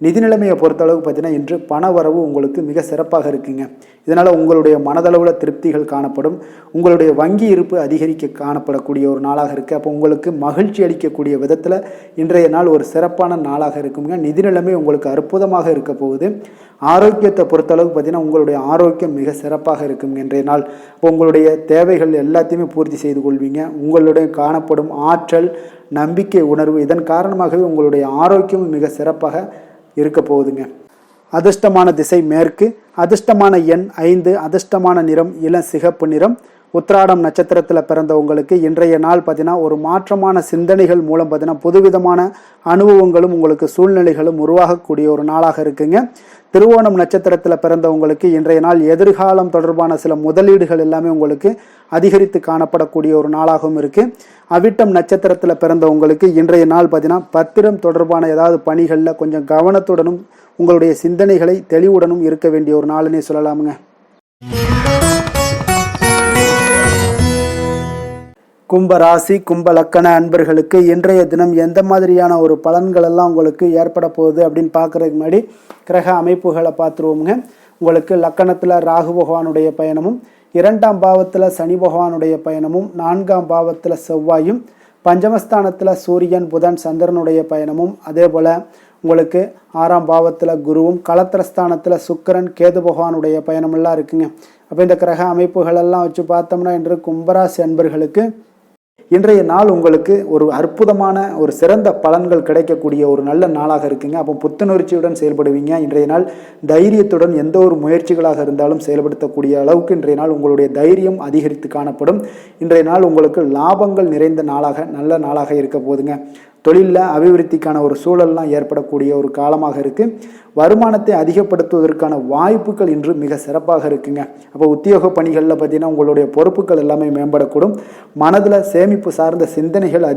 S2: நிதி நிலைமையை பொறுத்தளவுக்கு பார்த்தீங்கன்னா இன்று பண வரவு உங்களுக்கு மிக சிறப்பாக இருக்குங்க. இதனால் உங்களுடைய மனதளவில் திருப்திகள் காணப்படும். உங்களுடைய வங்கி இருப்பு அதிகரிக்க காணப்படக்கூடிய ஒரு நாளாக இருக்குது. அப்போ உங்களுக்கு மகிழ்ச்சி அளிக்கக்கூடிய விதத்தில் இன்றைய நாள் ஒரு சிறப்பான நாளாக இருக்குங்க. நிதி நிலைமை உங்களுக்கு அற்புதமாக இருக்க போகுது. ஆரோக்கியத்தை பொறுத்தளவுக்கு பார்த்தீங்கன்னா உங்களுடைய ஆரோக்கியம் மிக சிறப்பாக இருக்குங்க இன்றைய நாள். உங்களுடைய தேவைகள் எல்லாத்தையுமே பூர்த்தி செய்து கொள்வீங்க. உங்களுடைய காணப்படும் ஆற்றல், நம்பிக்கை உணர்வு இதன் காரணமாகவே உங்களுடைய ஆரோக்கியமும் மிக சிறப்பாக இருக்க போகுதுங்க. அதிர்ஷ்டமான திசை மேற்கு, அதிர்ஷ்டமான எண் 5, அதிர்ஷ்டமான நிறம் இளம் சிகப்பு நிறம். உத்திராடம் நட்சத்திரத்தில் பிறந்தவங்களுக்கு இன்றைய நாள் பார்த்தீங்கன்னா ஒரு மாற்றமான சிந்தனைகள் மூலம் பார்த்தீங்கன்னா புதுவிதமான அனுபவங்களும் உங்களுக்கு சூழ்நிலைகளும் உருவாகக்கூடிய ஒரு நாளாக இருக்குங்க. திருவோணம் நட்சத்திரத்தில் பிறந்தவங்களுக்கு இன்றைய நாள் எதிர்காலம் தொடர்பான சில முதலீடுகள் எல்லாமே உங்களுக்கு அதிகரித்து காணப்படக்கூடிய ஒரு நாளாகவும் இருக்குது. அவிட்டம் நட்சத்திரத்தில் பிறந்தவங்களுக்கு இன்றைய நாள் பார்த்தீங்கன்னா பத்திரம் தொடர்பான ஏதாவது பணிகளில் கொஞ்சம் கவனத்துடனும் உங்களுடைய சிந்தனைகளை தெளிவுடனும் இருக்க வேண்டிய ஒரு நாளுன்னே சொல்லலாமுங்க. கும்ப ராசி, கும்ப லக்கண அன்பர்களுக்கு இன்றைய தினம் எந்த மாதிரியான ஒரு பலன்கள் எல்லாம் உங்களுக்கு ஏற்பட போகுது அப்படின்னு பார்க்குறதுக்கு முன்னாடி கிரக அமைப்புகளை பார்த்துருவோமுங்க. உங்களுக்கு லக்கணத்தில் ராகு பகவானுடைய பயணமும், 2ஆம் பாவத்தில் சனி பகவானுடைய பயணமும், 4ஆம் பாவத்தில் செவ்வாயும், பஞ்சமஸ்தானத்தில் சூரியன், புதன், சந்திரனுடைய பயணமும், அதே போல் உங்களுக்கு 6ஆம் பாவத்தில் குருவும், களத்திரஸ்தானத்தில் சுக்கிரன், கேது பகவானுடைய பயணமெல்லாம் இருக்குங்க. அப்போ இந்த கிரக அமைப்புகளெல்லாம் வச்சு பார்த்தோம்னா இன்று கும்பராசி அன்பர்களுக்கு இன்றைய நாள் உங்களுக்கு ஒரு அற்புதமான ஒரு சிறந்த பலன்கள் கிடைக்கக்கூடிய ஒரு நல்ல நாளாக இருக்குங்க. அப்போ புத்துணர்ச்சியுடன் செயல்படுவீங்க. இன்றைய நாள் தைரியத்துடன் எந்த ஒரு முயற்சிகளாக இருந்தாலும் செயல்படுத்தக்கூடிய அளவுக்கு இன்றைய நாள் உங்களுடைய தைரியம் அதிகரித்து காணப்படும். இன்றைய நாள் உங்களுக்கு லாபங்கள் நிறைந்த நாளாக நல்ல நாளாக இருக்க போதுங்க. தொழிலில் அபிவிருத்திக்கான ஒரு சூழல்லாம் ஏற்படக்கூடிய ஒரு காலமாக இருக்குது. வருமானத்தை அதிகப்படுத்துவதற்கான வாய்ப்புகள் இன்று மிக சிறப்பாக இருக்குங்க. அப்போ உத்தியோக பணிகளில் பார்த்தீங்கன்னா உங்களுடைய பொறுப்புகள் எல்லாமே மேம்படக்கூடும். மனதில் சேமிப்பு சார்ந்த சிந்தனைகள்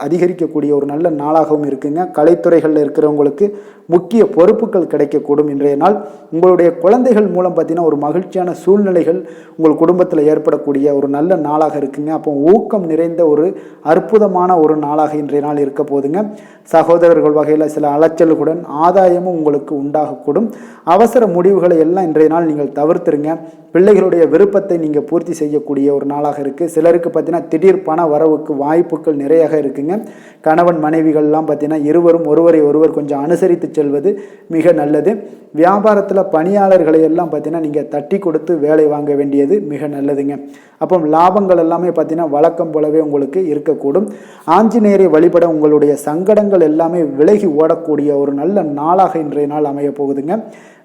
S2: அதிகரிக்கக்கூடிய ஒரு நல்ல நாளாகவும் இருக்குங்க. கலைத்துறைகளில் இருக்கிறவங்களுக்கு முக்கிய பொறுப்புகள் கிடைக்கக்கூடும். இன்றைய நாள் உங்களுடைய குழந்தைகள் மூலம் பார்த்தீங்கன்னா ஒரு மகிழ்ச்சியான சூழ்நிலைகள் உங்கள் குடும்பத்தில் ஏற்படக்கூடிய ஒரு நல்ல நாளாக இருக்குங்க. அப்போ ஊக்கம் நிறைந்த ஒரு அற்புதமான ஒரு நாளாக இன்றைய நாள் இருக்கு. இருக்க போதுங்க. சகோதரர்கள் வகையில் சில அலைச்சலுடன் ஆதாயமும் உங்களுக்கு உண்டாகக்கூடும். அவசர முடிவுகளை எல்லாம் இன்றைய நாள் நீங்கள் தவிர்த்துருங்க. பிள்ளைகளுடைய விருப்பத்தை நீங்கள் பூர்த்தி செய்யக்கூடிய ஒரு நாளாக இருக்குது. சிலருக்கு பார்த்தீங்கன்னா திடீர் பண வரவுக்கு வாய்ப்புகள் நிறையாக இருக்குங்க. கணவன் மனைவிகள்லாம் பார்த்தீங்கன்னா இருவரும் ஒருவரை ஒருவர் கொஞ்சம் அனுசரித்து செல்வது மிக நல்லது. வியாபாரத்தில் பணியாளர்களை எல்லாம் பார்த்தீங்கன்னா நீங்கள் தட்டி கொடுத்து வேலை வாங்க வேண்டியது மிக நல்லதுங்க. அப்போ லாபங்கள் எல்லாமே பார்த்தீங்கன்னா வழக்கம் போலவே உங்களுக்கு இருக்கக்கூடும். ஆஞ்சநேயரை வழிபட உங்களுடைய சங்கடங்கள் எல்லாமே விலகி ஓடக்கூடிய ஒரு நல்ல நாளாக இன்றைய நாள் அமைய போகுதுங்க.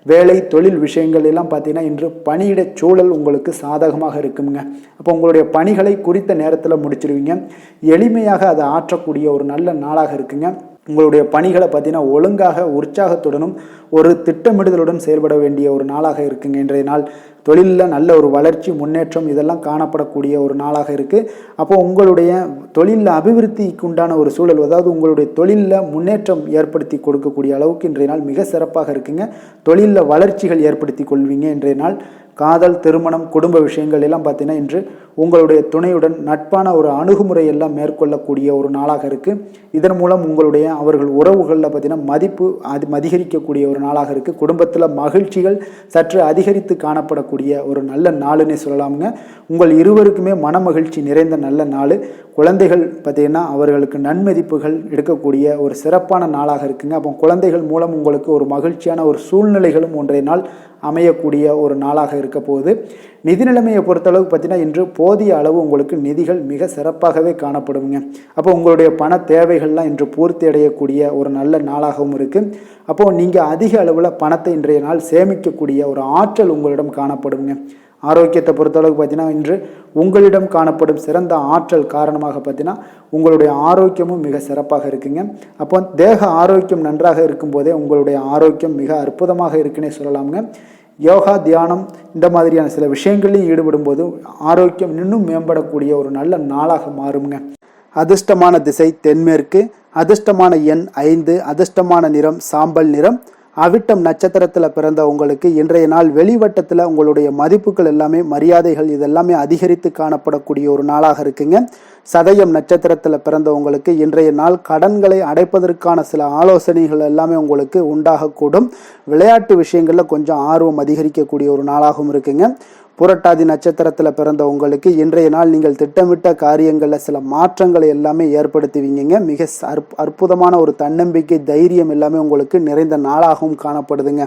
S2: வேலை தொழில் விஷயங்கள் எல்லாம் பார்த்தீங்கன்னா இன்று பணியிட சூழல் உங்களுக்கு சாதகமாக இருக்குங்க. அப்போ உங்களுடைய பணிகளை குறித்த நேரத்தில் முடிச்சிருவீங்க. எளிமையாக அதை ஆற்றக்கூடிய ஒரு நல்ல நாளாக இருக்குங்க. உங்களுடைய பணிகளை பார்த்தீங்கன்னா ஒழுங்காக உற்சாகத்துடனும் ஒரு திட்டமிடுதலுடன் செயல்பட வேண்டிய ஒரு நாளாக இருக்குங்க இன்றைய நாள். தொழிலில் நல்ல ஒரு வளர்ச்சி முன்னேற்றம் இதெல்லாம் காணப்படக்கூடிய ஒரு நாளாக இருக்குது. அப்போ உங்களுடைய தொழிலில் அபிவிருத்திக்கு உண்டான ஒரு சூழல், அதாவது உங்களுடைய தொழிலில் முன்னேற்றம் ஏற்படுத்தி கொடுக்கக்கூடிய அளவுக்கு இன்றைய நாள் மிக சிறப்பாக இருக்குங்க. தொழிலில் வளர்ச்சிகள் ஏற்படுத்தி கொள்வீங்க இன்றைய நாள். காதல், திருமணம், குடும்ப விஷயங்கள் எல்லாம் பார்த்தீங்கன்னா இன்று உங்களுடைய துணையுடன் நட்பான ஒரு அணுகுமுறை எல்லாம் மேற்கொள்ளக்கூடிய ஒரு நாளாக இருக்குது. இதன் மூலம் உங்களுடைய அவர்கள் உறவுகளில் பார்த்தீங்கன்னா மதிப்பு அதிகரிக்கக்கூடிய ஒரு நாளாக இருக்குது. குடும்பத்தில் மகிழ்ச்சிகள் சற்று அதிகரித்து காணப்படக்கூடிய ஒரு நல்ல நாளுன்னே சொல்லலாமுங்க. உங்கள் இருவருக்குமே மன மகிழ்ச்சி நிறைந்த நல்ல நாள். குழந்தைகள் பார்த்தீங்கன்னா அவர்களுக்கு நன்மதிப்புகள் எடுக்கக்கூடிய ஒரு சிறப்பான நாளாக இருக்குங்க. அப்போ குழந்தைகள் மூலம் உங்களுக்கு ஒரு மகிழ்ச்சியான ஒரு சூழ்நிலைகளும் ஒன்றைய நாள் அமையக்கூடிய ஒரு நாளாக இருக்க போகுது. நிதி நிலைமையை பொறுத்தளவு பார்த்தீங்கன்னா இன்று போதிய அளவு உங்களுக்கு நிதிகள் மிக சிறப்பாகவே காணப்படுங்க. அப்போ உங்களுடைய பண தேவைகள்லாம் இன்று பூர்த்தி அடையக்கூடிய ஒரு நல்ல நாளாகவும் இருக்குது. அப்போது நீங்கள் அதிக அளவில் பணத்தை இன்றைய நாள் சேமிக்கக்கூடிய ஒரு ஆற்றல் உங்களிடம் காணப்படுங்க. ஆரோக்கியத்தை பொறுத்தளவுக்கு பார்த்தீங்கன்னா இன்று உங்களிடம் காணப்படும் சிறந்த ஆற்றல் காரணமாக பார்த்தீங்கன்னா உங்களுடைய ஆரோக்கியமும் மிக சிறப்பாக இருக்குங்க. அப்போ தேக ஆரோக்கியம் நன்றாக இருக்கும்போதே உங்களுடைய ஆரோக்கியம் மிக அற்புதமாக இருக்குன்னே சொல்லலாமுங்க. யோகா, தியானம் இந்த மாதிரியான சில விஷயங்களையும் ஈடுபடும் போது ஆரோக்கியம் இன்னும் மேம்படக்கூடிய ஒரு நல்ல நாளாக மாறுங்க. அதிர்ஷ்டமான திசை தென்மேற்கு, அதிர்ஷ்டமான எண் 5, அதிர்ஷ்டமான நிறம் சாம்பல் நிறம். அவிட்டம் நட்சத்திரத்தில் பிறந்த உங்களுக்கு இன்றைய நாள் வெளிவட்டத்தில் உங்களுடைய மதிப்புகள் எல்லாமே, மரியாதைகள் இதெல்லாமே அதிகரித்து காணப்படக்கூடிய ஒரு நாளாக இருக்குங்க. சதயம் நட்சத்திரத்தில் பிறந்த உங்களுக்கு இன்றைய நாள் கடன்களை அடைப்பதற்கான சில ஆலோசனைகள் எல்லாமே உங்களுக்கு உண்டாகக்கூடும். விளையாட்டு விஷயங்களில் கொஞ்சம் ஆர்வம் அதிகரிக்கக்கூடிய ஒரு நாளாகவும் இருக்குங்க. புரட்டாதி நட்சத்திரத்தில் பிறந்த உங்களுக்கு இன்றைய நாள் நீங்கள் திட்டமிட்ட காரியங்களில் சில மாற்றங்களை எல்லாமே ஏற்படுத்துவீங்க. மிக அற்புதமான ஒரு தன்னம்பிக்கை, தைரியம் எல்லாமே உங்களுக்கு நிறைந்த நாளாகவும் காணப்படுதுங்க.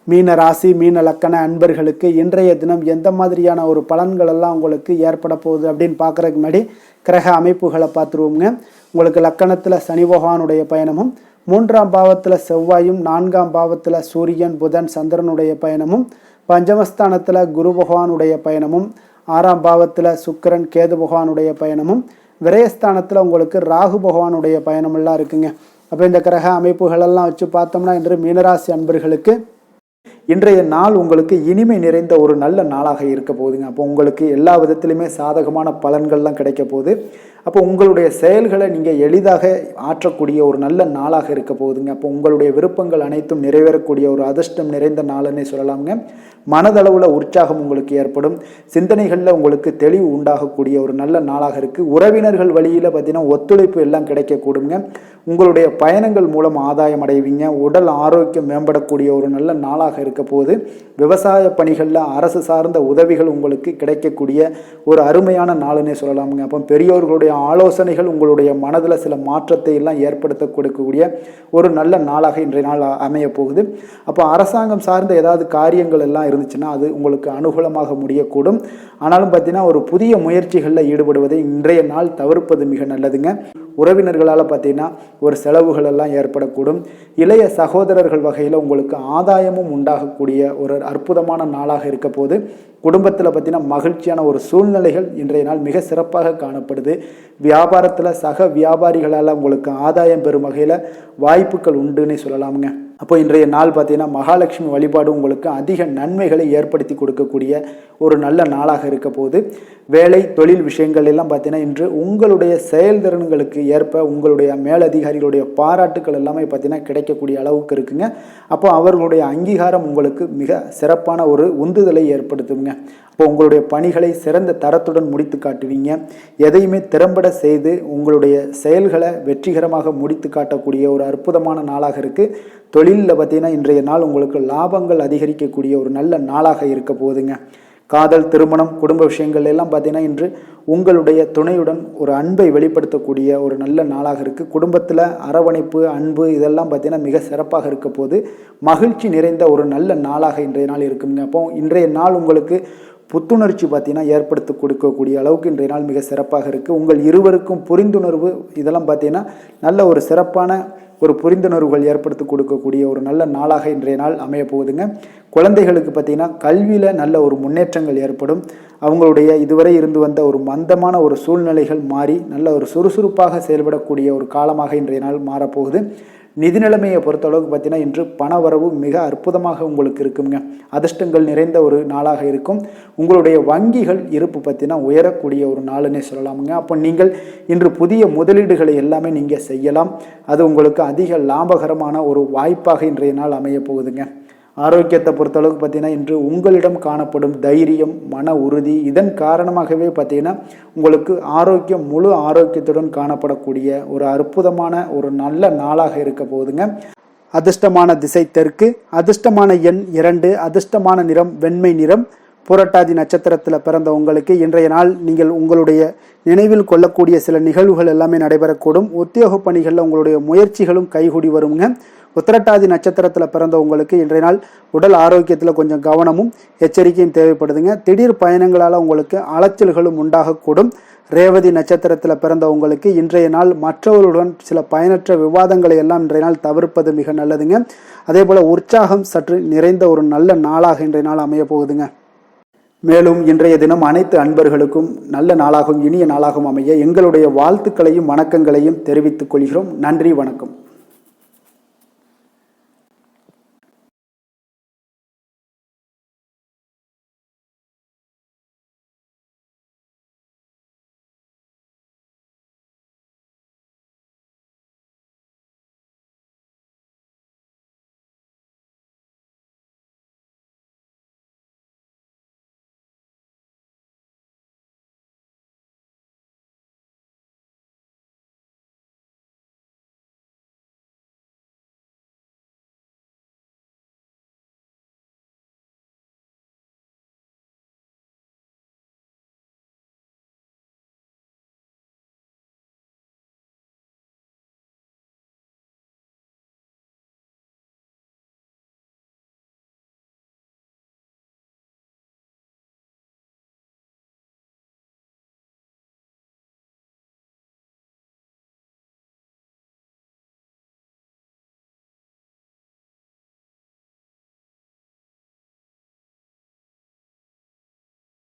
S2: மீன ராசி, மீன லக்கண அன்பர்களுக்கு இன்றைய தினம் எந்த மாதிரியான ஒரு பலன்கள் எல்லாம் உங்களுக்கு ஏற்பட போகுது அப்படின்னு பார்க்குறதுக்கு முன்னாடி கிரக அமைப்புகளை பார்த்துருவோங்க. உங்களுக்கு லக்கணத்தில் சனி பகவானுடைய பயணமும், 3ஆம் பாவத்தில் செவ்வாயும், 4ஆம் பாவத்தில் சூரியன், புதன், சந்திரனுடைய பயணமும், பஞ்சமஸ்தானத்தில் குரு பகவானுடைய பயணமும், 6ஆம் பாவத்தில் சுக்கிரன், கேது பகவானுடைய பயணமும், விரயஸ்தானத்தில் உங்களுக்கு ராகு பகவானுடைய பயணமெல்லாம் இருக்குங்க. அப்போ இந்த கிரக அமைப்புகளெல்லாம் வச்சு பார்த்தோம்னா இன்று மீனராசி அன்பர்களுக்கு இன்றைய நாள் உங்களுக்கு இனிமை நிறைந்த ஒரு நல்ல நாளாக இருக்க போகுதுங்க. அப்போ உங்களுக்கு எல்லா விதத்திலுமே சாதகமான பலன்கள்லாம் கிடைக்க போகுது. அப்போ உங்களுடைய செயல்களை நீங்கள் எளிதாக ஆற்றக்கூடிய ஒரு நல்ல நாளாக இருக்க போகுதுங்க. அப்போ உங்களுடைய விருப்பங்கள் அனைத்தும் நிறைவேறக்கூடிய ஒரு அதிர்ஷ்டம் நிறைந்த நாளுன்னே சொல்லலாமுங்க. மனதளவில் உற்சாகம் உங்களுக்கு ஏற்படும். சிந்தனைகளில் உங்களுக்கு தெளிவு உண்டாகக்கூடிய ஒரு நல்ல நாளாக இருக்குது. உறவினர்கள் வழியில் பார்த்தீங்கன்னா ஒத்துழைப்பு எல்லாம் கிடைக்கக்கூடுங்க. உங்களுடைய பயணங்கள் மூலம் ஆதாயம் அடைவீங்க. உடல் ஆரோக்கியம் மேம்படக்கூடிய ஒரு நல்ல நாளாக இருக்க போகுது. விவசாய பணிகளில் அரசு சார்ந்த உதவிகள் உங்களுக்கு கிடைக்கக்கூடிய ஒரு அருமையான நாளுன்னே சொல்லலாமுங்க. அப்போ பெரியோர்களுடைய ஆலோசனைகள் உங்களுடைய மனதில் சில மாற்றத்தை எல்லாம் ஏற்படுத்த கொடுக்கக்கூடிய ஒரு நல்ல நாளாக இன்றைய நாள் அமைய போகுது. அப்போ அரசாங்கம் சார்ந்த ஏதாவது காரியங்கள் எல்லாம் இருந்துச்சுன்னா அது உங்களுக்கு அனுகூலமாக முடியக்கூடும். ஆனாலும் பார்த்தீங்கன்னா ஒரு புதிய முயற்சிகளில் ஈடுபடுவதை இன்றைய நாள் தவிர்ப்பது மிக நல்லதுங்க. உறவினர்களால் பார்த்தீங்கன்னா ஒரு செலவுகள் எல்லாம் ஏற்படக்கூடும். இளைய சகோதரர்கள் வகையில் உங்களுக்கு ஆதாயமும் உண்டாகக்கூடிய ஒரு அற்புதமான நாளாக இருக்க போது. குடும்பத்தில் பார்த்தீங்கன்னா மகிழ்ச்சியான ஒரு சூழ்நிலைகள் இன்றைய நாள் மிக சிறப்பாக காணப்படுது. வியாபாரத்தில் சக வியாபாரிகளால் உங்களுக்கு ஆதாயம் பெறும் வகையில் வாய்ப்புகள் உண்டுன்னு சொல்லலாமுங்க. அப்போ இன்றைய நாள் பார்த்தீங்கன்னா மகாலட்சுமி வழிபாடு உங்களுக்கு அதிக நன்மைகளை ஏற்படுத்தி கொடுக்கக்கூடிய ஒரு நல்ல நாளாக இருக்க போது. வேலை தொழில் விஷயங்கள் எல்லாம் பார்த்தீங்கன்னா இன்று உங்களுடைய செயல்திறன்களுக்கு ஏற்ப உங்களுடைய மேலதிகாரிகளுடைய பாராட்டுக்கள் எல்லாமே பார்த்தீங்கன்னா கிடைக்கக்கூடிய அளவுக்கு இருக்குங்க. அப்போ அவர்களுடைய அங்கீகாரம் உங்களுக்கு மிக சிறப்பான ஒரு உந்துதலை ஏற்படுத்துங்க. அப்போ உங்களுடைய பணிகளை சிறந்த தரத்துடன் முடித்து காட்டுவீங்க. எதையுமே திறம்பட செய்து உங்களுடைய செயல்களை வெற்றிகரமாக முடித்து காட்டக்கூடிய ஒரு அற்புதமான நாளாக இருக்குது. தொழிலில் பார்த்தீங்கன்னா இன்றைய நாள் உங்களுக்கு லாபங்கள் அதிகரிக்கக்கூடிய ஒரு நல்ல நாளாக இருக்க போகுதுங்க. காதல், திருமணம், குடும்ப விஷயங்கள் எல்லாம் பார்த்தீங்கன்னா இன்று உங்களுடைய துணையுடன் ஒரு அன்பை வெளிப்படுத்தக்கூடிய ஒரு நல்ல நாளாக இருக்குது. குடும்பத்தில் அரவணைப்பு, அன்பு இதெல்லாம் பார்த்தீங்கன்னா மிக சிறப்பாக இருக்க போது மகிழ்ச்சி நிறைந்த ஒரு நல்ல நாளாக இன்றைய நாள் இருக்குங்க. அப்போ இன்றைய நாள் உங்களுக்கு புத்துணர்ச்சி பார்த்தீங்கன்னா ஏற்படுத்தி கொடுக்கக்கூடிய அளவுக்கு இன்றைய நாள் மிக சிறப்பாக இருக்குது. உங்கள் இருவருக்கும் புரிந்துணர்வு இதெல்லாம் பார்த்தீங்கன்னா நல்ல ஒரு சிறப்பான ஒரு புரிந்துணர்வுகள் ஏற்படுத்தி கொடுக்கக்கூடிய ஒரு நல்ல நாளாக இன்றைய நாள் அமைய போகுதுங்க. குழந்தைகளுக்கு பார்த்தீங்கன்னா கல்வியில் நல்ல ஒரு முன்னேற்றங்கள் ஏற்படும். அவங்களுடைய இதுவரை இருந்து வந்த ஒரு மந்தமான ஒரு சூழ்நிலைகள் மாறி நல்ல ஒரு சுறுசுறுப்பாக செயல்படக்கூடிய ஒரு காலமாக இன்றைய நாள் மாறப்போகுது. நிதி நிலைமையை பொறுத்தளவுக்கு பார்த்தீங்கன்னா இன்று பண வரவு மிக அற்புதமாக உங்களுக்கு இருக்குங்க. அதிர்ஷ்டங்கள் நிறைந்த ஒரு நாளாக இருக்கும். உங்களுடைய வங்கிகள் இருப்பு பார்த்தீங்கன்னா உயரக்கூடிய ஒரு நாளுன்னே சொல்லலாமுங்க. அப்போ நீங்கள் இன்று புதிய முதலீடுகளை எல்லாமே நீங்கள் செய்யலாம். அது உங்களுக்கு அதிக லாபகரமான ஒரு வாய்ப்பாக இன்றைய நாள் அமைய போகுதுங்க. ஆரோக்கியத்தை பொறுத்தளவுக்கு பார்த்தீங்கன்னா இன்று உங்களிடம் காணப்படும் தைரியம், மன உறுதி இதன் காரணமாகவே பார்த்தீங்கன்னா உங்களுக்கு ஆரோக்கியம் முழு ஆரோக்கியத்துடன் காணப்படக்கூடிய ஒரு அற்புதமான ஒரு நல்ல நாளாக இருக்க போகுதுங்க. அதிர்ஷ்டமான திசை தெற்கு, அதிர்ஷ்டமான எண் 2, அதிர்ஷ்டமான நிறம் வெண்மை நிறம். புரட்டாதி நட்சத்திரத்தில் பிறந்த உங்களுக்கு இன்றைய நாள் நீங்கள் உங்களுடைய நினைவில் கொள்ளக்கூடிய சில நிகழ்வுகள் எல்லாமே நடைபெறக்கூடும். உத்தியோக பணிகளில் உங்களுடைய முயற்சிகளும் கைகூடி வருங்க. உத்திரட்டாதி நட்சத்திரத்தில் பிறந்த உங்களுக்கு இன்றைய நாள் உடல் ஆரோக்கியத்தில் கொஞ்சம் கவனமும் எச்சரிக்கையும் தேவைப்படுதுங்க. திடீர் பயணங்களால் உங்களுக்கு அலைச்சல்களும் உண்டாகக்கூடும். ரேவதி நட்சத்திரத்தில் பிறந்த உங்களுக்கு இன்றைய நாள் மற்றவர்களுடன் சில பயனற்ற விவாதங்களை எல்லாம் இன்றைய நாள் தவிர்ப்பது மிக நல்லதுங்க. அதே போல் உற்சாகம் சற்று நிறைந்த ஒரு நல்ல நாளாக இன்றைய நாள் அமைய போகுதுங்க. மேலும் இன்றைய தினம் அனைத்து அன்பர்களுக்கும் நல்ல நாளாகவும் இனிய நாளாகவும் அமைய எங்களுடைய வாழ்த்துக்களையும் வணக்கங்களையும் தெரிவித்துக் கொள்கிறோம். நன்றி, வணக்கம்.